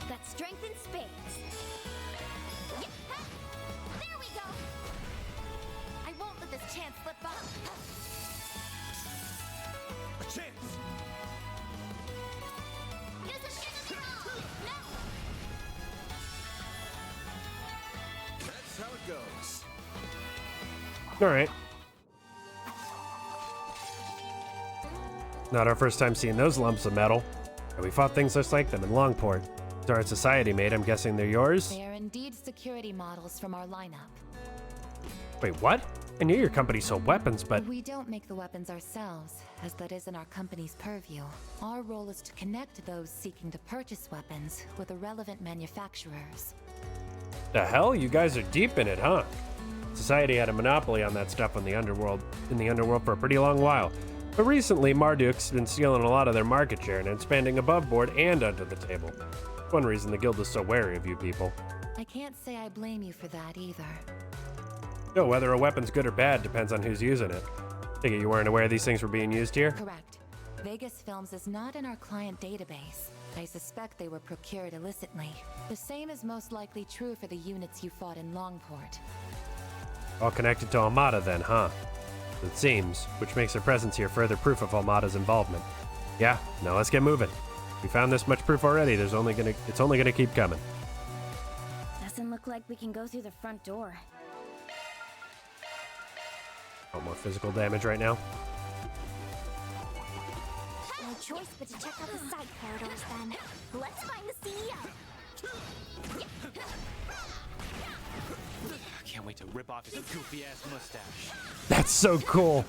Got strength in spades. There we go. I won't let this chance slip by. A chance. Use a shield. No. That's how it goes. All right. Not our first time seeing those lumps of metal. And we fought things just like them in Longport. They're our society made. I'm guessing they're yours? They are indeed security models from our lineup. Wait, what? I knew your company sold weapons, but... We don't make the weapons ourselves, as that isn't our company's purview. Our role is to connect those seeking to purchase weapons with the relevant manufacturers. The hell? You guys are deep in it, huh? Society had a monopoly on that stuff in the underworld for a pretty long while. But recently, Marduk's been stealing a lot of their market share and expanding above board and under the table. One reason the guild is so wary of you people. I can't say I blame you for that either. No, whether a weapon's good or bad depends on who's using it. Take it you weren't aware these things were being used here? Correct. Vegas Films is not in our client database. I suspect they were procured illicitly. The same is most likely true for the units you fought in Longport. All connected to Almada then, huh? It seems, which makes their presence here further proof of Almada's involvement. Yeah, now let's get moving. We found this much proof already, it's only gonna keep coming. Doesn't look like we can go through the front door. No more physical damage right now. No choice but to check out the side corridors then. Let's find the CEO. I can't wait to rip off his goofy ass mustache. That's so cool.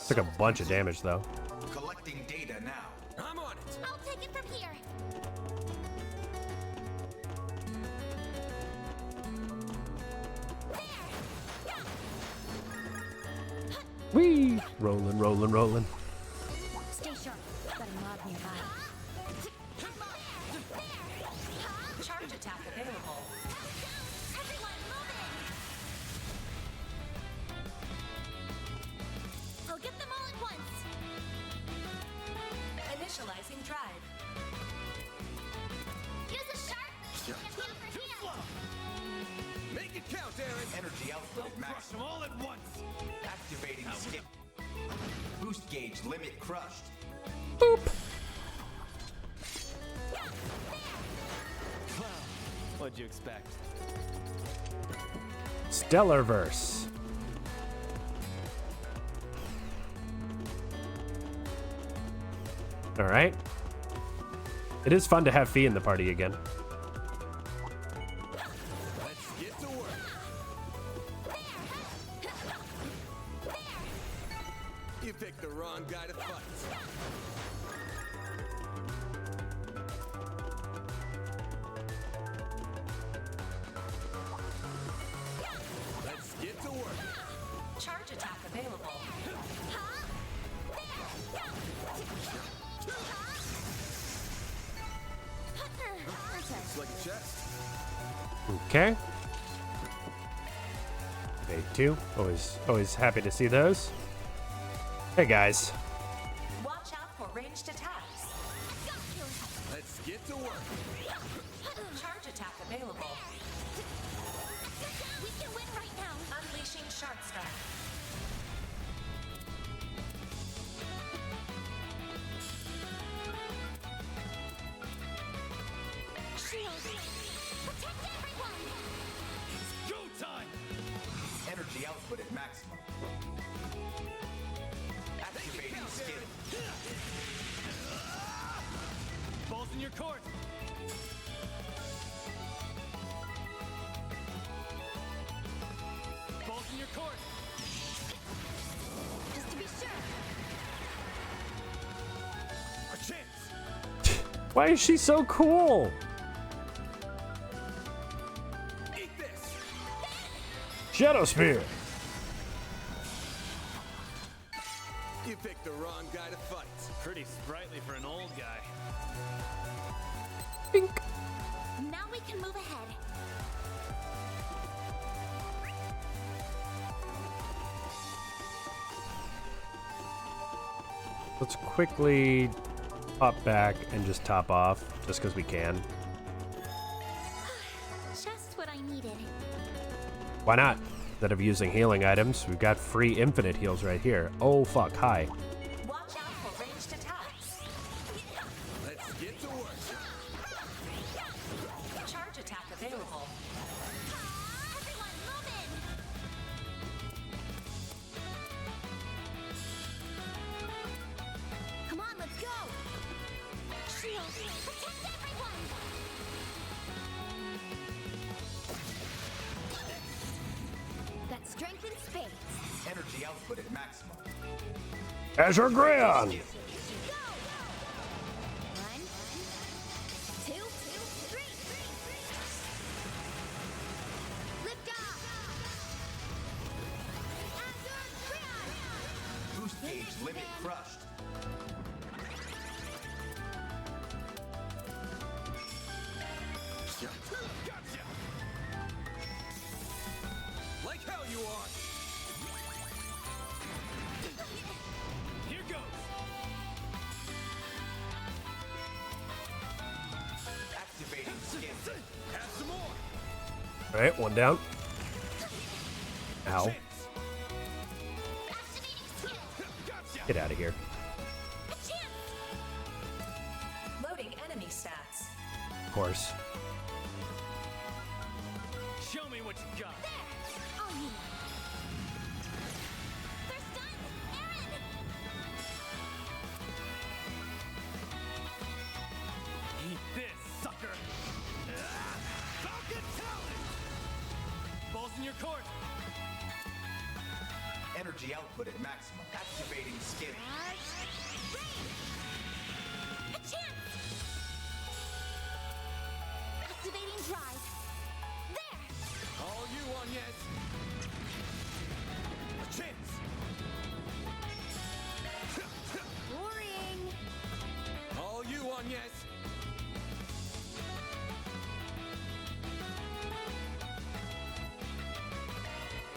Took a bunch of damage though. Collecting data now. I'm on it. I'll take it from here. Whee! Rolling, rolling, rolling. Stay sharp. Got a mob nearby. Charge attack available. Everyone, move in. I'll get them all at once. Initializing drive. Use a sharp. Hand for hand. Make it count, Aaron. Energy output max. Crush them all at once. Activating skip. Boost gauge limit crushed. Boop. What'd you expect? Stellarverse. All right. It is fun to have Fee in the party again. Let's get to work. You picked the wrong guy to fight. Let's get to work. Charge attack available. It's like a chest. Okay. too. Always happy to see those. Hey guys. Watch out for ranged attacks. Let's get to work. Charge attack available. We can win right now. Unleashing Shark Strike. Shield. Protect everyone. Go time! Energy output at maximum. Activating skin. Balls in your court. Balls in your court. Just to be sure. A chance! Why is she so cool? Eat this! Shadow Spear. You picked the wrong guy to fight. Pretty sprightly for an old guy. Now we can move ahead. Let's quickly pop back and just top off, just because we can. Just what I needed. Why not? Instead of using healing items, we've got free infinite heals right here. Oh fuck, hi. Watch out for ranged attacks. Let's get to work. Charge attack available. Everyone, move in. Come on, let's go. Shield. Protect everyone. That strength in spades. Energy output at maximum. Azure Grayon! 1, 2, 3. Lift off. Azure Grayon. Boost gauge limit crushed. Gotcha! Like hell you are. Here goes. Activating skin. Have some more! Alright, one down. Ow. Get out of here. Loading enemy stats. Of course. Show me what you got. On you. They're stunned. Aaron. Eat this, sucker. Falcon Talon. Balls in your court. Energy output at maximum. Activating skin. A chance. Activating drive. There. All you on yet? A chance! Boring. All you on yet?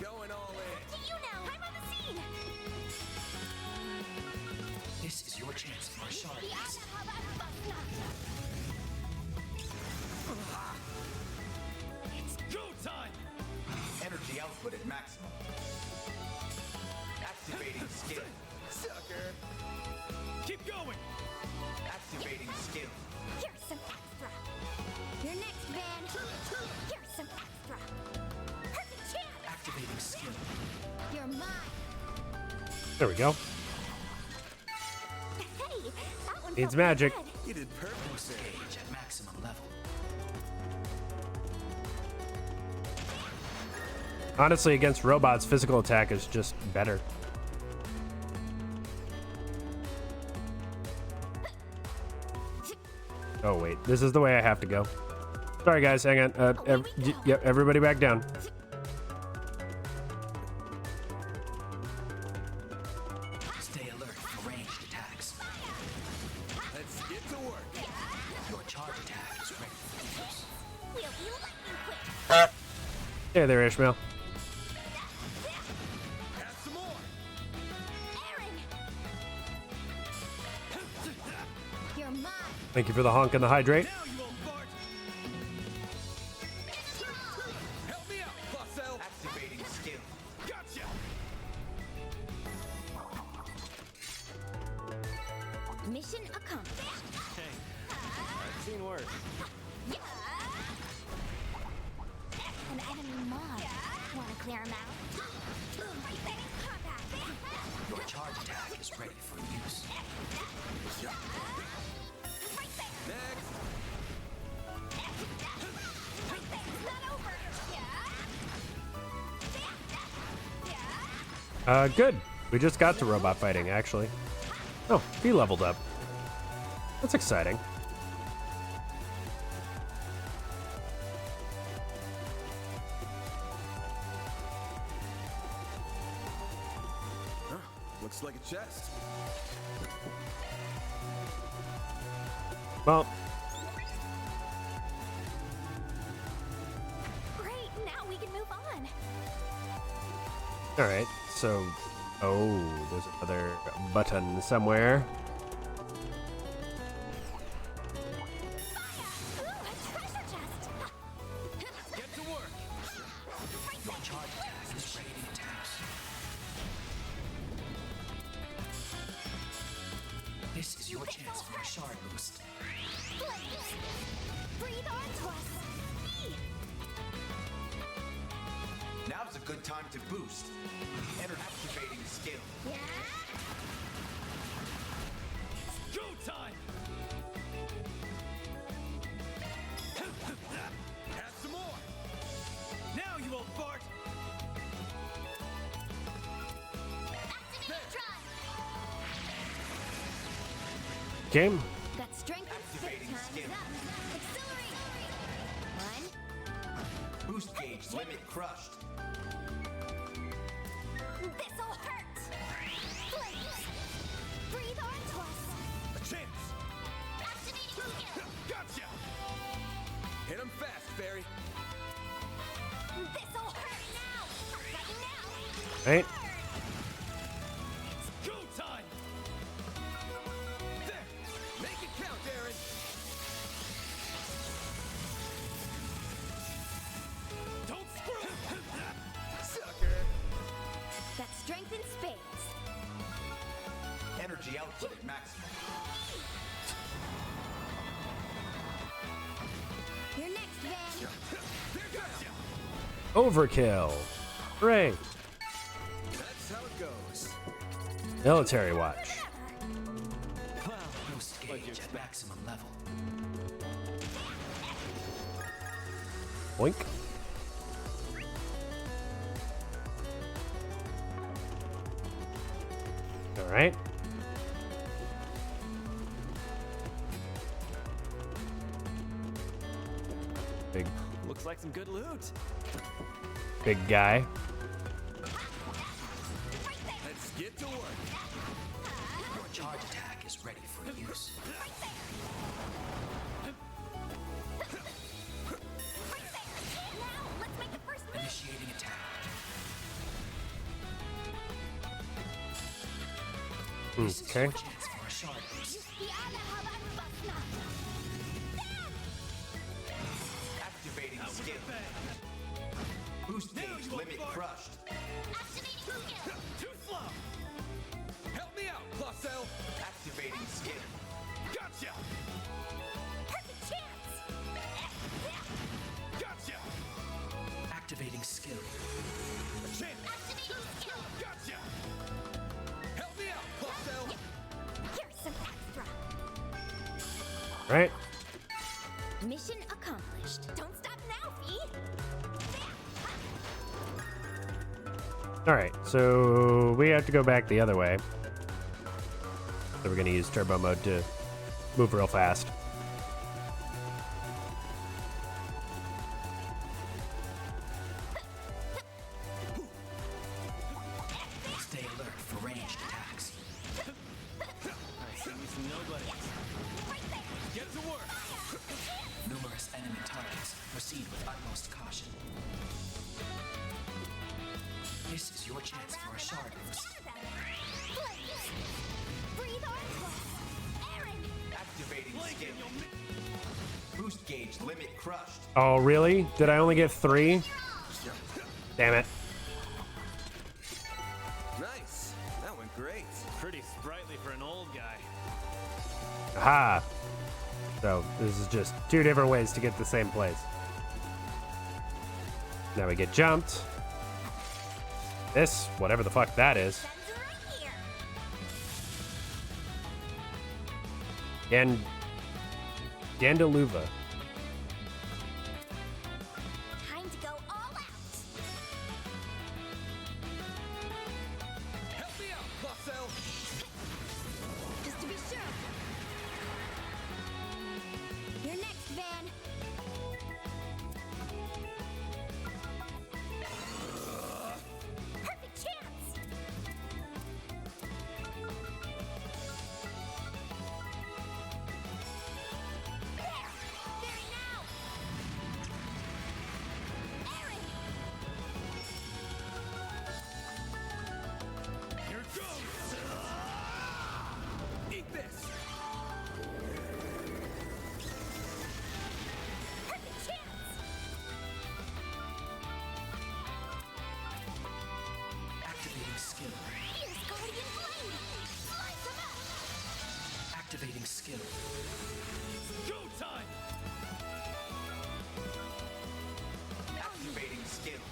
Going all in. To you now. I'm on the scene. This is your chance for a shark. It's go time! Energy output at maximum. Activating skin. Sucker. Keep going! Activating skill. Here's some extra. You're next, Van. Here's some extra. Perfect chance. Activating skill. You're mine. There we go. Hey, that one Needs felt magic. good. You did perfect there. Gauge at maximum level. Honestly, against robots, physical attack is just better. Oh wait, this is the way I have to go. Sorry guys, hang on. Yep, everybody back down. Stay alert for ranged attacks. Let's get to work. Your charge attack is ready for use. We'll be lightning quick. Hey there, Ishmael. There. Thank you for the honk and the hydrate. Help me out, Placel. Activating skill. Gotcha. Mission accomplished. Hey, I've seen worse. An enemy mod. Wanna clear him out? Your charge attack is ready for use. Good. We just got to robot fighting, actually. Oh, he leveled up. That's exciting. Huh, looks like a chest. Well, Great, now we can move on. all right. So, oh, there's another button somewhere. Get to work. Your charge attack is ready to attack. This is your chance for a shard boost. Breathe onto us. Now's a good time to boost. Enter activating skill. Go time! Have some more! Now you old fart! Game. That strength and spit Activating time skill. is up. Accelerate. Boost gauge limit crushed. This'll hurt. Please. Breathe onto us. A chance! Activating skill. Gotcha! Hit him fast, Fairy. This'll hurt now. Right now. Right? Go time! There! Make it count, Aaron! Don't screw it! Sucker! That strength in spades. Energy output at maximum. You're next, Van. There goes ya! Overkill. Hooray. That's how it goes. Military watch. Boost gauge at maximum level. Boink. All right. Big, Looks like some good loot. big guy. Let's get to work. Your charge attack is ready for use. Now, let's make the first move. Initiating attack. Okay. Chance for a shard boost. Activating skill. Boost gauge limit crushed. Activating skill. Too slow. Help me out, Placel. Activating skill. Gotcha. Perfect chance. Gotcha. Activating skill. A chance. Activating skill. Gotcha. Help me out, Placel. Here's some extra. Right. Mission accomplished. Don't stop now, Fee. All right. So we have to go back the other way. So we're gonna use turbo mode to move real fast. Stay alert for ranged attacks. I see nobody. Get to work. Numerous enemy targets. Proceed with utmost caution. This is your chance for a shard boost. Please. Breathe onto us. Aaron. Activating skill. Limit crushed. Oh, really? Did I only get 3? Damn it. Nice. That went great. Pretty sprightly for an old guy. Aha. So this is just 2 different ways to get the same place. Now we get jumped. This, whatever the fuck that is. Gandaluva. Time to go all out. Help me out, Marcel. Just to be sure. You're next, Van. Perfect chance. There. Very now. Aaron. Here it goes. Eat this. Perfect chance. Activating skill. Here's Guardian Flame. Slice him up. Activating skill. Go time. Activating skill.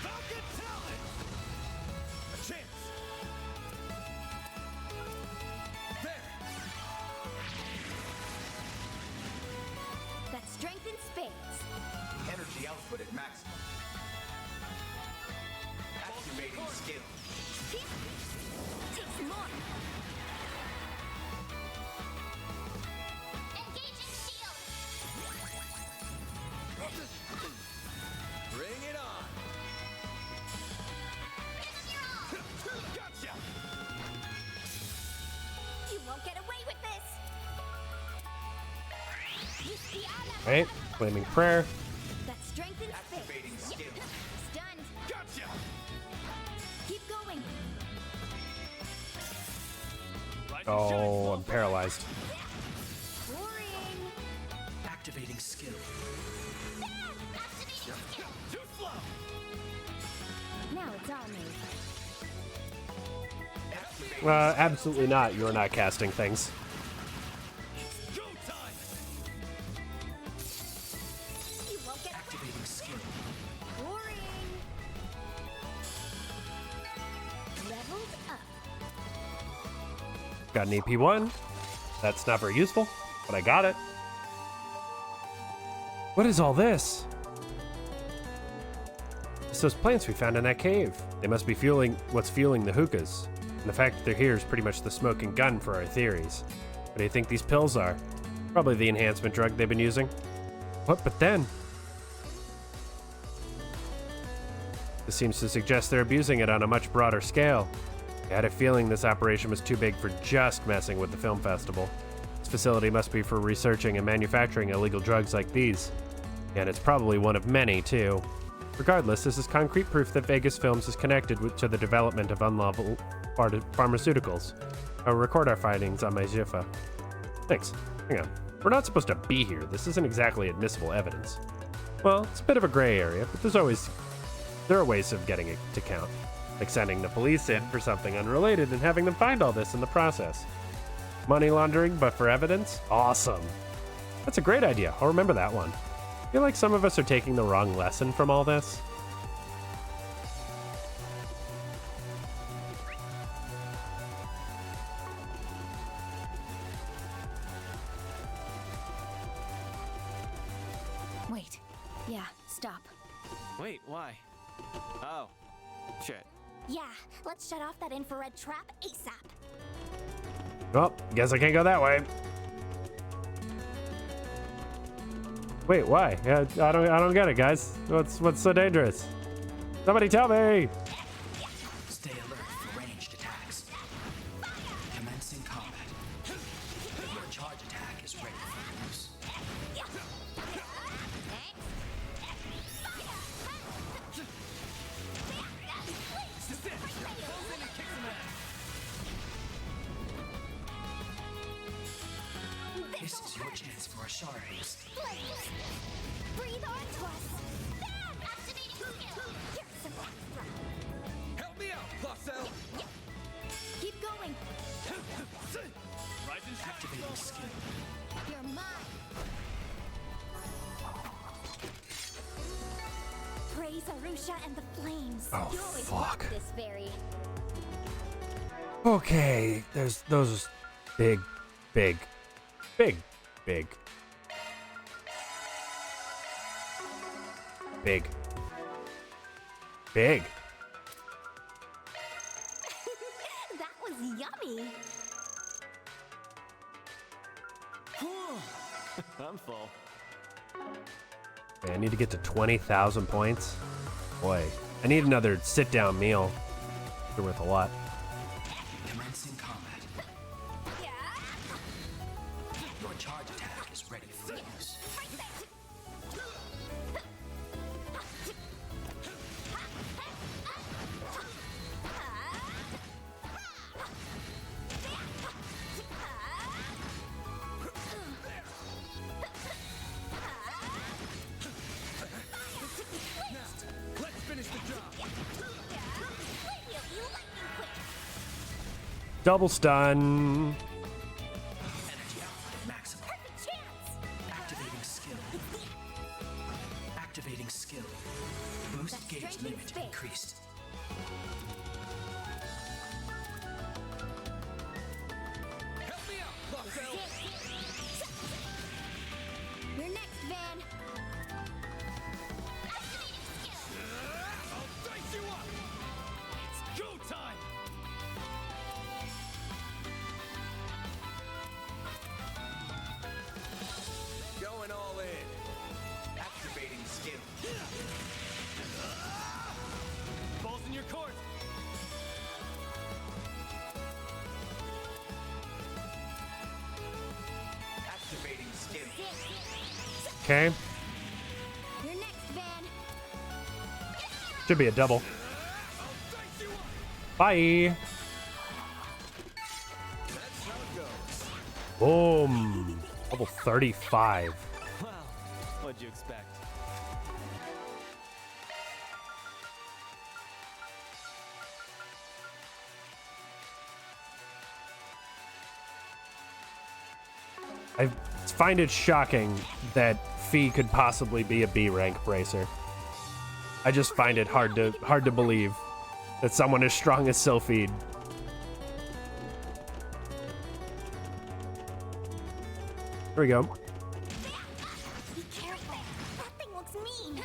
Falcon talent. A chance. There. That's strength in spades. Energy output at maximum. Activating skill. Takes more. Engaging shield. Bring it on. Gotcha. You won't get away with this. Right? Flaming prayer. That's strength in spades. Activating skill. Stunned. Gotcha. Keep going. Oh, I'm paralyzed. Worrying. Activating skill. Activating skill. Too slow. Now it's our move. Absolutely not. You are not casting things. Go time. You won't get Activating skill. worrying. Leveled up. Got an EP1. That's not very useful, but I got it. What is all this? It's those plants we found in that cave. They must be fueling what's fueling the hookahs. And the fact that they're here is pretty much the smoking gun for our theories. What do you think these pills are? Probably the enhancement drug they've been using. What, but then? This seems to suggest they're abusing it on a much broader scale. I had a feeling this operation was too big for just messing with the film festival. This facility must be for researching and manufacturing illegal drugs like these. And it's probably one of many, too. Regardless, this is concrete proof that Vegas Films is connected to the development of unlawful pharmaceuticals. I'll record our findings on my Ziffa. Thanks. Hang on. We're not supposed to be here. This isn't exactly admissible evidence. Well, it's a bit of a gray area, but there are ways of getting it to count. Like sending the police in for something unrelated and having them find all this in the process. Money laundering, but for evidence? Awesome. That's a great idea. I'll remember that one. I feel like some of us are taking the wrong lesson from all this. Wait. Yeah, stop. Wait, why? Oh, shit. Yeah, let's shut off that infrared trap ASAP. Well, guess I can't go that way. Wait, why? Yeah, I don't get it, guys. What's so dangerous? Somebody tell me. Stay alert for ranged attacks. Commencing combat. Your charge attack is ready for use. This is your chance for a shard boost. Please! Breathe onto us! Bam! Activating skill! Here's some extra! Help me out, Placel! Keep going! Activating skill. You're mine! Praise Arusha and the flames. Oh, You always fuck. want this berry. Okay, there's those big, big, big, big, big, big. That was yummy! I'm full. Okay, I need to get to 20,000 points. Boy, I need another sit-down meal. They're worth a lot. Commencing combat. Your charge attack is ready for use. Let's finish the job. Double stun. Energy output maximum. Activating skill. Activating skill. Boost gauge limit increased. Help me out, Placel! You're next, Van! I'll dice you up! It's go time! Going all in. Activating skill. Balls in your court. Activating skill. Okay, You're next, Van! should be a double. Bye. That's how it goes. Boom. Level 35. Well, what'd you expect? I find it shocking that Fee could possibly be a B rank bracer. I just find it hard to believe that someone as strong as Sylphide. Here we go. Be careful! That thing looks mean!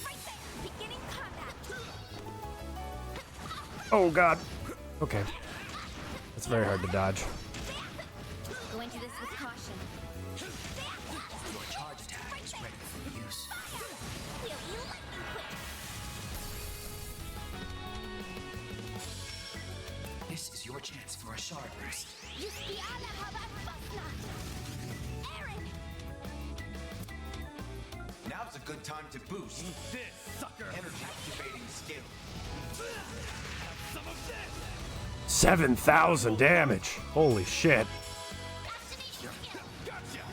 Right there! Beginning combat! Oh god. Okay. It's very hard to dodge. Go into this with caution. Your charge attack is ready for use. Feel you lightning quick! This is your chance for a shard boost. Yuspiana Habasna! Aaron! Now's a good time to boost. This sucker. Energy activating skill. Some of this. 7,000 damage. Holy shit. Gotcha!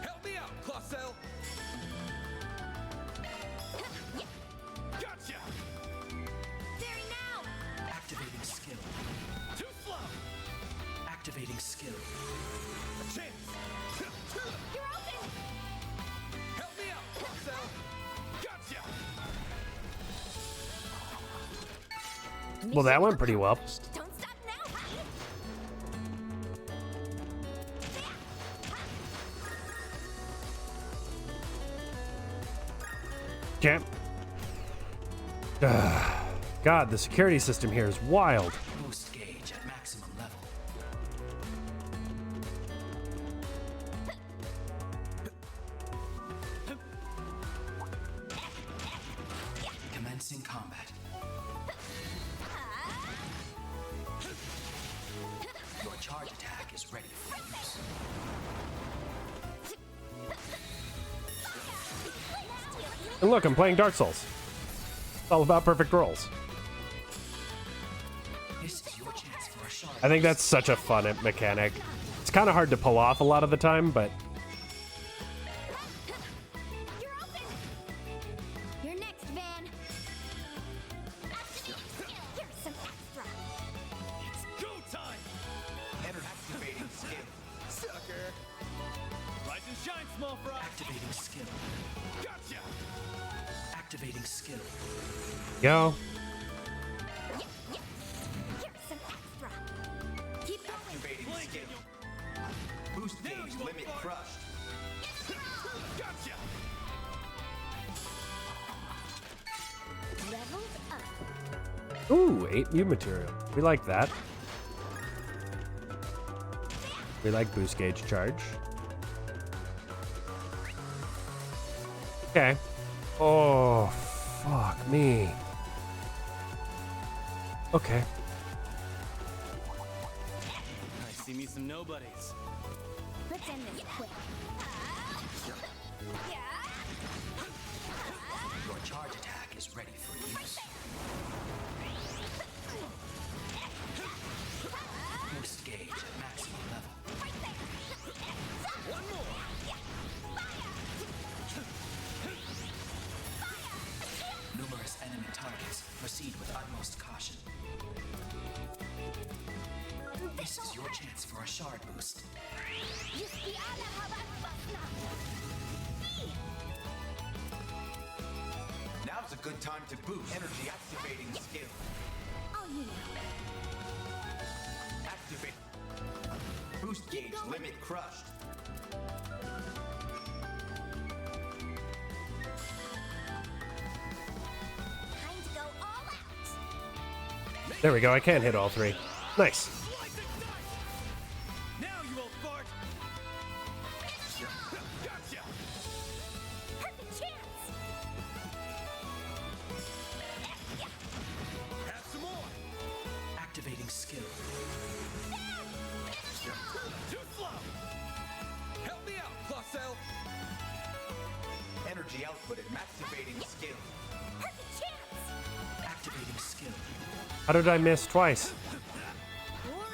Help me out, Placel! Gotcha! Very now! Activating skill. Too slow. Activating skill. A chance! You're open! Help me out, Placel! Gotcha! Well, that went pretty well. Don't stop now, honey! Okay. God, the security system here is wild. Boost gauge at maximum level. Commencing combat. Your charge attack is ready for use. And look, I'm playing Dark Souls. It's all about perfect rolls. This is your chance for a shard. I think that's such a fun mechanic. It's kind of hard to pull off a lot of the time, but You're next, Van. Here's some extra. It's go time! Activating skill. Sucker. Rise and shine, small fry! Activating skill. Gotcha! Activating skill. go. Here's some extra. Keep going. Activating skill. Boost gauge limit crushed. Gotcha! Leveled up. Ooh, 8 new material. We like that. We like boost gauge charge. Okay. Oh, fuck me. Okay. I see me some nobodies. Let's end this quick. Your charge attack is ready for use. Boost gauge at maximum level. One more! Numerous enemy targets. Proceed with utmost caution. This is your chance for a shard boost. Now's a good time to boost. Energy activating skill. Oh, you know. Activate. Boost gauge limit crushed. Time to go all out. There we go. I can hit all 3. Nice. Now you old fart! Gotcha! Perfect chance. Have some more! Activating skill. Too slow! Help me out, Plus L! Energy output at activating skill. Perfect chance. Activating skill. How did I miss twice? Boring.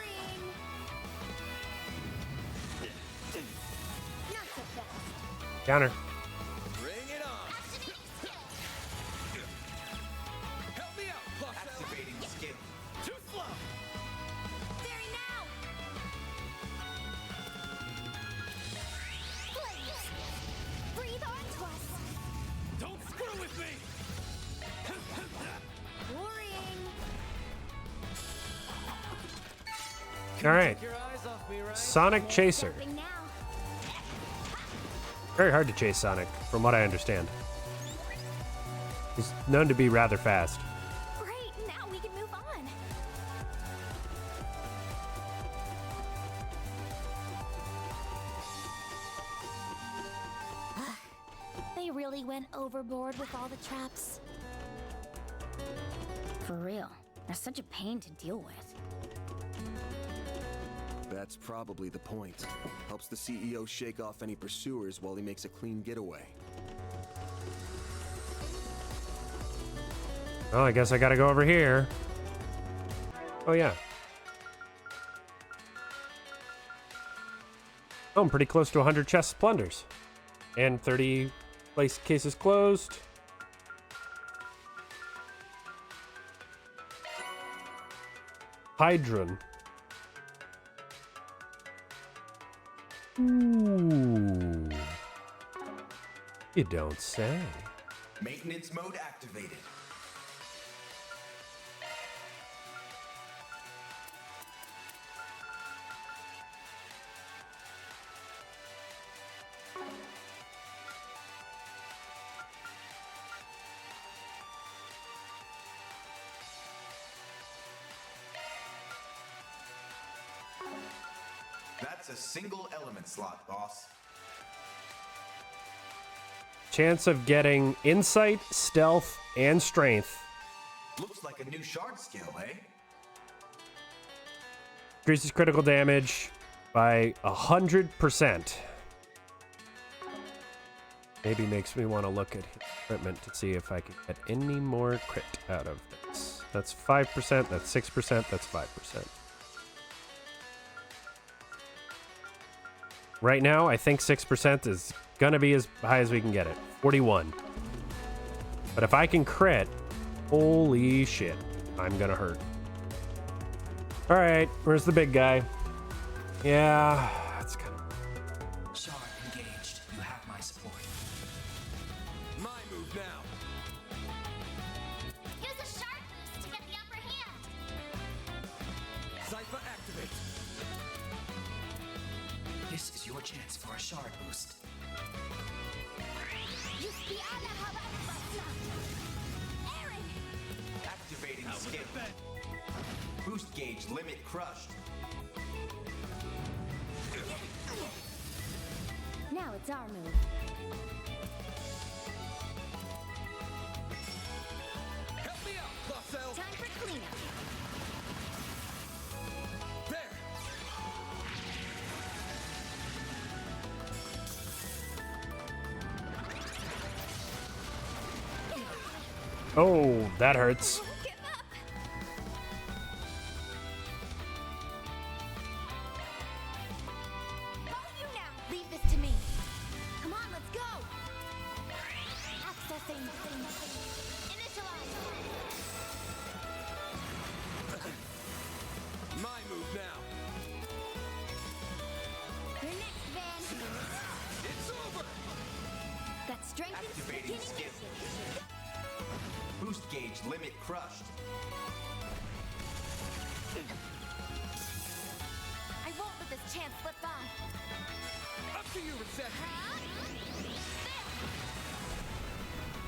Not so fast. Counter. Bring it on! Help me out, Plus L! Activating skill. Too slow! Very now. Please. Breathe onto us. Don't screw with me! Boring. All right. Take your eyes off me, right? Sonic Chaser. Stepping now. Very hard to chase Sonic, from what I understand. He's known to be rather fast. Great. Now we can move on. They really went overboard with all the traps. For real. They're such a pain to deal with. That's probably the point. Helps the CEO shake off any pursuers while he makes a clean getaway. Well, I guess I gotta go over here. Oh, yeah. Oh, I'm pretty close to 100 chest splendors. And 30 place cases closed. Hydron. Ooh. You don't say. Maintenance mode activated. That's a single element slot, boss. Chance of getting insight, stealth, and strength. Looks like a new shard skill, eh? Increases critical damage by 100%. Maybe makes me want to look at equipment to see if I can get any more crit out of this. That's 5%, that's 6%, that's 5%. Right now, I think 6% is gonna be as high as we can get it. 41. But if I can crit, holy shit, I'm gonna hurt. All right, where's the big guy? Yeah, that's kind of... Shard engaged. You have my support. My move now. Use a sharp boost to get the upper hand. Cypher activate. This is your chance for a shard boost. Activating skill. Boost gauge limit crushed. Now it's our move. Help me out, Clausel. Time for cleanup. There. Oh, that hurts. Leave this to me. Come on, let's go. Accessing. Initialize. My move now. Your next, Van. It's over. That strengthens Activating beginning skill. mission. Boost gauge limit crushed. I won't let this chance slip by. Up to you, Reset.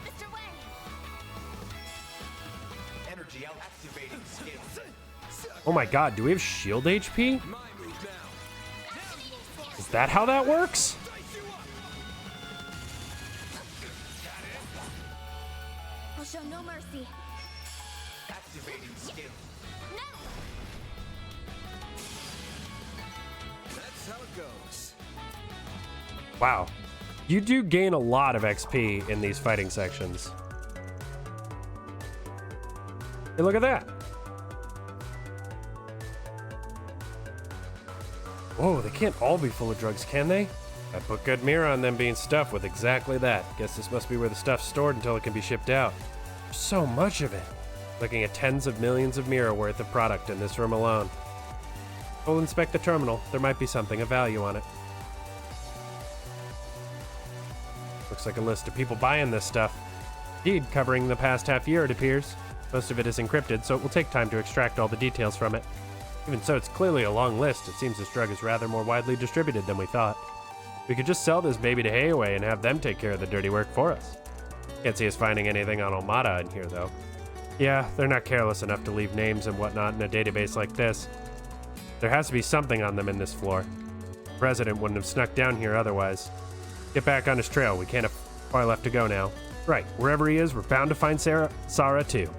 Mr. Way. Energy out. Activating skill. Oh my god, do we have shield HP? My move now. Is that how that works? I'll show no mercy. Activating skill. No. That's how it goes. Wow. You do gain a lot of XP in these fighting sections. Hey, look at that. Whoa, they can't all be full of drugs, can they? I put good mirror on them being stuffed with exactly that. Guess this must be where the stuff's stored until it can be shipped out. There's so much of it. Looking at tens of millions of mirror worth of product in this room alone. We'll inspect the terminal. There might be something of value on it. Looks like a list of people buying this stuff. Indeed, covering the past half year, it appears. Most of it is encrypted, so it will take time to extract all the details from it. Even so, it's clearly a long list. It seems this drug is rather more widely distributed than we thought. We could just sell this baby to Hayaway and have them take care of the dirty work for us. Can't see us finding anything on Almada in here, though. Yeah, they're not careless enough to leave names and whatnot in a database like this. There has to be something on them in this floor. The president wouldn't have snuck down here otherwise. Get back on his trail. We can't have far left to go now. Right, wherever he is, we're bound to find Sarah too.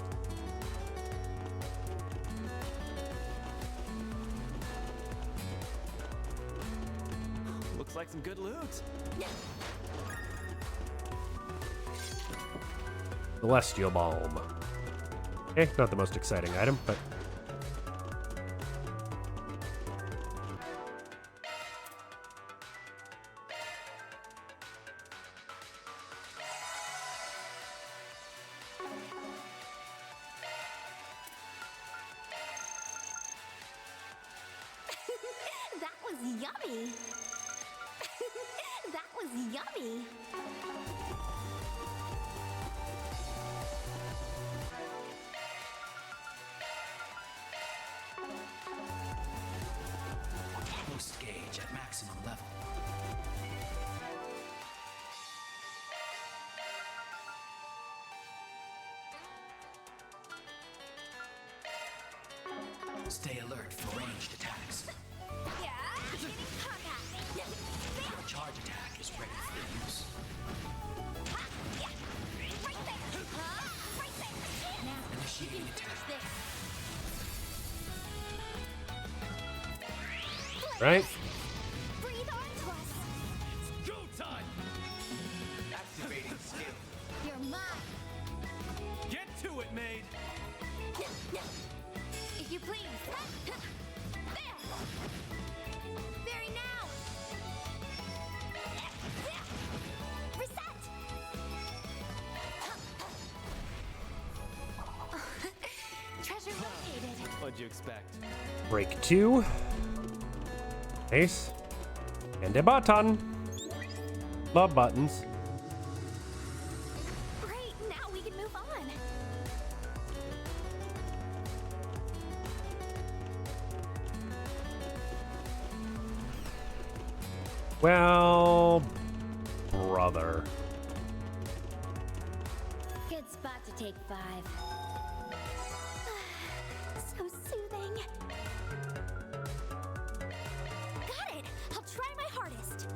Looks like some good loot. Celestial Balm. Okay, not the most exciting item, but... That was yummy. That was yummy. Boost gauge at maximum level. Stay alert for ranged attacks. Your charge attack is ready for use. Initiating attack. Right? Go time. Activating skill. You're mine. Get to it, maid. If you please. There. Very now. you expect? Break 2. Ace. And a button. Love buttons. Great, now we can move on. Well, brother. Good spot to take 5. So soothing. Got it! I'll try my hardest.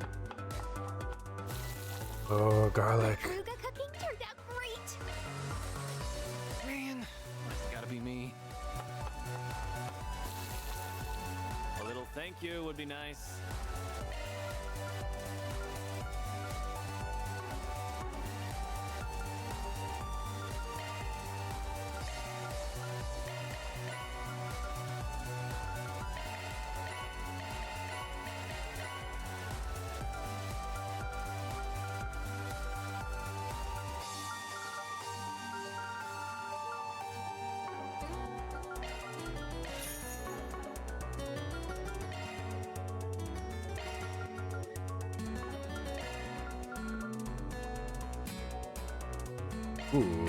Oh, garlic. Kruga cooking turned out great. Man, it's gotta be me. A little thank you would be nice. Ooh.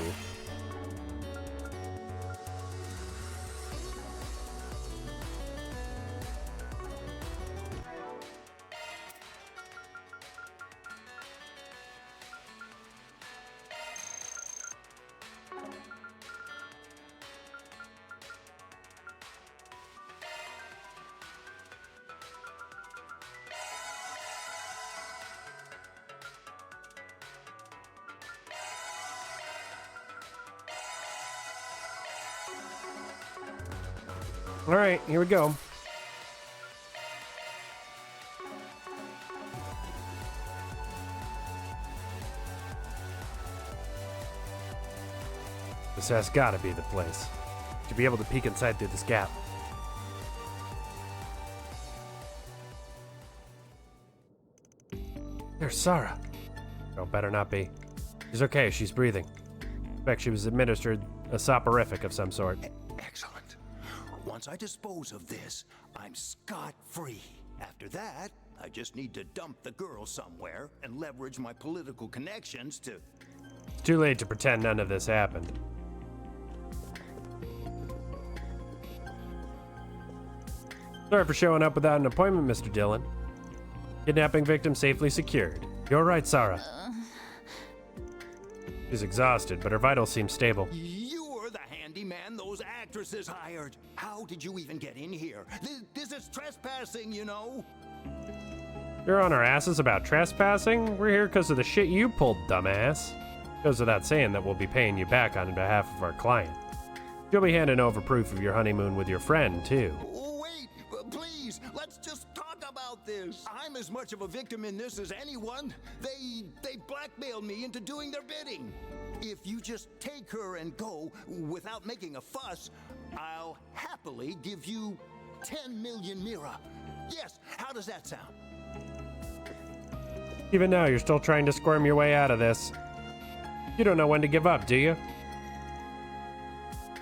All right, here we go. This has got to be the place. To be able to peek inside through this gap. There's Sarah. Oh, better not be. She's okay, she's breathing. In fact, she was administered a soporific of some sort. Excellent. Once I dispose of this, I'm scot-free. After that, I just need to dump the girl somewhere and leverage my political connections to... It's too late to pretend none of this happened. Sorry for showing up without an appointment, Mr. Dillon. Kidnapping victim safely secured. You're right, Sarah. She's exhausted, but her vitals seem stable. You're the handyman those actresses hired. How did you even get in here? This is trespassing, you know? You're on our asses about trespassing? We're here because of the shit you pulled, dumbass. Goes without saying that we'll be paying you back on behalf of our client. You'll be handing over proof of your honeymoon with your friend, too. Wait, please, let's just talk about this. I'm as much of a victim in this as anyone. They blackmailed me into doing their bidding. If you just take her and go without making a fuss, I'll happily give you 10 million mira. Yes, how does that sound? Even now, you're still trying to squirm your way out of this. You don't know when to give up, do you?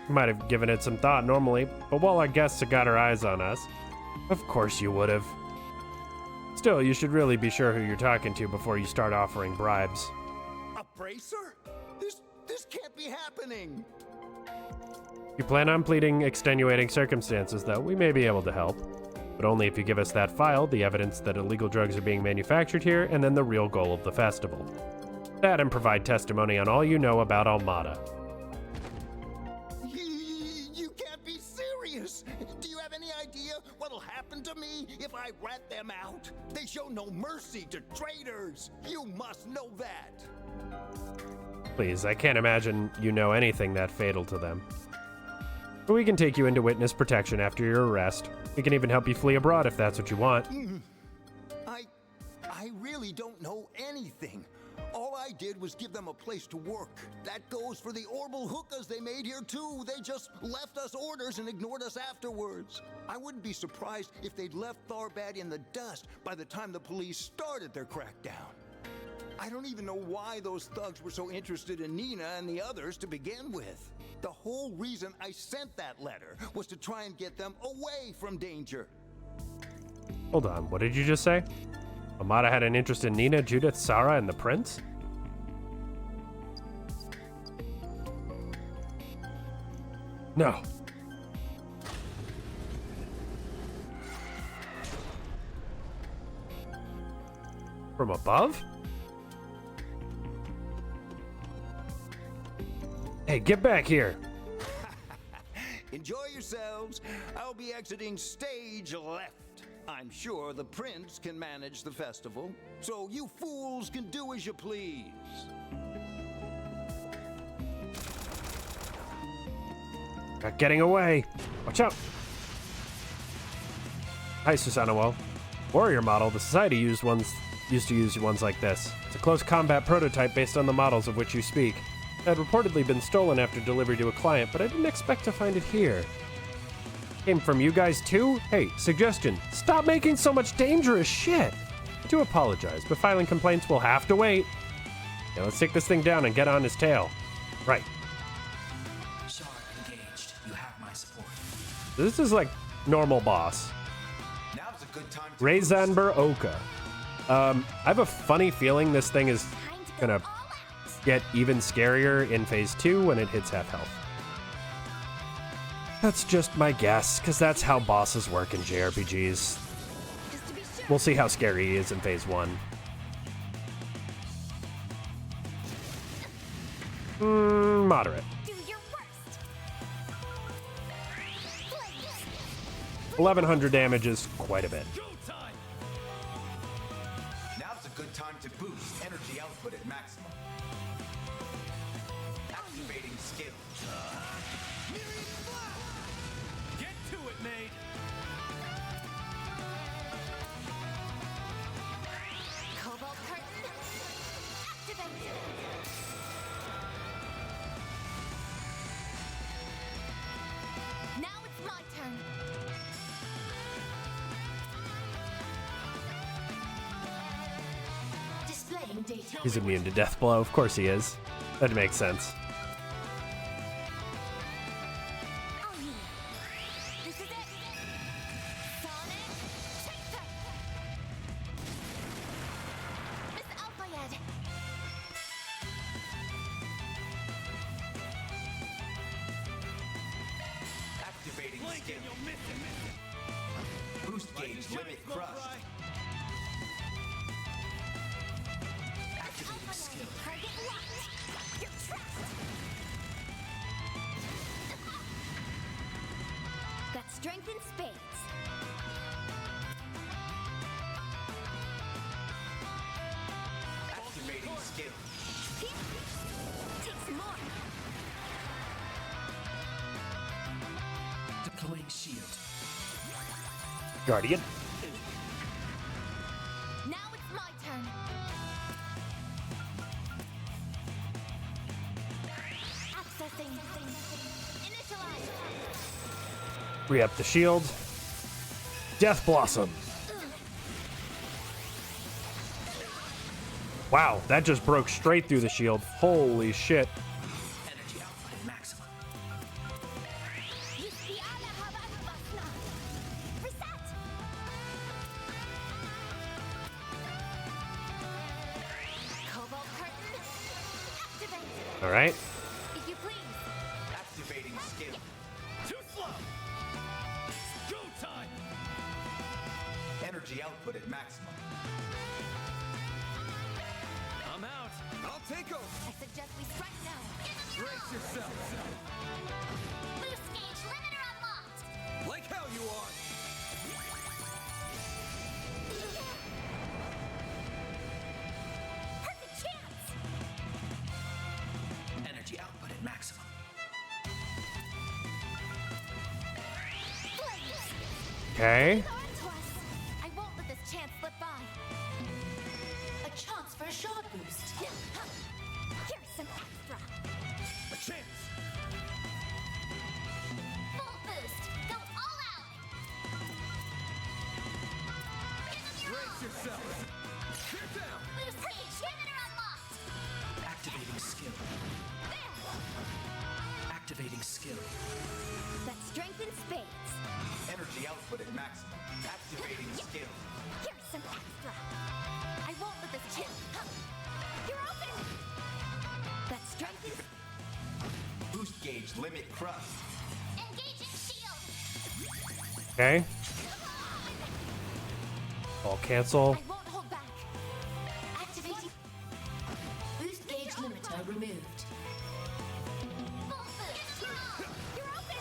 You might have given it some thought normally, but while our guests have got our eyes on us, of course you would have. Still, you should really be sure who you're talking to before you start offering bribes. A bracer? This can't be happening. If you plan on pleading extenuating circumstances, though, we may be able to help. But only if you give us that file, the evidence that illegal drugs are being manufactured here, and then the real goal of the festival. That and provide testimony on all you know about Almada. You can't be serious. Do you have any idea what'll happen to me if I rat them out? They show no mercy to traitors. You must know that. Please, I can't imagine you know anything that fatal to them. But we can take you into witness protection after your arrest. We can even help you flee abroad if that's what you want. I really don't know anything. All I did was give them a place to work. That goes for the Orbital hookahs they made here too. They just left us orders and ignored us afterwards. I wouldn't be surprised if they'd left Tharbad in the dust by the time the police started their crackdown. I don't even know why those thugs were so interested in Nina and the others to begin with. The whole reason I sent that letter was to try and get them away from danger. Hold on, what did you just say? Amada had an interest in Nina, Judith, Sarah, and the prince? No. From above? Hey, get back here! Enjoy yourselves. I'll be exiting stage left. I'm sure the prince can manage the festival, so you fools can do as you please. Not getting away. Watch out. Hi, Susanoo. Warrior model. The society used to use ones like this. It's a close combat prototype based on the models of which you speak. It had reportedly been stolen after delivery to a client, but I didn't expect to find it here. Came from you guys too? Hey, suggestion. Stop making so much dangerous shit. I do apologize, but filing complaints will have to wait. Yeah, let's take this thing down and get on his tail. Right. Shard engaged. You have my support. This is like normal boss. Now's a good time to Razanber Oka. I have a funny feeling this thing is gonna get even scarier in phase 2 when it hits half health. That's just my guess, because that's how bosses work in JRPGs. We'll see how scary he is in phase 1. Moderate. 1100 damage is quite a bit. Now's a good time to boost energy output at maximum. Activating skill. Get to it, mate. Cobalt curtain. Activate. Now it's my turn. Displaying data. He's immune to death blow. Of course he is. That makes sense. This is it. Sonic Chaser. Miss Alpayed. Activating skill. Boost gauge limit crushed. Activating skill. Target locked. You're trapped. Got strength in spades. Activating skill. Takes more. Deploying shield. Guardian. Now it's my turn. Accessing. Initialize. Re-up the shield. Death Blossom. Wow, that just broke straight through the shield. Holy shit. Energy output at maximum. Reset. Cobalt curtain. Activate. All right. If you please. Activating skill. Too slow. Go time. Energy output at maximum. I'm out. I'll take over. I suggest we strike now. Brace yourself. Boost gauge limiter unlocked. Like hell you are. Perfect chance. Energy output at maximum. Okay. I won't let this chance slip by. A chance for a shard boost. Here's some extra. A chance. Full boost. Go all out. Brace yourself. Get down. Boost gauge limiter unlocked. Activating skill. There. Activating skill. That's strength in spades. Energy output at maximum. Activating skill. Here's some extra. I won't let this chill. You're open! That's strength in... Boost gauge limit crust. Engaging shield. Okay. I'll cancel. I won't hold back. Activating... Boost gauge limiter removed. Full boost. You're open!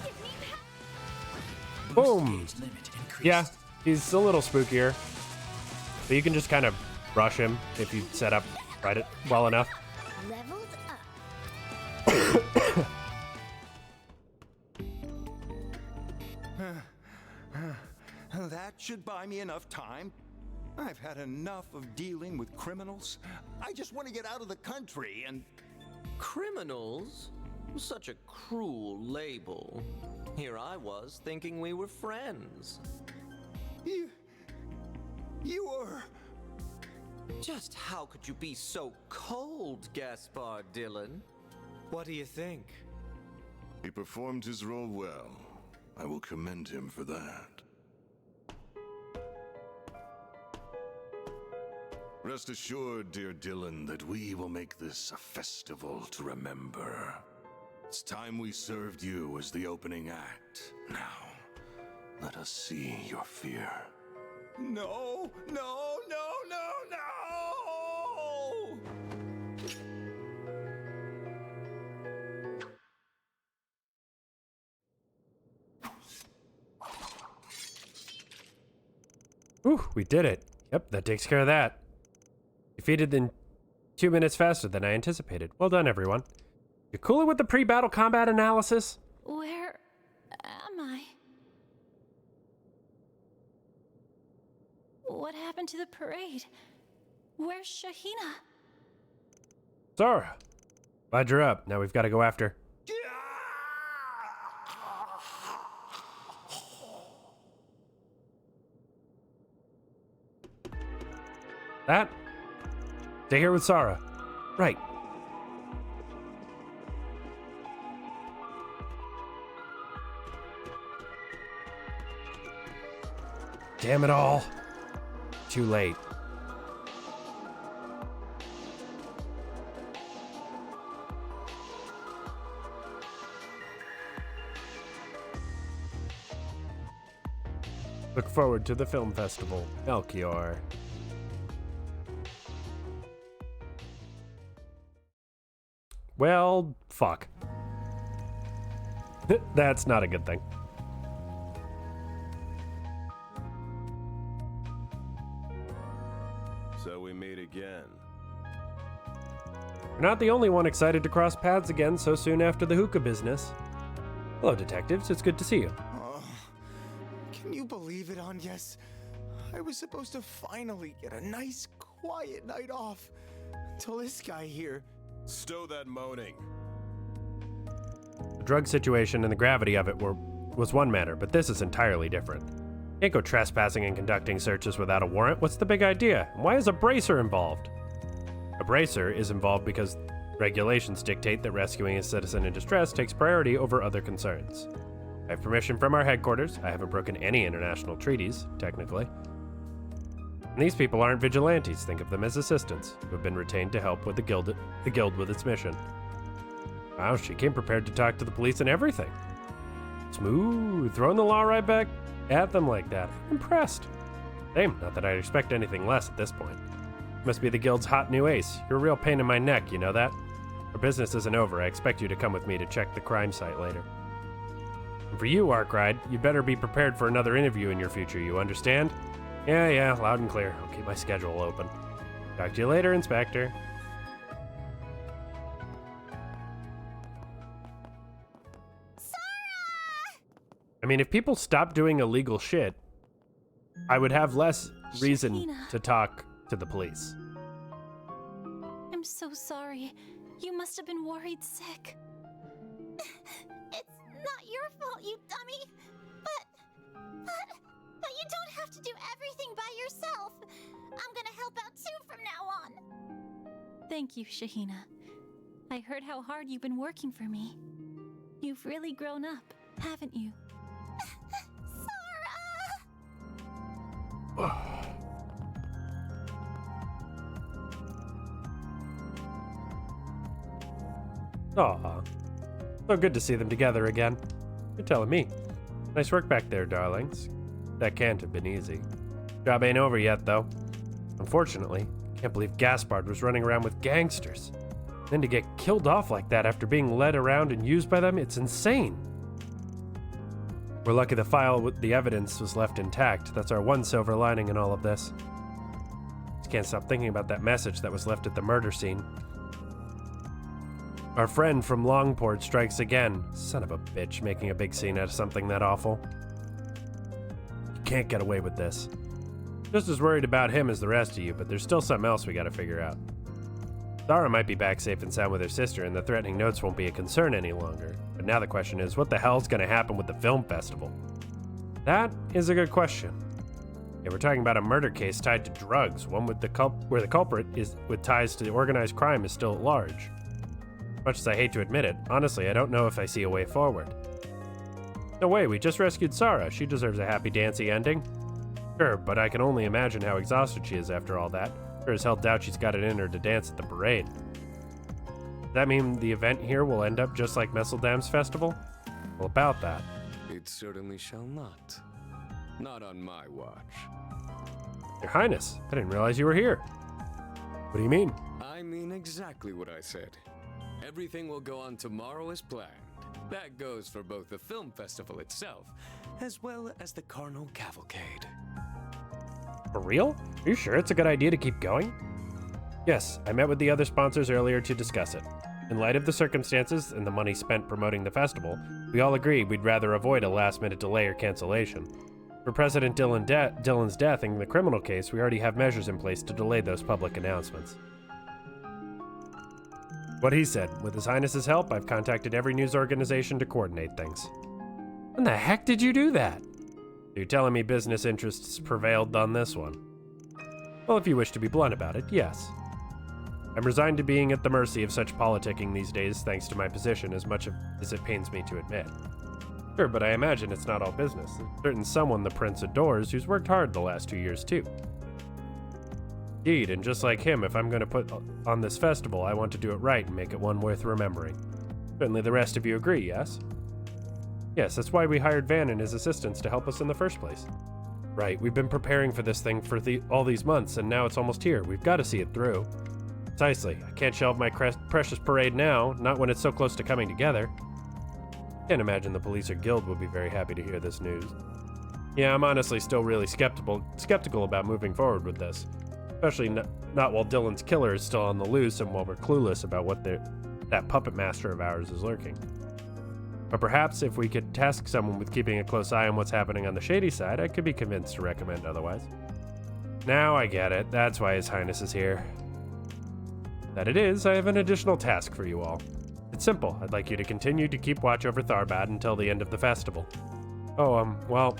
Give me power. Boom. Yeah, he's a little spookier. But you can just kind of rush him if you set up right well enough. Leveled up. That should buy me enough time. I've had enough of dealing with criminals. I just want to get out of the country and... Criminals? Such a cruel label. Here I was thinking we were friends. You were... Just how could you be so cold, Gaspard Dillon? What do you think? He performed his role well. I will commend him for that. Rest assured, dear Dillon, that we will make this a festival to remember. It's time we served you as the opening act. Now, let us see your fear. No, no, no, no, no! Ooh, we did it. Yep, that takes care of that. Defeated in 2 minutes faster than I anticipated. Well done, everyone. You cooler with the pre-battle combat analysis? Where am I? What happened to the parade? Where's Shahina? Zara. Glad you're up. Now we've got to go after. That? Stay here with Sarah. Right. Damn it all. Too late. Look forward to the film festival, Melchior. Well, fuck. That's not a good thing. So we meet again. You're not the only one excited to cross paths again so soon after the hookah business. Hello, detectives. It's good to see you. Can you believe it, Agnes? I was supposed to finally get a nice, quiet night off until this guy here. Stow that moaning. The drug situation and the gravity of it was one matter, but this is entirely different. Can't go trespassing and conducting searches without a warrant. What's the big idea? And why is a bracer involved? A bracer is involved because regulations dictate that rescuing a citizen in distress takes priority over other concerns. I have permission from our headquarters. I haven't broken any international treaties, technically. And these people aren't vigilantes. Think of them as assistants who have been retained to help with the guild with its mission. Wow, she came prepared to talk to the police and everything. Smooth, throwing the law right back at them like that. I'm impressed. Same, not that I'd expect anything less at this point. Must be the guild's hot new ace. You're a real pain in my neck, you know that? Our business isn't over. I expect you to come with me to check the crime site later. And for you, Arkride, you'd better be prepared for another interview in your future, you understand? Yeah, loud and clear. I'll keep my schedule open. Talk to you later, Inspector. I mean, if people stopped doing illegal shit, I would have less reason Shahina. to talk to the police. I'm so sorry. You must have been worried sick. It's not your fault, you dummy. But you don't have to do everything by yourself. I'm gonna help Thank you, Shahina. I heard how hard you've been working for me. You've really grown up, haven't you? Aw. So good to see them together again. You're telling me. Nice work back there, darlings. That can't have been easy. Job ain't over yet, though. Unfortunately, can't believe Gaspard was running around with gangsters. Then to get killed off like that after being led around and used by them, it's insane. We're lucky the file with the evidence was left intact. That's our one silver lining in all of this. Just can't stop thinking about that message that was left at the murder scene. Our friend from Longport strikes again. Son of a bitch, making a big scene out of something that awful. You can't get away with this. Just as worried about him as the rest of you, but there's still something else we gotta figure out. Zara might be back safe and sound with her sister, and the threatening notes won't be a concern any longer. But now the question is, what the hell's gonna happen with the film festival? That is a good question. Yeah, we're talking about a murder case tied to drugs, one with where the culprit is with ties to organized crime is still at large. Much as I hate to admit it, honestly, I don't know if I see a way forward. No way, we just rescued Sarah. She deserves a happy, dancy ending. Sure, but I can only imagine how exhausted she is after all that. Sure as hell doubt she's got it in her to dance at the parade. Does that mean the event here will end up just like Messeldam's festival? Well, about that. It certainly shall not. Not on my watch. Your Highness, I didn't realize you were here. What do you mean? I mean exactly what I said. Everything will go on tomorrow as planned. That goes for both the film festival itself, as well as the Carnal Cavalcade. For real? Are you sure it's a good idea to keep going? Yes, I met with the other sponsors earlier to discuss it. In light of the circumstances and the money spent promoting the festival, we all agreed we'd rather avoid a last-minute delay or cancellation. For President Dillon's death in the criminal case, we already have measures in place to delay those public announcements. What he said, with His Highness's help, I've contacted every news organization to coordinate things. When the heck did you do that? You're telling me business interests prevailed on this one? Well, if you wish to be blunt about it, yes. I'm resigned to being at the mercy of such politicking these days thanks to my position, as much as it pains me to admit. Sure, but I imagine it's not all business. There's certain someone the prince adores who's worked hard the last 2 years too. Indeed, and just like him, if I'm going to put on this festival, I want to do it right and make it one worth remembering. Certainly the rest of you agree, yes? Yes, that's why we hired Van and his assistants to help us in the first place. Right, we've been preparing for this thing for all these months, and now it's almost here. We've got to see it through. Precisely. I can't shelve my precious parade now, not when it's so close to coming together. Can't imagine the police or guild will be very happy to hear this news. Yeah, I'm honestly still really skeptical about moving forward with this. Especially not while Dillon's killer is still on the loose and while we're clueless about what that puppet master of ours is lurking. But perhaps if we could task someone with keeping a close eye on what's happening on the shady side, I could be convinced to recommend otherwise. Now I get it. That's why His Highness is here. That it is, I have an additional task for you all. It's simple. I'd like you to continue to keep watch over Tharbad until the end of the festival. Well,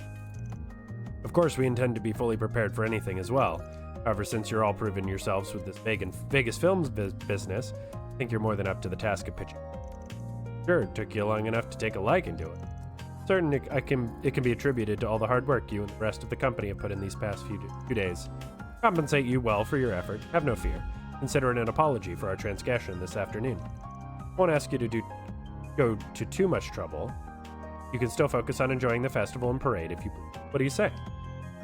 of course we intend to be fully prepared for anything as well. However, since you're all proven yourselves with this Vegas Films business, I think you're more than up to the task of pitching. Sure, it took you long enough to take a liking to it. Certain it can be attributed to all the hard work you and the rest of the company have put in these past few days. Compensate you well for your effort, have no fear. Consider it an apology for our transgression this afternoon. Won't ask you to go to too much trouble. You can still focus on enjoying the festival and parade if you please. What do you say?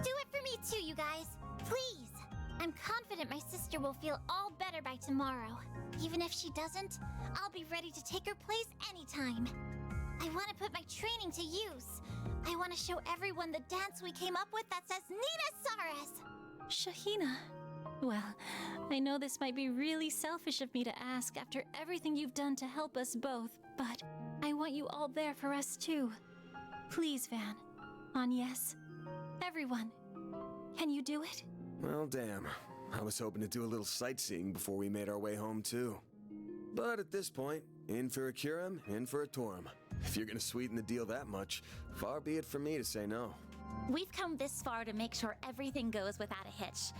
Do it for me too, you guys. Please. I'm confident my sister will feel all better by tomorrow. Even if she doesn't, I'll be ready to take her place anytime. I want to put my training to use. I want to show everyone the dance we came up with that's as neat as Sara's. Shahina. Well, I know this might be really selfish of me to ask after everything you've done to help us both, but I want you all there for us too. Please, Van. Agnes. Everyone. Can you do it? Well, damn. I was hoping to do a little sightseeing before we made our way home, too. But at this point, in for a Curum, in for a Torum. If you're gonna sweeten the deal that much, far be it from me to say no. We've come this far to make sure everything goes without a hitch.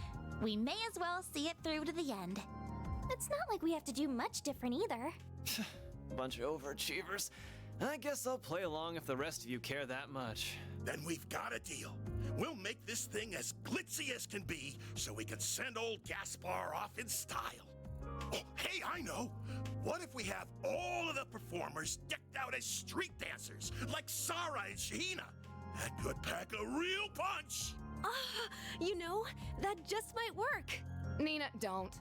We may as well see it through to the end. It's not like we have to do much different either. Bunch of overachievers. I guess I'll play along if the rest of you care that much. Then we've got a deal. We'll make this thing as glitzy as can be so we can send old Gaspar off in style. Oh, hey, I know. What if we have all of the performers decked out as street dancers, like Sarah and Shahina? That could pack a real punch. You know, that just might work. Nina, don't.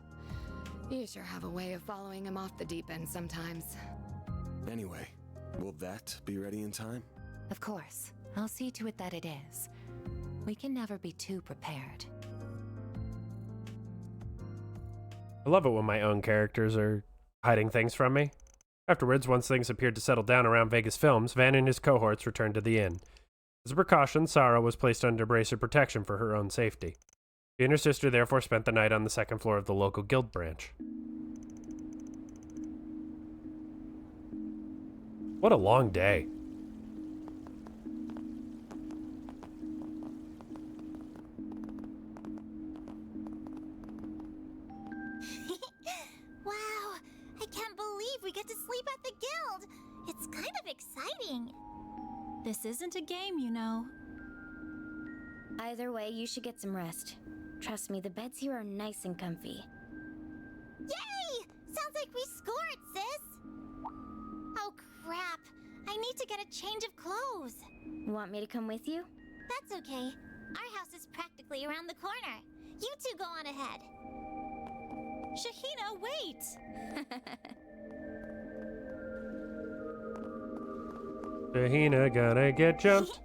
You sure have a way of following him off the deep end sometimes. Anyway, will that be ready in time? Of course. I'll see to it that it is. We can never be too prepared. I love it when my own characters are hiding things from me. Afterwards, once things appeared to settle down around Vegas Films, Van and his cohorts returned to the inn. As a precaution, Sarah was placed under bracer protection for her own safety. She and her sister therefore spent the night on the second floor of the local guild branch. What a long day. Wow, I can't believe we get to sleep at the guild. It's kind of exciting. This isn't a game, you know. Either way, you should get some rest. Trust me, the beds here are nice and comfy. Yay! Sounds like we scored, sis! Oh crap, I need to get a change of clothes. Want me to come with you? That's okay. Our house is practically around the corner. You two go on ahead. Shahina, wait! Shahina gonna get jumped.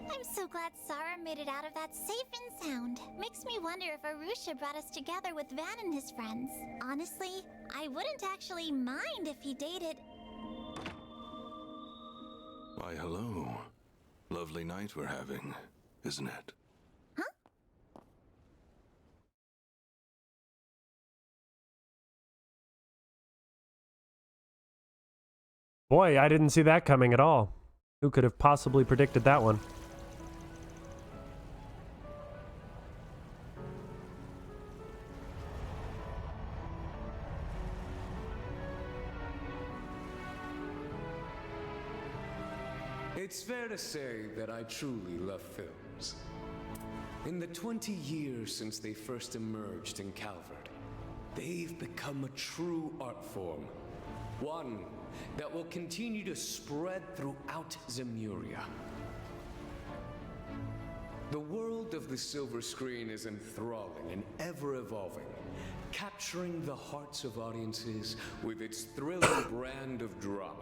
I'm so glad Sarah made it out of that safe and sound. Makes me wonder if Arusha brought us together with Van and his friends. Honestly, I wouldn't actually mind if he dated... Why, hello. Lovely night we're having, isn't it? Boy, I didn't see that coming at all. Who could have possibly predicted that one? It's fair to say that I truly love films. In the 20 years since they first emerged in Calvert, they've become a true art form. One that will continue to spread throughout Zemuria. The world of the silver screen is enthralling and ever-evolving, capturing the hearts of audiences with its thrilling brand of drama.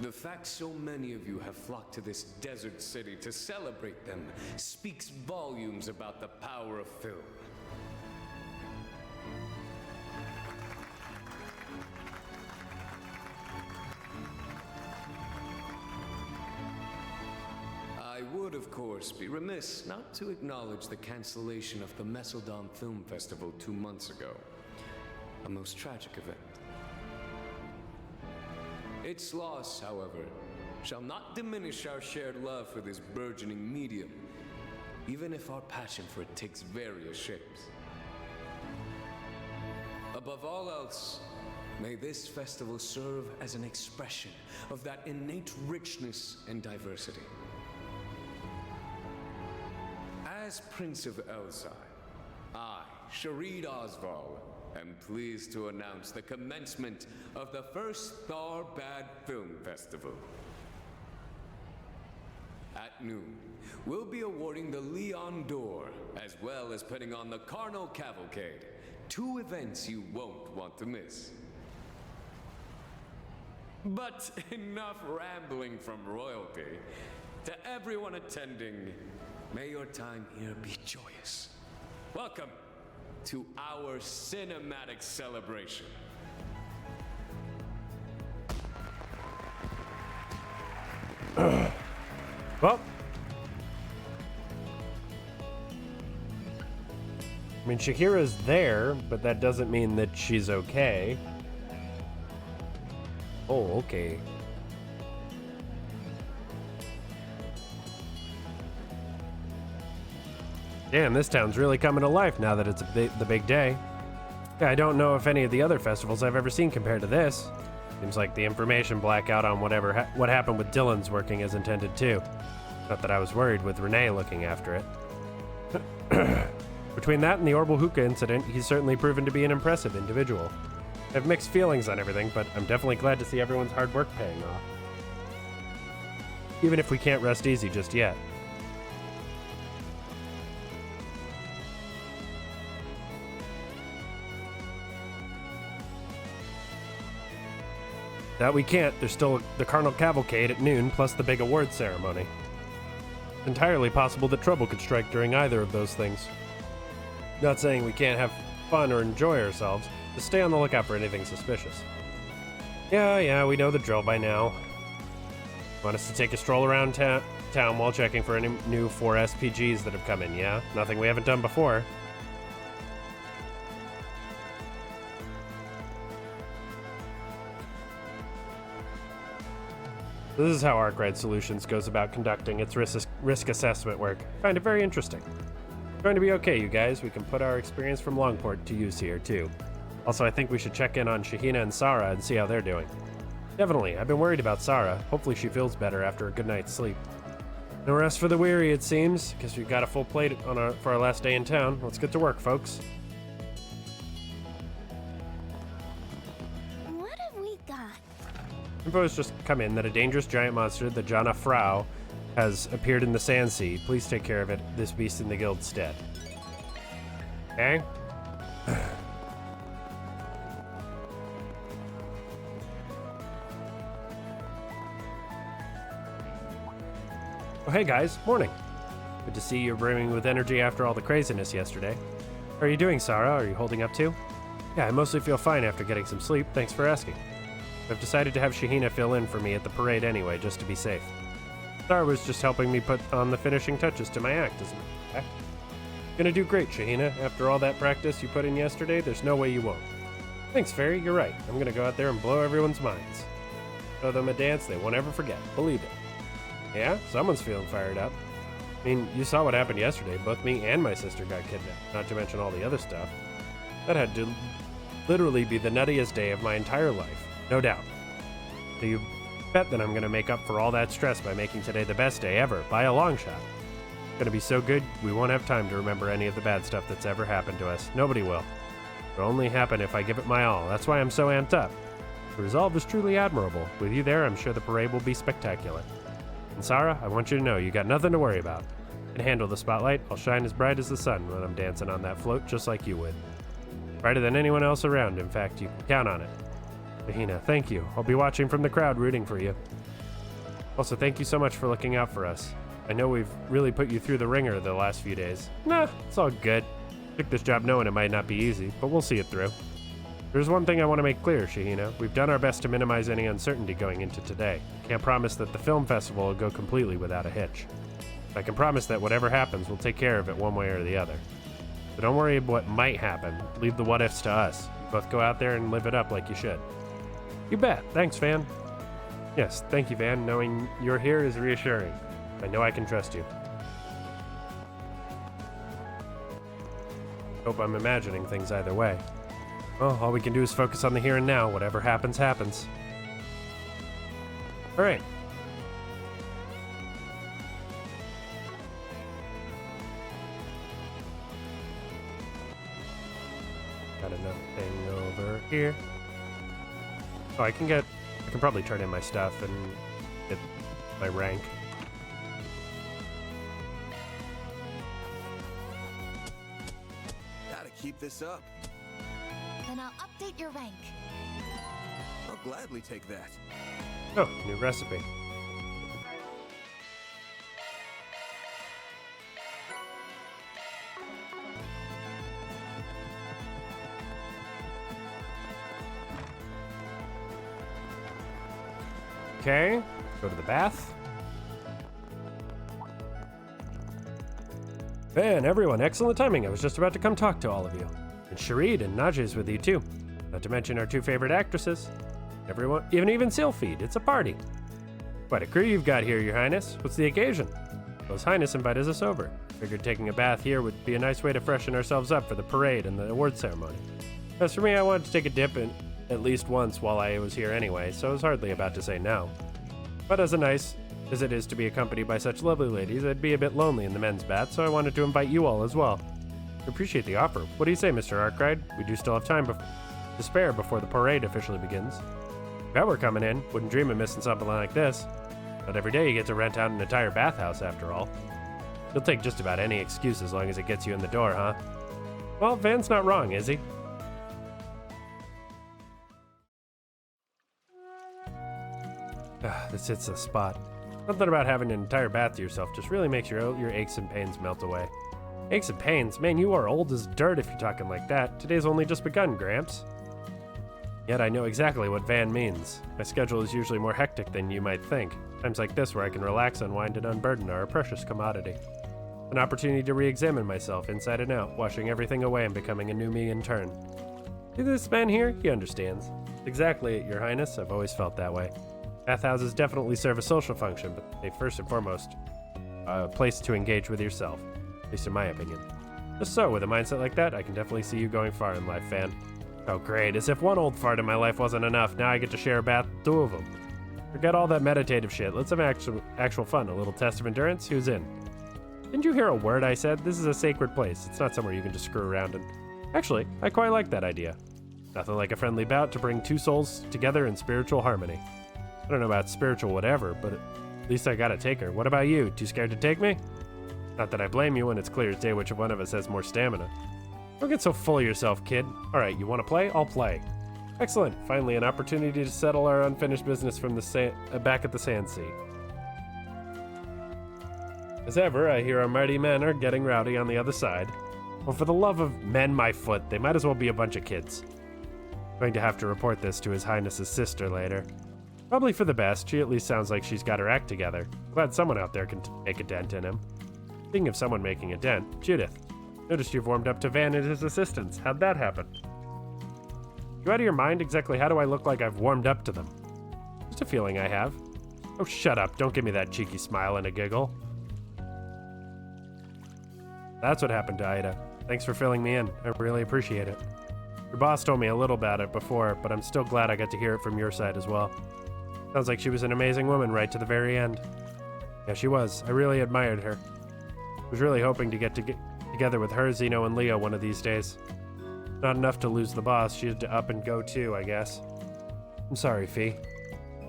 The fact so many of you have flocked to this desert city to celebrate them speaks volumes about the power of film. I would, of course, be remiss not to acknowledge the cancellation of the Messeldon Film Festival 2 months ago. A most tragic event. Its loss, however, shall not diminish our shared love for this burgeoning medium, even if our passion for it takes various shapes. Above all else, may this festival serve as an expression of that innate richness and diversity. As Prince of Elzai, I, Sharid Osval, am pleased to announce the commencement of the first Tharbad Film Festival. At noon, we'll be awarding the Leon d'Or, as well as putting on the Carnal Cavalcade, 2 events you won't want to miss. But enough rambling from royalty. To everyone attending, may your time here be joyous. Welcome to our cinematic celebration. Well, I mean, Shahira's there, but that doesn't mean that she's okay. Oh, okay. Damn, this town's really coming to life now that it's the big day. Yeah, I don't know if any of the other festivals I've ever seen compare to this. Seems like the information blackout on what happened with Dylan's working as intended too. Not that I was worried with Renee looking after it. Between that and the Orbital Hookah incident, he's certainly proven to be an impressive individual. I have mixed feelings on everything, but I'm definitely glad to see everyone's hard work paying off. Even if we can't rest easy just yet. That we can't. There's still the Carnal Cavalcade at noon, plus the big award ceremony. Entirely possible that trouble could strike during either of those things. Not saying we can't have fun or enjoy ourselves, just stay on the lookout for anything suspicious. Yeah, we know the drill by now. Want us to take a stroll around town while checking for any new 4 SPGs that have come in, yeah? Nothing we haven't done before. This is how Arkwright Solutions goes about conducting its risk assessment work. I find it very interesting. It's going to be okay, you guys. We can put our experience from Longport to use here, too. Also, I think we should check in on Shahina and Sarah and see how they're doing. Definitely. I've been worried about Sarah. Hopefully she feels better after a good night's sleep. No rest for the weary, it seems. Guess we've got a full plate for our last day in town. Let's get to work, folks. What have we got? Info has just come in that a dangerous giant monster, the Jana Frau, has appeared in the Sand Sea. Please take care of it. This beast in the guild's stead. Okay? Oh, hey guys. Morning. Good to see you're brimming with energy after all the craziness yesterday. How are you doing, Sarah? Are you holding up too? Yeah, I mostly feel fine after getting some sleep. Thanks for asking. I've decided to have Shahina fill in for me at the parade anyway, just to be safe. Sarah was just helping me put on the finishing touches to my act, isn't it? Gonna do great, Shahina. After all that practice you put in yesterday, there's no way you won't. Thanks, Fairy. You're right. I'm gonna go out there and blow everyone's minds. Show them a dance they won't ever forget. Believe it. Yeah? Someone's feeling fired up. I mean, you saw what happened yesterday. Both me and my sister got kidnapped, not to mention all the other stuff. That had to literally be the nuttiest day of my entire life. No doubt. So you bet that I'm going to make up for all that stress by making today the best day ever, by a long shot. It's going to be so good, we won't have time to remember any of the bad stuff that's ever happened to us. Nobody will. It'll only happen if I give it my all. That's why I'm so amped up. The resolve is truly admirable. With you there, I'm sure the parade will be spectacular. And Sarah, I want you to know you got nothing to worry about. I can handle the spotlight. I'll shine as bright as the sun when I'm dancing on that float, just like you would. Brighter than anyone else around, in fact. You can count on it. Shahina, thank you. I'll be watching from the crowd rooting for you. Also, thank you so much for looking out for us. I know we've really put you through the ringer the last few days. Nah, it's all good. Took this job knowing it might not be easy, but we'll see it through. There's one thing I want to make clear, Shahina. We've done our best to minimize any uncertainty going into today. Can't promise that the film festival will go completely without a hitch. I can promise that whatever happens, we'll take care of it one way or the other. So don't worry about what might happen. Leave the what-ifs to us. Both go out there and live it up like you should. You bet. Thanks, Van. Yes, thank you, Van. Knowing you're here is reassuring. I know I can trust you. Hope I'm imagining things either way. Well, all we can do is focus on the here and now. Whatever happens, happens. All right. Got another thing over here. Oh, I can probably turn in my stuff and get my rank. Gotta keep this up. Then I'll update your rank. I'll gladly take that. Oh, new recipe. Okay, go to the bath. Man, everyone, excellent timing. I was just about to come talk to all of you. And Sharid and Najee with you too. Not to mention our two favorite actresses. Everyone, even Sylphid. It's a party. Quite a crew you've got here, Your Highness. What's the occasion? Well, His Highness invited us over. Figured taking a bath here would be a nice way to freshen ourselves up for the parade and the award ceremony. As for me, I wanted to take a dip in at least once while I was here anyway, so I was hardly about to say no. But as nice as it is to be accompanied by such lovely ladies, I'd be a bit lonely in the men's bath, so I wanted to invite you all as well. I appreciate the offer. What do you say, Mr. Arkwright? We do still have time to spare before the parade officially begins. If I were coming in, wouldn't dream of missing something like this. Not every day you get to rent out an entire bathhouse, after all. You'll take just about any excuse as long as it gets you in the door, huh? Well, Van's not wrong, is he? This hits the spot. Something about having an entire bath to yourself just really makes your aches and pains melt away. Aches and pains? Man, you are old as dirt if you're talking like that. Today's only just begun, Gramps. Yet I know exactly what Van means. My schedule is usually more hectic than you might think. Times like this where I can relax, unwind, and unburden are a precious commodity. An opportunity to re-examine myself inside and out, washing everything away and becoming a new me in turn. See this man here? He understands. Exactly, Your Highness. I've always felt that way. Bathhouses definitely serve a social function, but they first and foremost a place to engage with yourself, at least in my opinion. Just so, with a mindset like that, I can definitely see you going far in life, Van. Oh great, as if one old fart in my life wasn't enough, now I get to share a bath with two of them. Forget all that meditative shit, let's have actual fun, a little test of endurance, who's in? Didn't you hear a word I said? This is a sacred place, it's not somewhere you can just screw around in. Actually, I quite like that idea. Nothing like a friendly bout to bring two souls together in spiritual harmony. I don't know about spiritual whatever, but at least I gotta take her. What about you? Too scared to take me? Not that I blame you when it's clear as day which one of us has more stamina. Don't get so full of yourself, kid. Alright, you wanna play? I'll play. Excellent. Finally, an opportunity to settle our unfinished business from the back at the sand sea. As ever, I hear our mighty men are getting rowdy on the other side. Well, for the love of men, my foot, they might as well be a bunch of kids. Going to have to report this to His Highness's sister later. Probably for the best. She at least sounds like she's got her act together. Glad someone out there can make a dent in him. Speaking of someone making a dent, Judith. Noticed you've warmed up to Van and his assistants. How'd that happen? You out of your mind? Exactly how do I look like I've warmed up to them? Just a feeling I have. Oh, shut up. Don't give me that cheeky smile and a giggle. That's what happened to Ida. Thanks for filling me in. I really appreciate it. Your boss told me a little about it before, but I'm still glad I got to hear it from your side as well. Sounds like she was an amazing woman right to the very end. Yeah, she was. I really admired her. Was really hoping to get together with her, Zeno, and Leo one of these days. Not enough to lose the boss. She had to up and go too, I guess. I'm sorry, Fee.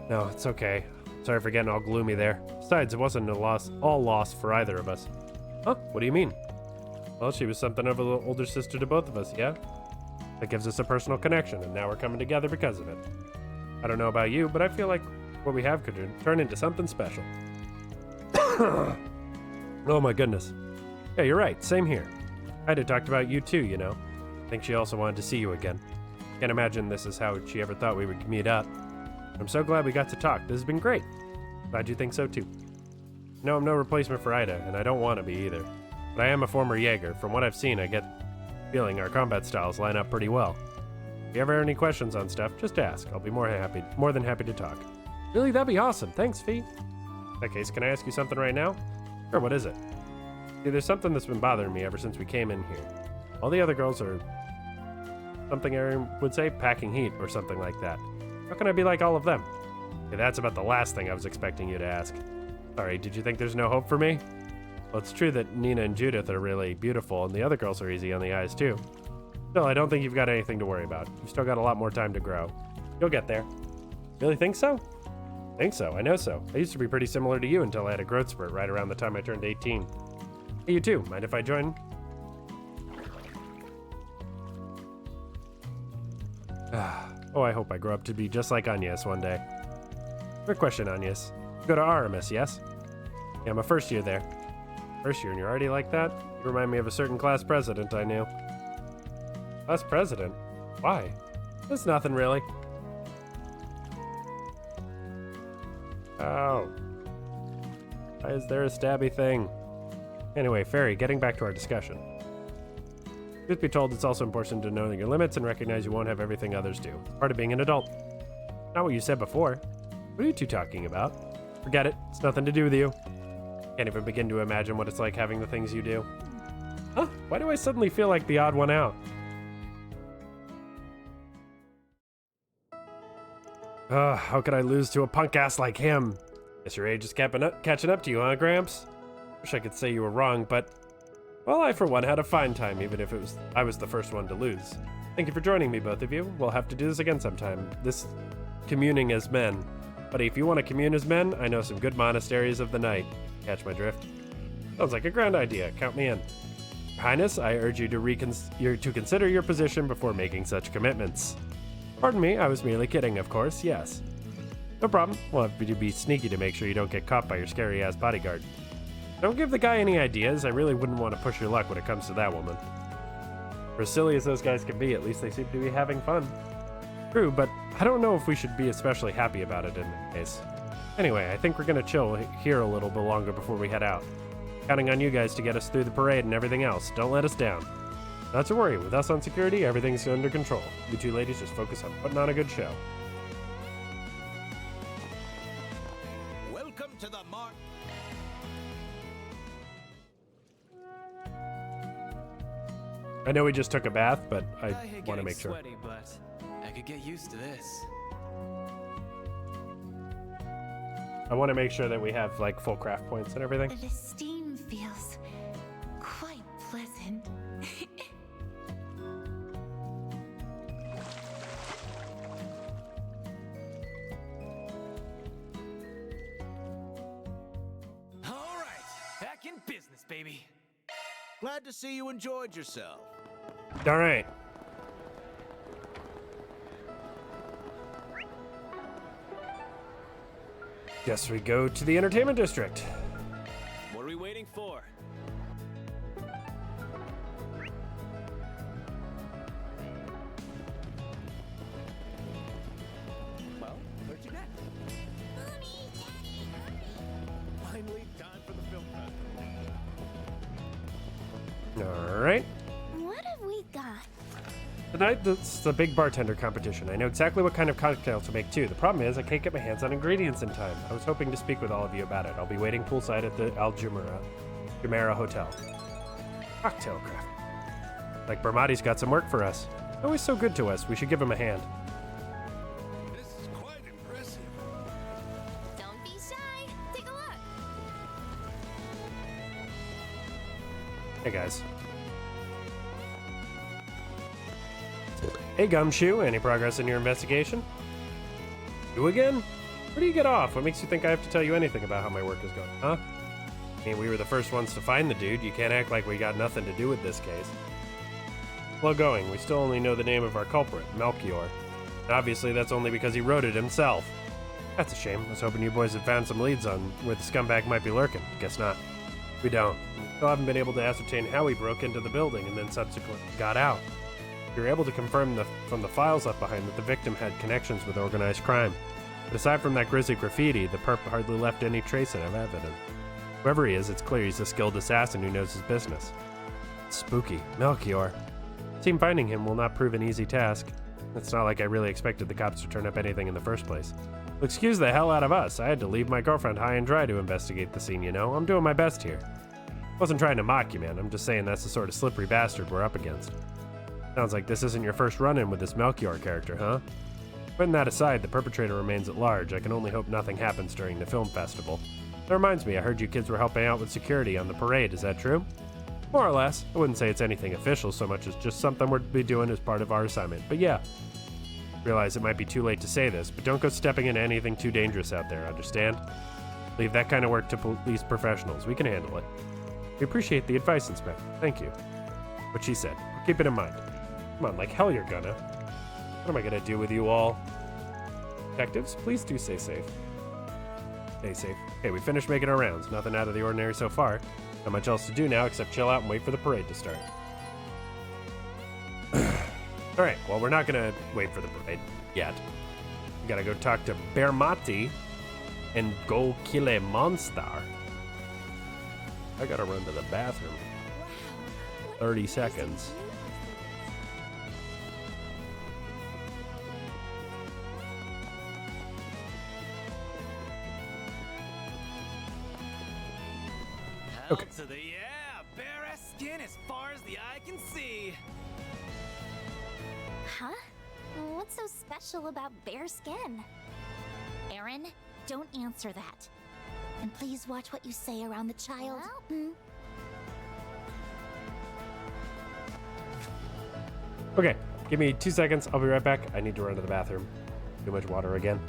No, it's okay. Sorry for getting all gloomy there. Besides, it wasn't all loss for either of us. Huh? What do you mean? Well, she was something of an older sister to both of us, yeah? That gives us a personal connection, and now we're coming together because of it. I don't know about you, but I feel like what we have could turn into something special. Oh my goodness. Yeah, you're right. Same here. Ida talked about you too, you know. I think she also wanted to see you again. Can't imagine this is how she ever thought we would meet up. I'm so glad we got to talk. This has been great. Glad you think so too. No, I'm no replacement for Ida, and I don't want to be either. But I am a former Jaeger. From what I've seen, I get the feeling our combat styles line up pretty well. If you ever have any questions on stuff, just ask. I'll be more than happy to talk. Really, that'd be awesome. Thanks, Fee. In that case, can I ask you something right now? Sure, what is it? See, there's something that's been bothering me ever since we came in here. All the other girls are something Aaron would say, packing heat or something like that. How can I be like all of them? Okay, that's about the last thing I was expecting you to ask. Sorry, did you think there's no hope for me? Well, it's true that Nina and Judith are really beautiful, and the other girls are easy on the eyes, too. Still, I don't think you've got anything to worry about. You've still got a lot more time to grow. You'll get there. Really think so? Think so, I know so. I used to be pretty similar to you until I had a growth spurt right around the time I turned 18. Hey, you too. Mind if I join? Oh, I hope I grow up to be just like Agnes one day. Quick question, Agnes. You go to Aramis, yes? Yeah, I'm a first year there. First year and you're already like that? You remind me of a certain class president I knew. Class president? Why? It's nothing really. Oh. Why is there a stabby thing? Anyway, Fairy, getting back to our discussion. Truth be told, it's also important to know your limits and recognize you won't have everything others do. It's part of being an adult. Not what you said before. What are you two talking about? Forget it. It's nothing to do with you. Can't even begin to imagine what it's like having the things you do. Huh? Why do I suddenly feel like the odd one out? How could I lose to a punk ass like him? Guess your age is catching up to you, huh, Gramps? Wish I could say you were wrong, but... well, I for one had a fine time, even if I was the first one to lose. Thank you for joining me, both of you. We'll have to do this again sometime. This communing as men. But if you want to commune as men, I know some good monasteries of the night. Catch my drift? Sounds like a grand idea. Count me in. Your Highness, I urge you to consider your position before making such commitments. Pardon me, I was merely kidding, of course, yes. No problem. We'll have to be sneaky to make sure you don't get caught by your scary-ass bodyguard. Don't give the guy any ideas. I really wouldn't want to push your luck when it comes to that woman. For as silly as those guys can be, at least they seem to be having fun. True, but I don't know if we should be especially happy about it in that case. Anyway, I think we're gonna chill here a little bit longer before we head out. Counting on you guys to get us through the parade and everything else. Don't let us down. Not to worry, with us on security, everything's under control. You two ladies just focus on putting on a good show. Welcome to the mark. I know we just took a bath, but I hate want to getting make sure. sweaty, but I could get used to this. I want to make sure that we have like full craft points and everything. The steam feels quite pleasant. All right, back in business, baby. Glad to see you enjoyed yourself. All right. Guess we go to the entertainment district. What are we waiting for? Well, where'd you get? Finally, time for the film festival. All right. What have we got? Tonight, it's the big bartender competition. I know exactly what kind of cocktail to make, too. The problem is I can't get my hands on ingredients in time. I was hoping to speak with all of you about it. I'll be waiting poolside at the Al Jumeirah Hotel. Cocktail craft. Like Bermati's got some work for us. Always so good to us. We should give him a hand. This is quite impressive. Don't be shy. Take a look. Hey, guys. Hey, Gumshoe, any progress in your investigation? You again? Where do you get off? What makes you think I have to tell you anything about how my work is going, huh? I mean, we were the first ones to find the dude. You can't act like we got nothing to do with this case. Slow going. We still only know the name of our culprit, Melchior. And obviously, that's only because he wrote it himself. That's a shame. I was hoping you boys had found some leads on where the scumbag might be lurking. Guess not. We don't. Still haven't been able to ascertain how he broke into the building and then subsequently got out. We were able to confirm from the files left behind that the victim had connections with organized crime. But aside from that grisly graffiti, the perp hardly left any trace of evidence. Whoever he is, it's clear he's a skilled assassin who knows his business. Spooky. Melchior. Team finding him will not prove an easy task. It's not like I really expected the cops to turn up anything in the first place. Well, excuse the hell out of us. I had to leave my girlfriend high and dry to investigate the scene, you know? I'm doing my best here. Wasn't trying to mock you, man. I'm just saying that's the sort of slippery bastard we're up against. Sounds like this isn't your first run-in with this Melchior character, huh? Putting that aside, the perpetrator remains at large. I can only hope nothing happens during the film festival. That reminds me, I heard you kids were helping out with security on the parade. Is that true? More or less. I wouldn't say it's anything official so much as just something we're to be doing as part of our assignment. But yeah. Realize it might be too late to say this, but don't go stepping into anything too dangerous out there, understand? Leave that kind of work to police professionals. We can handle it. We appreciate the advice, Inspector. Thank you. What she said. We'll keep it in mind. Come on, like hell you're gonna. What am I gonna do with you all? Detectives, please do stay safe. Stay safe. Okay, we finished making our rounds. Nothing out of the ordinary so far. Not much else to do now except chill out and wait for the parade to start. Alright, well, we're not gonna wait for the parade yet. We gotta go talk to Bermati and go kill a monster. I gotta run to the bathroom. 30 seconds. Hell to the bare-ass skin as far as the eye can see. Huh? What's so special about bare skin? Aaron, don't answer that. And please watch what you say around the child. Hmm? Okay, give me 2 seconds. I'll be right back. I need to run to the bathroom. Too much water again.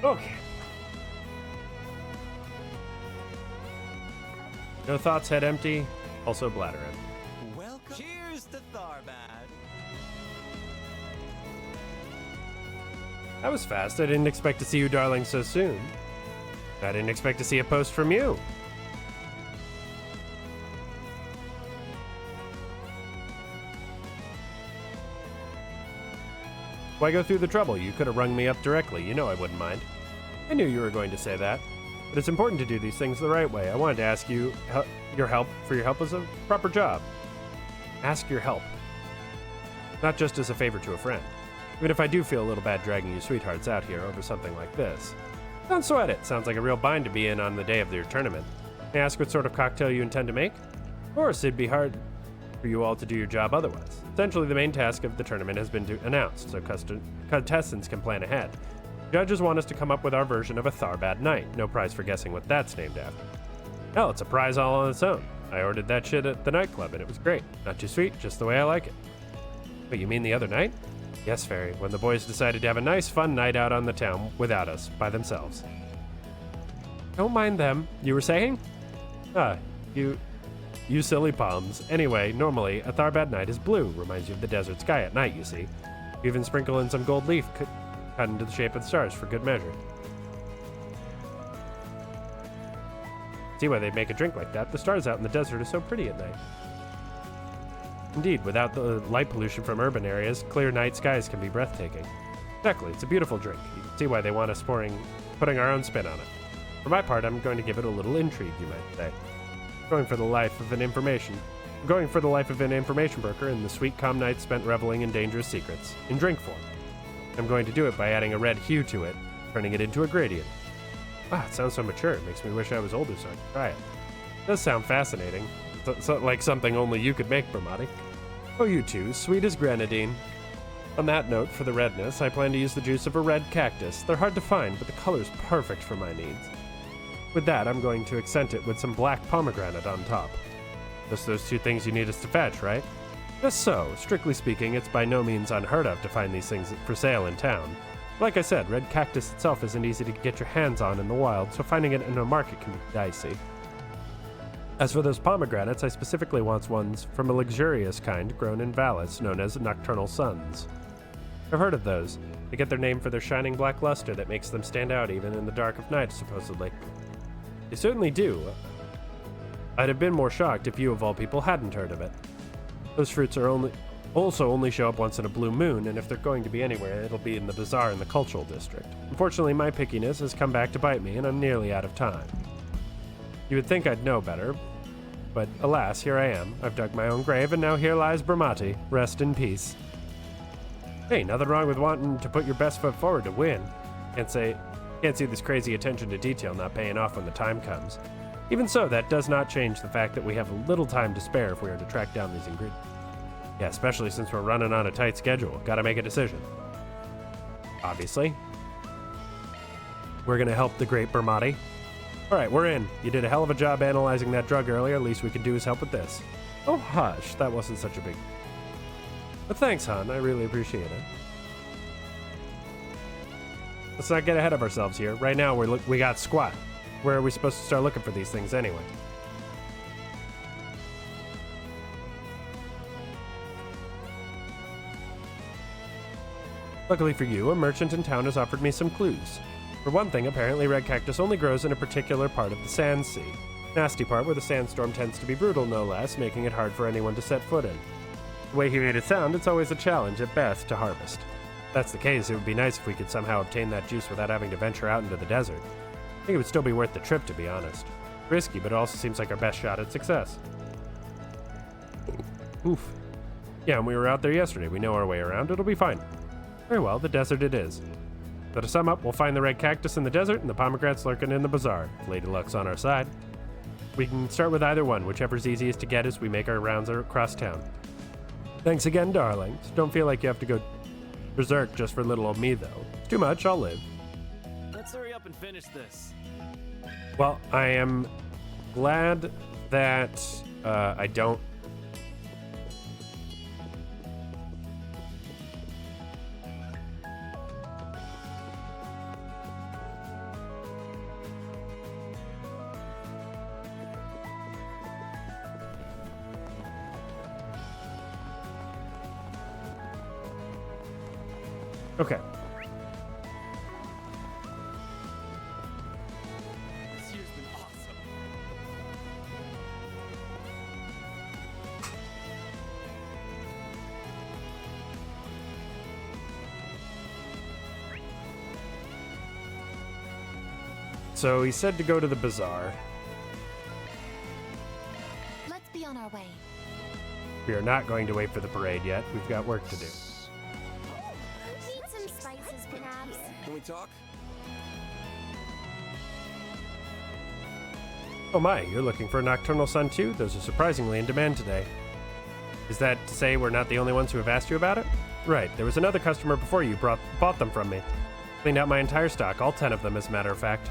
Okay. No thoughts, head empty. Also bladder empty. Welcome. Cheers to Tharbad. That was fast. I didn't expect to see you darling so soon. I didn't expect to see a post from you. Why go through the trouble? You could have rung me up directly. You know I wouldn't mind. I knew you were going to say that. But it's important to do these things the right way. I wanted to ask you your help as a proper job. Ask your help. Not just as a favor to a friend. Even if I do feel a little bad dragging you sweethearts out here over something like this. Don't sweat it. Sounds like a real bind to be in on the day of your tournament. May I ask what sort of cocktail you intend to make? Of course, it'd be hard for you all to do your job otherwise. Essentially, the main task of the tournament has been announced, so contestants can plan ahead. Judges want us to come up with our version of a Tharbad night. No prize for guessing what that's named after. Hell, it's a prize all on its own. I ordered that shit at the nightclub and it was great. Not too sweet, just the way I like it. Wait, you mean the other night? Yes, Fairy, when the boys decided to have a nice, fun night out on the town without us, by themselves. Don't mind them. You were saying? You silly palms. Anyway, normally, a Tharbad night is blue. Reminds you of the desert sky at night, you see. You even sprinkle in some gold leaf cut into the shape of the stars for good measure. See why they make a drink like that. The stars out in the desert are so pretty at night. Indeed, without the light pollution from urban areas, clear night skies can be breathtaking. Exactly, it's a beautiful drink. You can see why they want us putting our own spin on it. For my part, I'm going to give it a little intrigue, you might say. I'm going for the life of an information broker and the sweet, calm nights spent reveling in dangerous secrets, in drink form. I'm going to do it by adding a red hue to it, turning it into a gradient. Ah, it sounds so mature. It makes me wish I was older so I could try it. It does sound fascinating. Like something only you could make, Bramati. Oh, you two, sweet as grenadine. On that note, for the redness, I plan to use the juice of a red cactus. They're hard to find, but the color's perfect for my needs. With that, I'm going to accent it with some black pomegranate on top. Just those two things you need us to fetch, right? Just so. Strictly speaking, it's by no means unheard of to find these things for sale in town. Like I said, red cactus itself isn't easy to get your hands on in the wild, so finding it in a market can be dicey. As for those pomegranates, I specifically want ones from a luxurious kind grown in valleys known as nocturnal suns. I've heard of those. They get their name for their shining black luster that makes them stand out even in the dark of night, supposedly. They certainly do. I'd have been more shocked if you, of all people, hadn't heard of it. Those fruits are only show up once in a blue moon, and if they're going to be anywhere, it'll be in the bazaar in the cultural district. Unfortunately, my pickiness has come back to bite me, and I'm nearly out of time. You would think I'd know better, but alas, here I am. I've dug my own grave, and now here lies Bramati. Rest in peace. Hey, nothing wrong with wanting to put your best foot forward to win. Can't see this crazy attention to detail not paying off when the time comes. Even so, that does not change the fact that we have a little time to spare if we are to track down these ingredients. Yeah, especially since we're running on a tight schedule. Gotta make a decision. Obviously. We're gonna help the great Bramati. Alright, we're in. You did a hell of a job analyzing that drug earlier. Least we can do is help with this. Oh, hush. That wasn't such a big... But thanks, hon. I really appreciate it. Let's not get ahead of ourselves here. Right now, we got squat. Where are we supposed to start looking for these things anyway? Luckily for you, a merchant in town has offered me some clues. For one thing, apparently red cactus only grows in a particular part of the Sand Sea. Nasty part where the sandstorm tends to be brutal, no less, making it hard for anyone to set foot in. The way he made it sound, it's always a challenge at best to harvest. If that's the case, it would be nice if we could somehow obtain that juice without having to venture out into the desert. I think it would still be worth the trip, to be honest. Risky, but it also seems like our best shot at success. Oof. Yeah, and we were out there yesterday. We know our way around. It'll be fine. Very well, the desert it is. So to sum up, we'll find the red cactus in the desert and the pomegranates lurking in the bazaar. If Lady Luck's on our side. We can start with either one, whichever's easiest to get as we make our rounds across town. Thanks again, darlings. Don't feel like you have to go berserk just for little old me, though. It's too much, I'll live. Let's hurry up and finish this. Well, I am glad that I don't... Okay. This year's been awesome. So he said to go to the bazaar. Let's be on our way. We are not going to wait for the parade yet. We've got work to do. Need some spices, perhaps? Can we talk? Oh my, you're looking for a nocturnal sun too? Those are surprisingly in demand today. Is that to say we're not the only ones who have asked you about it? Right, there was another customer before you bought them from me. Cleaned out my entire stock, all 10 of them as a matter of fact.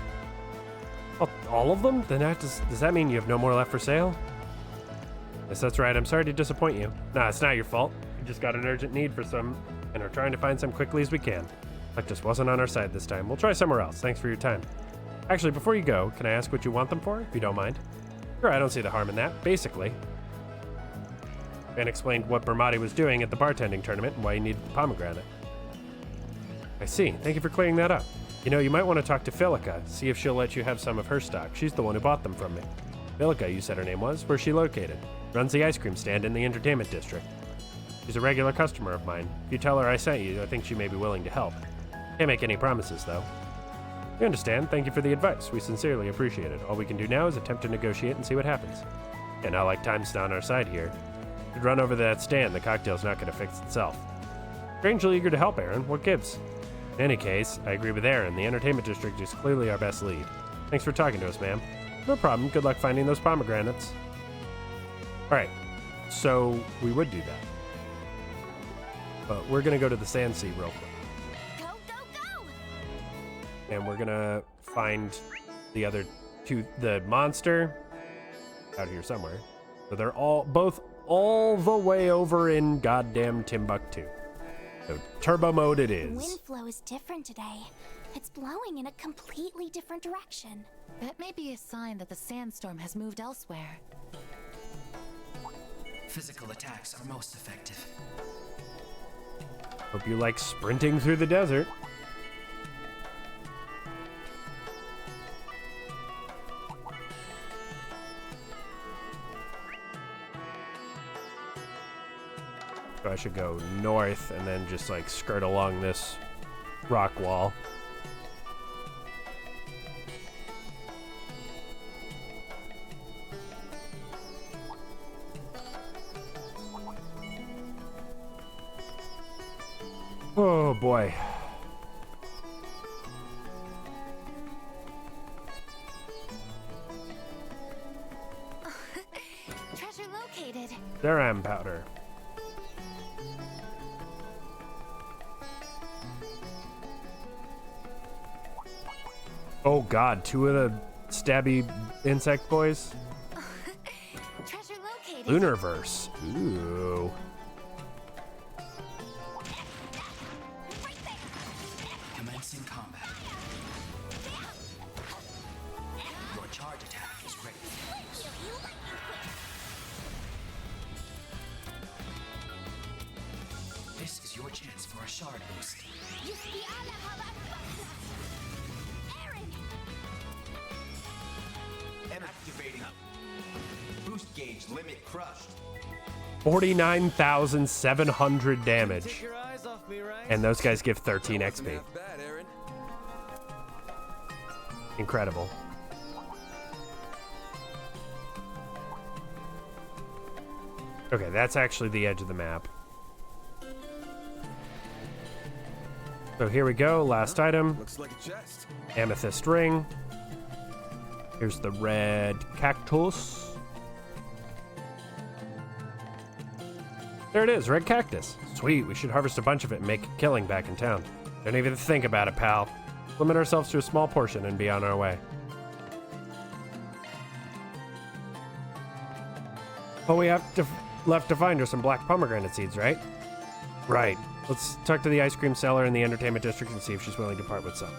All of them? Then does that mean you have no more left for sale? Yes, that's right. I'm sorry to disappoint you. Nah, it's not your fault. We just got an urgent need for some and are trying to find some quickly as we can. Luck just wasn't on our side this time. We'll try somewhere else. Thanks for your time. Actually, before you go, can I ask what you want them for, if you don't mind? Sure, I don't see the harm in that. Basically, Ben explained what Bramati was doing at the bartending tournament and why he needed the pomegranate. I see. Thank you for clearing that up. You know, you might want to talk to Filica, see if she'll let you have some of her stock. She's the one who bought them from me. Filica, you said her name was. Where's she located? Runs the ice cream stand in the entertainment district. She's a regular customer of mine. If you tell her I sent you, I think she may be willing to help. Can't make any promises, though. You understand. Thank you for the advice. We sincerely appreciate it. All we can do now is attempt to negotiate and see what happens. And now, like time's on our side here. We'd run over to that stand. The cocktail's not going to fix itself. Strangely eager to help, Aaron. What gives? In any case, I agree with Aaron. The entertainment district is clearly our best lead. Thanks for talking to us, ma'am. No problem. Good luck finding those pomegranates. Alright, so we would do that. But we're gonna go to the Sand Sea real quick. Go, go, go! And we're gonna find the other two, the monster out here somewhere. So they're both all the way over in goddamn Timbuktu. So turbo mode it is. Wind flow is different today. It's blowing in a completely different direction. That may be a sign that the sandstorm has moved elsewhere. Physical attacks are most effective. Hope you like sprinting through the desert. So I should go north and then just like skirt along this rock wall. Oh boy. Treasure located. Ceram powder. Oh god, two of the stabby insect boys. Treasure located. Lunarverse. Ooh. Commencing combat. Your charge attack is ready. This is your chance for a shard boost. Activating. Boost gauge limit crushed. 49,700 damage. Take your eyes off me, right? And those guys give 13 XP. Bad, Aaron. Incredible. Okay, that's actually the edge of the map. So here we go, last item. Looks like a chest. Amethyst ring. Here's the red cactus. There it is, red cactus. Sweet, we should harvest a bunch of it and make a killing back in town. Don't even think about it, pal. Limit ourselves to a small portion and be on our way. Oh, we have left to find her some black pomegranate seeds, right? Right. Let's talk to the ice cream seller in the entertainment district and see if she's willing to part with some.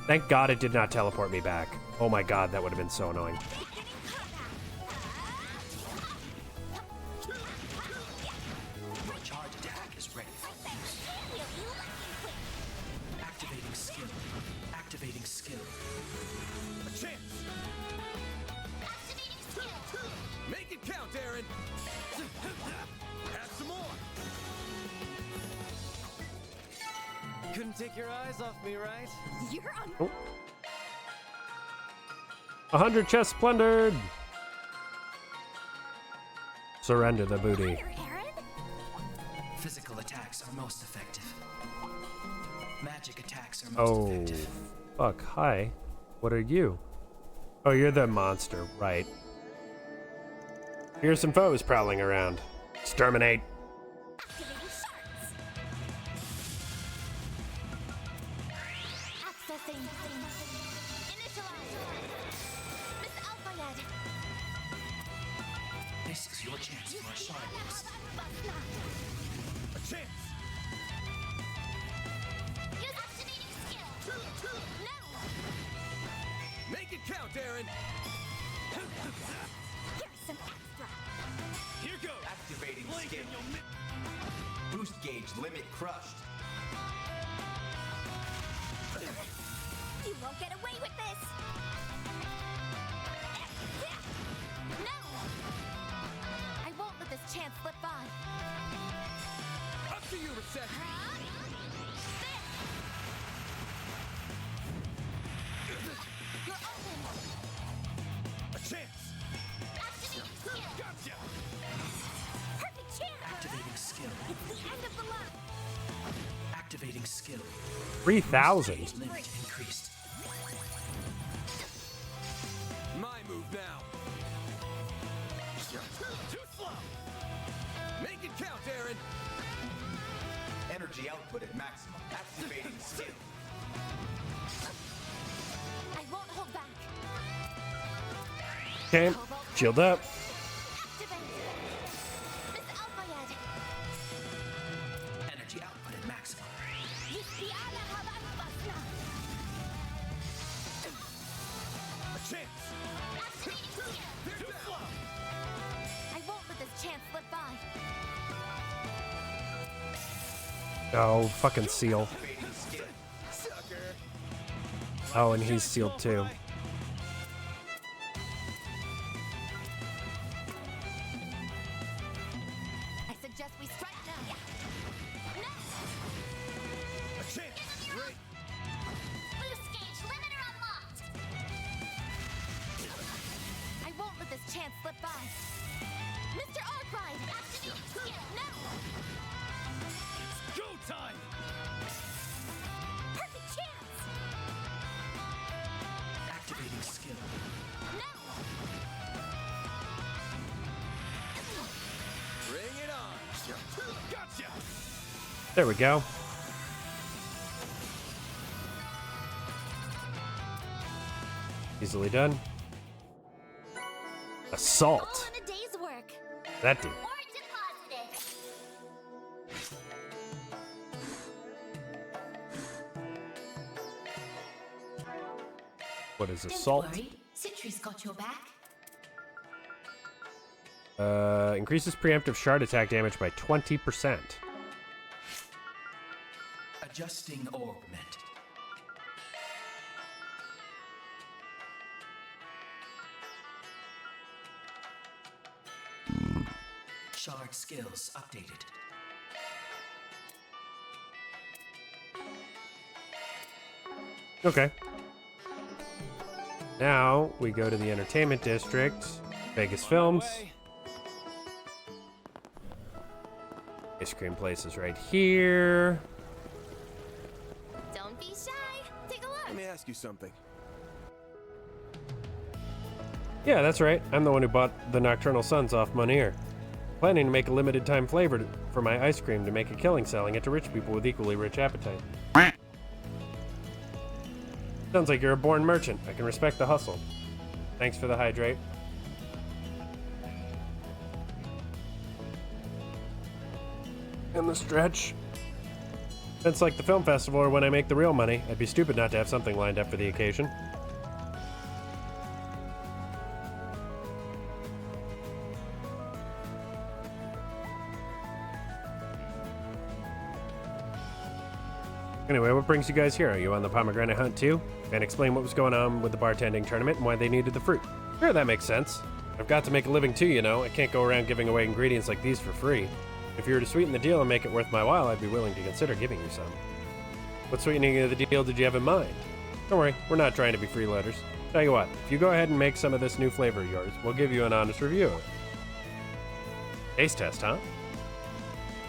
Thank God it did not teleport me back. Oh my God, that would have been so annoying. Your charge attack is ready for use. Activating skill. Activating skill. A chance. Make it count, Aaron. Have some more. Couldn't take your eyes off me, right? You're on. Oh. 100 chests plundered. Surrender the booty. Physical attacks are most effective. Magic attacks are most effective. Fuck. Hi. What are you? Oh, you're the monster, right? Here's some foes prowling around. Exterminate. This is your chance for a shard boost. A chance. Make it count, Aaron. Here's some extra. Here goes. Activating skill. Boost gauge limit crushed. You won't get away with this. No! I won't let this chance slip by. Up to you, Reset. You're open. A chance. Gotcha. Perfect chance. Activating skill. It's the end of the line. skill. 3,000. Boost gauge limit increased. My move now. Too slow. Make it count, Aaron. Energy output at maximum. Activating skill. I won't hold back. Okay, shield up. Energy output at maximum. A chance. I won't let this chance slip by. Oh, fucking seal. Sucker. Oh, and he's sealed too. I suggest we strike now. A chance. Great. Boost gauge limiter unlocked. I won't let this chance slip by. Mr. Arkwright! Activate skill. Now! Go time! Perfect chance! Activating skill. Bring it on. Gotcha! There we go. Easily done. Assault. All in a day's work. That dude. Or deposited. What is Don't assault? worry, Citri's got your back. Increases preemptive shard attack damage by 20%. Adjusting augment. Shard skills updated. Okay. Now we go to the entertainment district, Vegas Films. Ice cream place is right here. Don't be shy. Take a look. Let me ask you something. Yeah, that's right. I'm the one who bought the Nocturnal Suns off Moneer. Planning to make a limited time flavor for my ice cream to make a killing selling it to rich people with equally rich appetite. Sounds like you're a born merchant. I can respect the hustle. Thanks for the hydrate. And the stretch. It's like the film festival or when I make the real money. I'd be stupid not to have something lined up for the occasion. Anyway, what brings you guys here? Are you on the pomegranate hunt too? And explain what was going on with the bartending tournament and why they needed the fruit. Sure, that makes sense. I've got to make a living too, you know. I can't go around giving away ingredients like these for free. If you were to sweeten the deal and make it worth my while, I'd be willing to consider giving you some. What sweetening of the deal did you have in mind? Don't worry, we're not trying to be freeloaders. Tell you what, if you go ahead and make some of this new flavor of yours, we'll give you an honest review of it. Taste test, huh?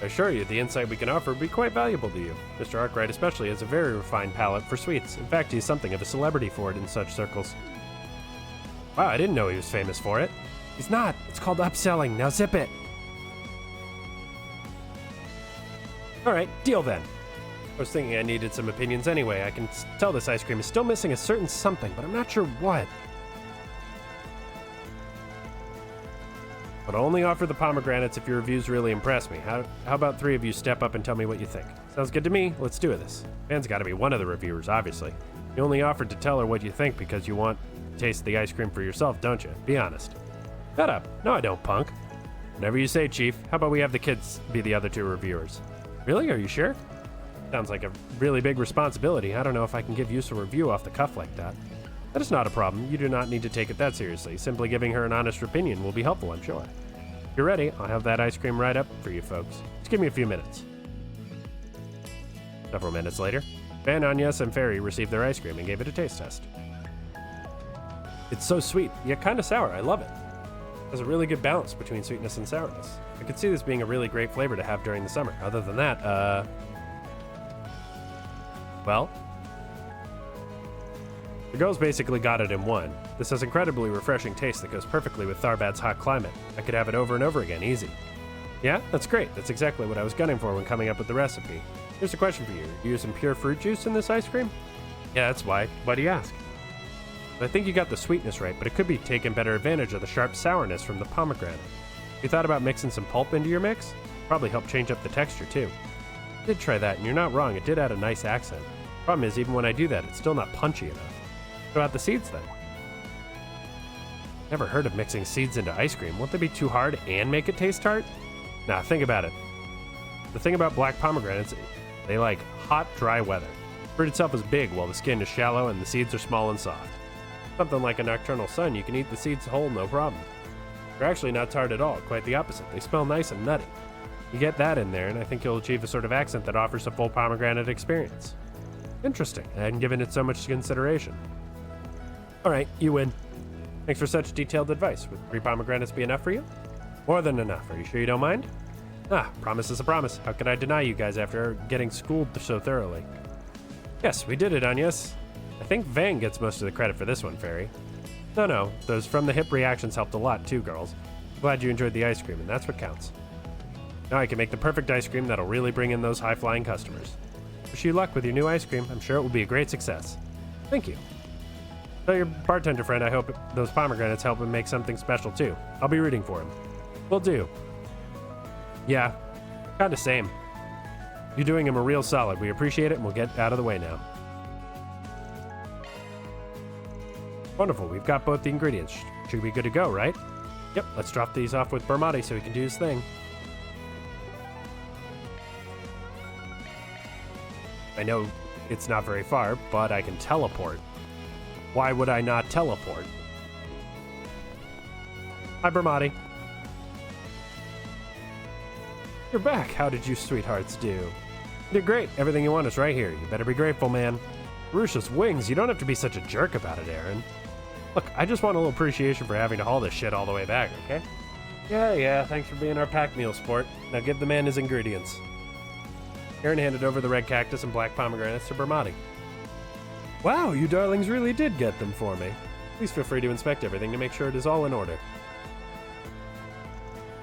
I assure you, the insight we can offer would be quite valuable to you. Mr. Arkwright especially has a very refined palate for sweets. In fact, he's something of a celebrity for it in such circles. Wow, I didn't know he was famous for it. He's not. It's called upselling. Now zip it. Alright, deal then. I was thinking I needed some opinions anyway. I can tell this ice cream is still missing a certain something, but I'm not sure what. But I'll only offer the pomegranates if your reviews really impress me. How about three of you step up and tell me what you think? Sounds good to me. Let's do this. Van's got to be one of the reviewers, obviously. You only offered to tell her what you think because you want to taste the ice cream for yourself, don't you? Be honest. Shut up. No, I don't, punk. Whatever you say, Chief. How about we have the kids be the other two reviewers? Really? Are you sure? Sounds like a really big responsibility. I don't know if I can give you a review off the cuff like that. That is not a problem. You do not need to take it that seriously. Simply giving her an honest opinion will be helpful, I'm sure. If you're ready, I'll have that ice cream right up for you folks. Just give me a few minutes. Several minutes later, Van, Agnes, and Fairy received their ice cream and gave it a taste test. It's so sweet, yet kind of sour. I love it. There's a really good balance between sweetness and sourness. I could see this being a really great flavor to have during the summer. Other than that, Well? The girls basically got it in one. This has incredibly refreshing taste that goes perfectly with Tharbad's hot climate. I could have it over and over again, easy. Yeah, that's great. That's exactly what I was gunning for when coming up with the recipe. Here's a question for you. Are you using pure fruit juice in this ice cream? Yeah, that's why. Why do you ask? I think you got the sweetness right, but it could be taking better advantage of the sharp sourness from the pomegranate. You thought about mixing some pulp into your mix? Probably help change up the texture too. I did try that, and you're not wrong. It did add a nice accent. Problem is, even when I do that, it's still not punchy enough. What about the seeds then? Never heard of mixing seeds into ice cream. Won't they be too hard and make it taste tart? Nah, think about it. The thing about black pomegranates, they like hot, dry weather. The fruit itself is big, while the skin is shallow and the seeds are small and soft. Something like a nocturnal sun, you can eat the seeds whole, no problem. They're actually not tart at all, quite the opposite. They smell nice and nutty. You get that in there, and I think you'll achieve a sort of accent that offers a full pomegranate experience. Interesting. I hadn't given it so much consideration. Alright, you win. Thanks for such detailed advice. Would 3 pomegranates be enough for you? More than enough. Are you sure you don't mind? Ah, promise is a promise. How could I deny you guys after getting schooled so thoroughly? Yes, we did it, Agnes. I think Vang gets most of the credit for this one, Fairy. No, those from the hip reactions helped a lot too, girls. Glad you enjoyed the ice cream, and that's what counts. Now I can make the perfect ice cream that'll really bring in those high-flying customers. Wish you luck with your new ice cream. I'm sure it will be a great success. Thank you. Tell your bartender friend I hope those pomegranates help him make something special too. I'll be rooting for him. Will do. Yeah, kinda same. You're doing him a real solid. We appreciate it, and we'll get out of the way now. Wonderful, we've got both the ingredients. Should be good to go, right? Yep, let's drop these off with Bermati so he can do his thing. I know it's not very far, but I can teleport. Why would I not teleport? Hi, Bermati. You're back. How did you sweethearts do? You did great. Everything you want is right here. You better be grateful, man. Russia's wings. You don't have to be such a jerk about it, Aaron. Look, I just want a little appreciation for having to haul this shit all the way back, okay? Yeah, thanks for being our pack meal sport. Now give the man his ingredients. Aaron handed over the red cactus and black pomegranates to Bermati. Wow, you darlings really did get them for me. Please feel free to inspect everything to make sure it is all in order.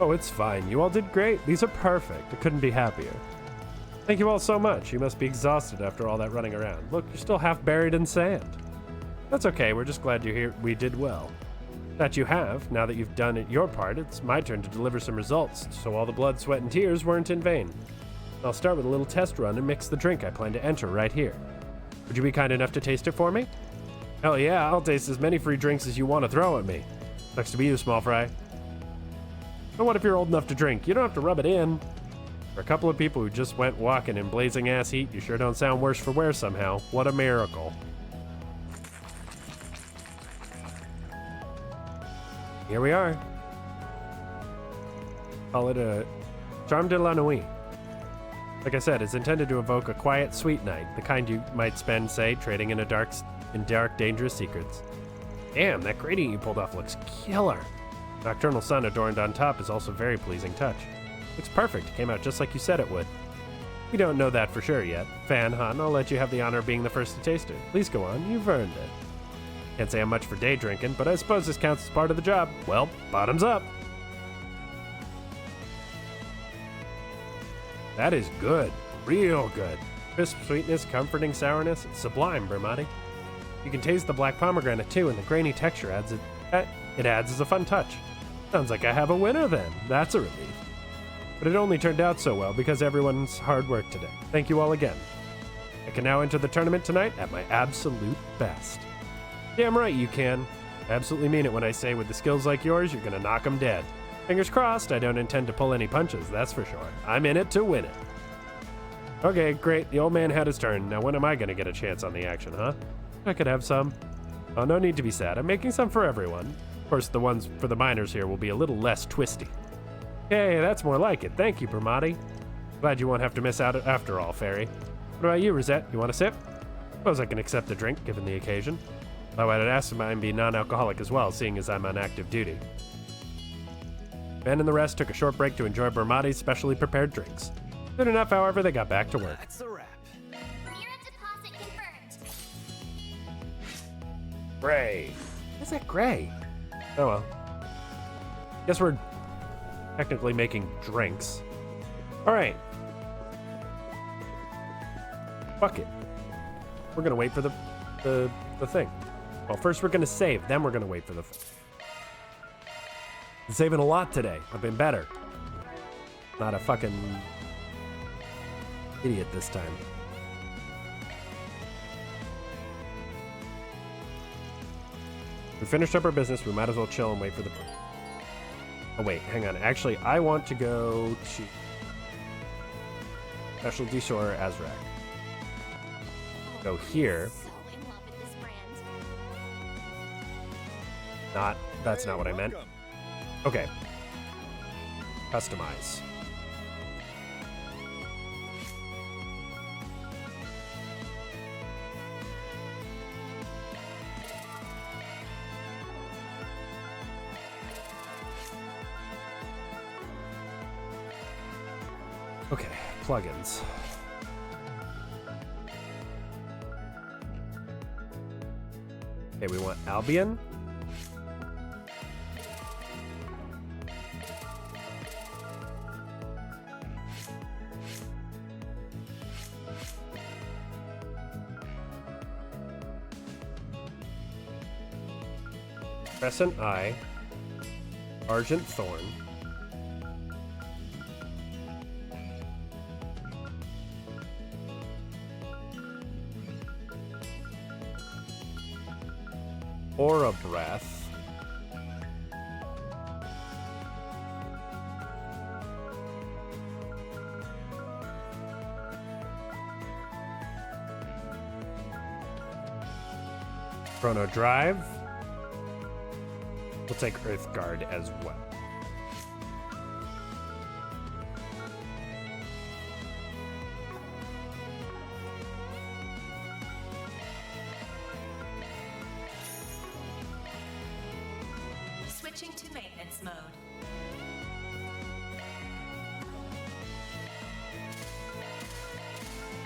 Oh, it's fine. You all did great. These are perfect. I couldn't be happier. Thank you all so much. You must be exhausted after all that running around. Look, you're still half buried in sand. That's okay. We're just glad you're here. We did well. That you have. Now that you've done your part, it's my turn to deliver some results, so all the blood, sweat, and tears weren't in vain. I'll start with a little test run and mix the drink I plan to enter right here. Would you be kind enough to taste it for me? Hell yeah, I'll taste as many free drinks as you want to throw at me. Sucks to be you, small fry. But what if you're old enough to drink? You don't have to rub it in. For a couple of people who just went walking in blazing ass heat, you sure don't sound worse for wear somehow. What a miracle. Here we are. Call it a Charme de la Nuit. Like I said, it's intended to evoke a quiet, sweet night, the kind you might spend, say, trading in dark, dangerous secrets. Damn, that gradient you pulled off looks killer. Nocturnal sun adorned on top is also a very pleasing touch. Looks perfect. It came out just like you said it would. We don't know that for sure yet. Fan Han, I'll let you have the honor of being the first to taste it. Please go on. You've earned it. Can't say I'm much for day drinking, but I suppose this counts as part of the job. Well, bottoms up. That is good. Real good. Crisp sweetness, comforting sourness. It's sublime, Bermati. You can taste the black pomegranate too, and the grainy texture adds as a fun touch. Sounds like I have a winner then. That's a relief. But it only turned out so well because everyone's hard work today. Thank you all again. I can now enter the tournament tonight at my absolute best. Damn right you can. I absolutely mean it when I say with the skills like yours, you're gonna knock 'em dead. Fingers crossed, I don't intend to pull any punches, that's for sure. I'm in it to win it. Okay, great. The old man had his turn. Now when am I gonna get a chance on the action, huh? I could have some. Oh, no need to be sad. I'm making some for everyone. Of course, the ones for the minors here will be a little less twisty. Hey, that's more like it. Thank you, Bermati. Glad you won't have to miss out after all, Fairy. What about you, Rosette? You want a sip? Suppose I can accept a drink, given the occasion. Though I'd ask mine be non-alcoholic as well, seeing as I'm on active duty. Ben and the rest took a short break to enjoy Bermati's specially prepared drinks. Soon enough, however, they got back to work. That's a wrap. Mira deposit Gray. What's that gray? Oh well. Guess we're technically making drinks. Alright. Fuck it. We're gonna wait for the thing. Well, first we're gonna save, then we're gonna wait for the thing. Been saving a lot today. I've been better. Not a fucking idiot this time. We finished up our business. We might as well chill and wait for the... Oh, wait. Hang on. Actually, I want to go to... Specialty Store, Azrak. Go here. Not... That's not what I meant. Okay. Customize. Okay, plugins. Okay, we want Albion. Crescent Eye. Argent Thorn. Aura Breath. Chrono Drive. We'll take Earth Guard as well. Switching to maintenance mode.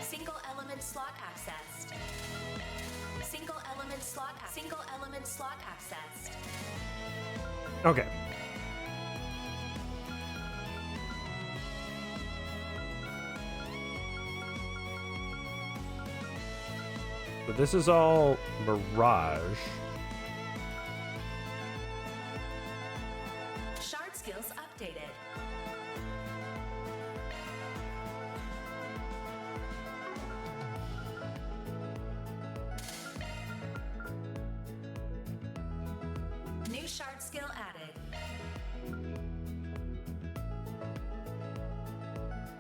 Single element slot accessed. Single element slot accessed. Okay. So this is all Mirage. Shard skills updated. New shard skill added.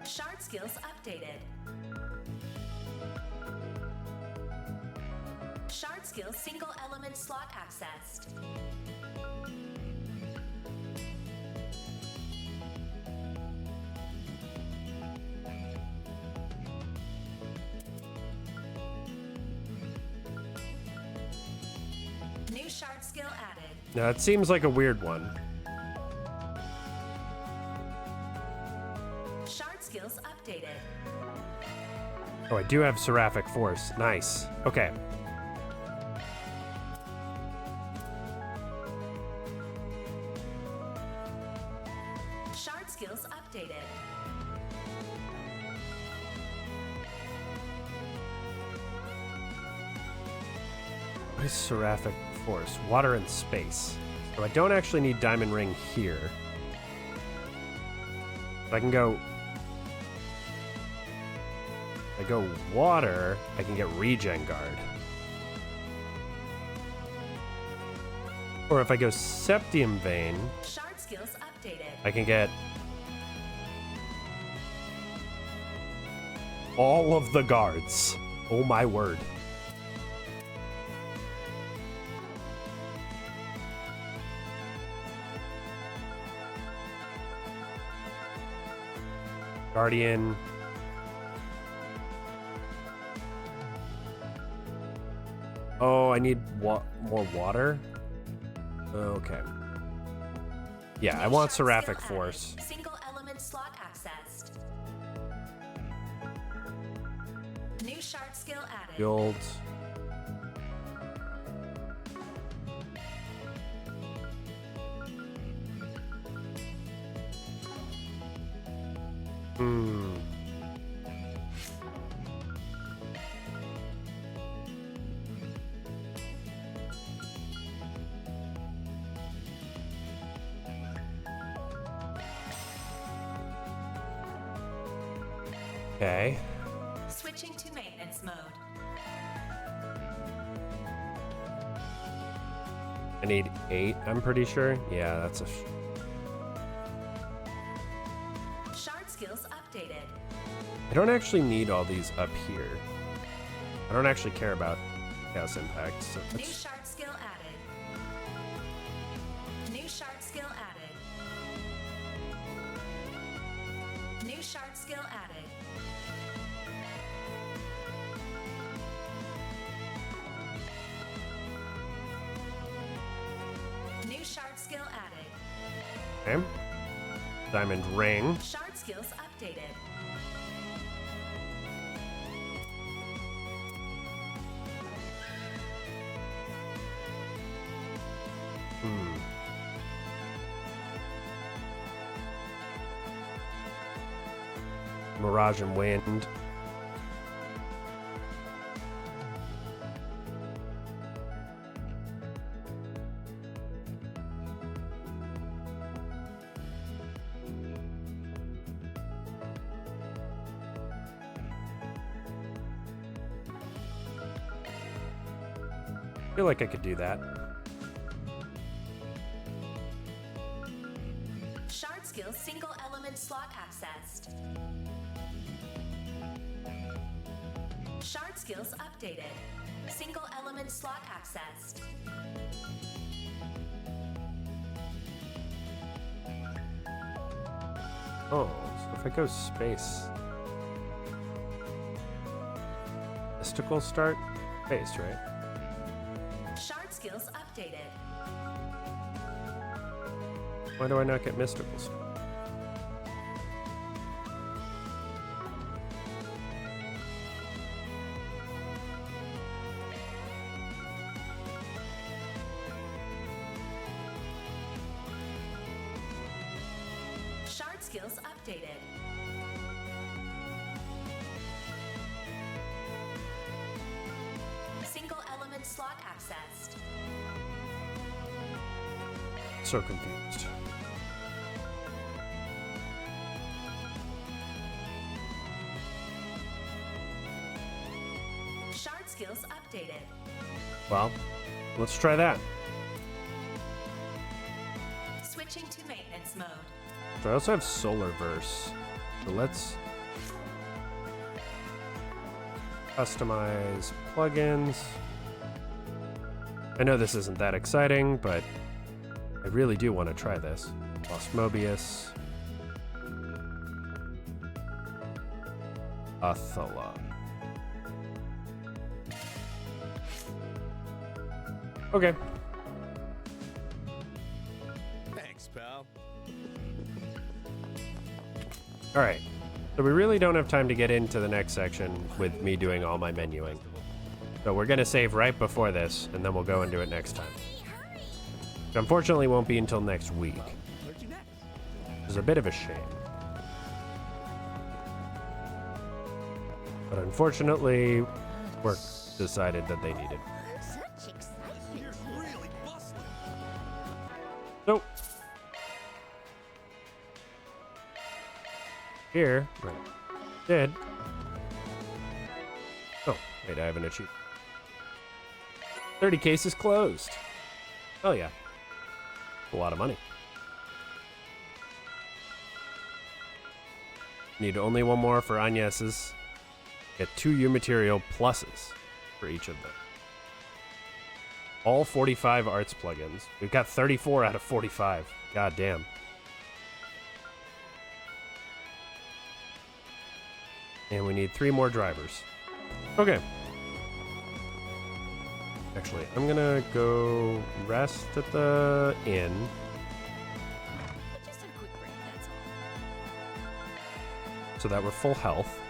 Shard skills updated. Shard skills single element slot accessed. New shard skill added. Now it seems like a weird one. Shard skills updated. Oh, I do have Seraphic Force. Nice. Okay. Shard skills updated. What is Seraphic Force? Water and space. So I don't actually need Diamond Ring here. If I can go... If I go water, I can get Regen Guard. Or if I go Septium Vein, Shard skills updated. I can get all of the guards. Oh my word. Guardian. Oh, I need more water? Okay. Yeah, I want Seraphic Force. Single element slot accessed. New shard skill added. Build. Okay. Switching to maintenance mode. I need 8, I'm pretty sure. Yeah, that's a... Shard skills updated. I don't actually need all these up here. I don't actually care about chaos impact, so New that's... shard skill added. New shard skill added. New shard skill added. New shard skill added. Okay. Diamond ring. Shard skills updated. Mirage and wind. I feel like I could do that. Shard skills single element slot accessed. Shard skills updated. Single element slot accessed. Oh, so if I go space. Mystical start? Space, right? Shard skills updated. Why do I not get mystical start? Shard skills updated. Single element slot accessed. So confused. Shard skills updated. Well, let's try that. Switching to maintenance mode. So I also have Solar Verse. So let's customize plugins. I know this isn't that exciting, but I really do want to try this. Lost Mobius. Athala. Okay. Thanks, pal. All right. So we really don't have time to get into the next section with me doing all my menuing. So we're going to save right before this, and then we'll go and do it next time. Which unfortunately won't be until next week. Which is a bit of a shame. But unfortunately, work decided that they needed. So, here, right, did. Oh, wait, I have an achievement. 30 cases closed. Oh yeah, a lot of money. Need only one more for Agnes's. Get 2 U material pluses for each of them. All 45 arts plugins. We've got 34 out of 45. God damn. And we need 3 more drivers. Okay. Actually, I'm gonna go rest at the inn. Just a quick break, that's all. So that we're full health.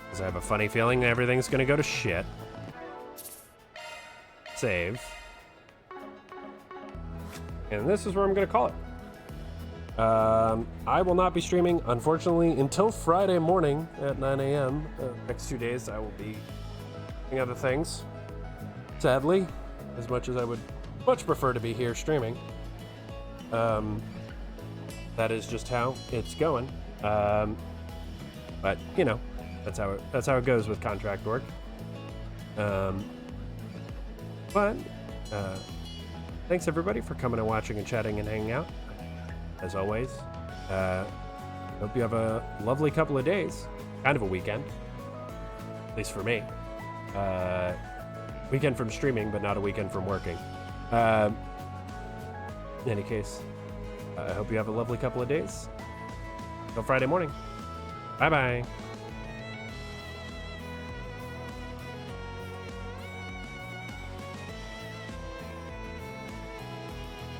Because I have a funny feeling everything's gonna go to shit. Save. And this is where I'm gonna call it. I will not be streaming, unfortunately, until Friday morning at 9 a.m. Next 2 days, I will be doing other things. Sadly, as much as I would much prefer to be here streaming. That is just how it's going. But you know, that's how it goes with contract work. But thanks everybody for coming and watching and chatting and hanging out. As always, hope you have a lovely couple of days, kind of a weekend, at least for me. Weekend from streaming, but not a weekend from working. In any case, I hope you have a lovely couple of days. Till Friday morning. Bye-bye.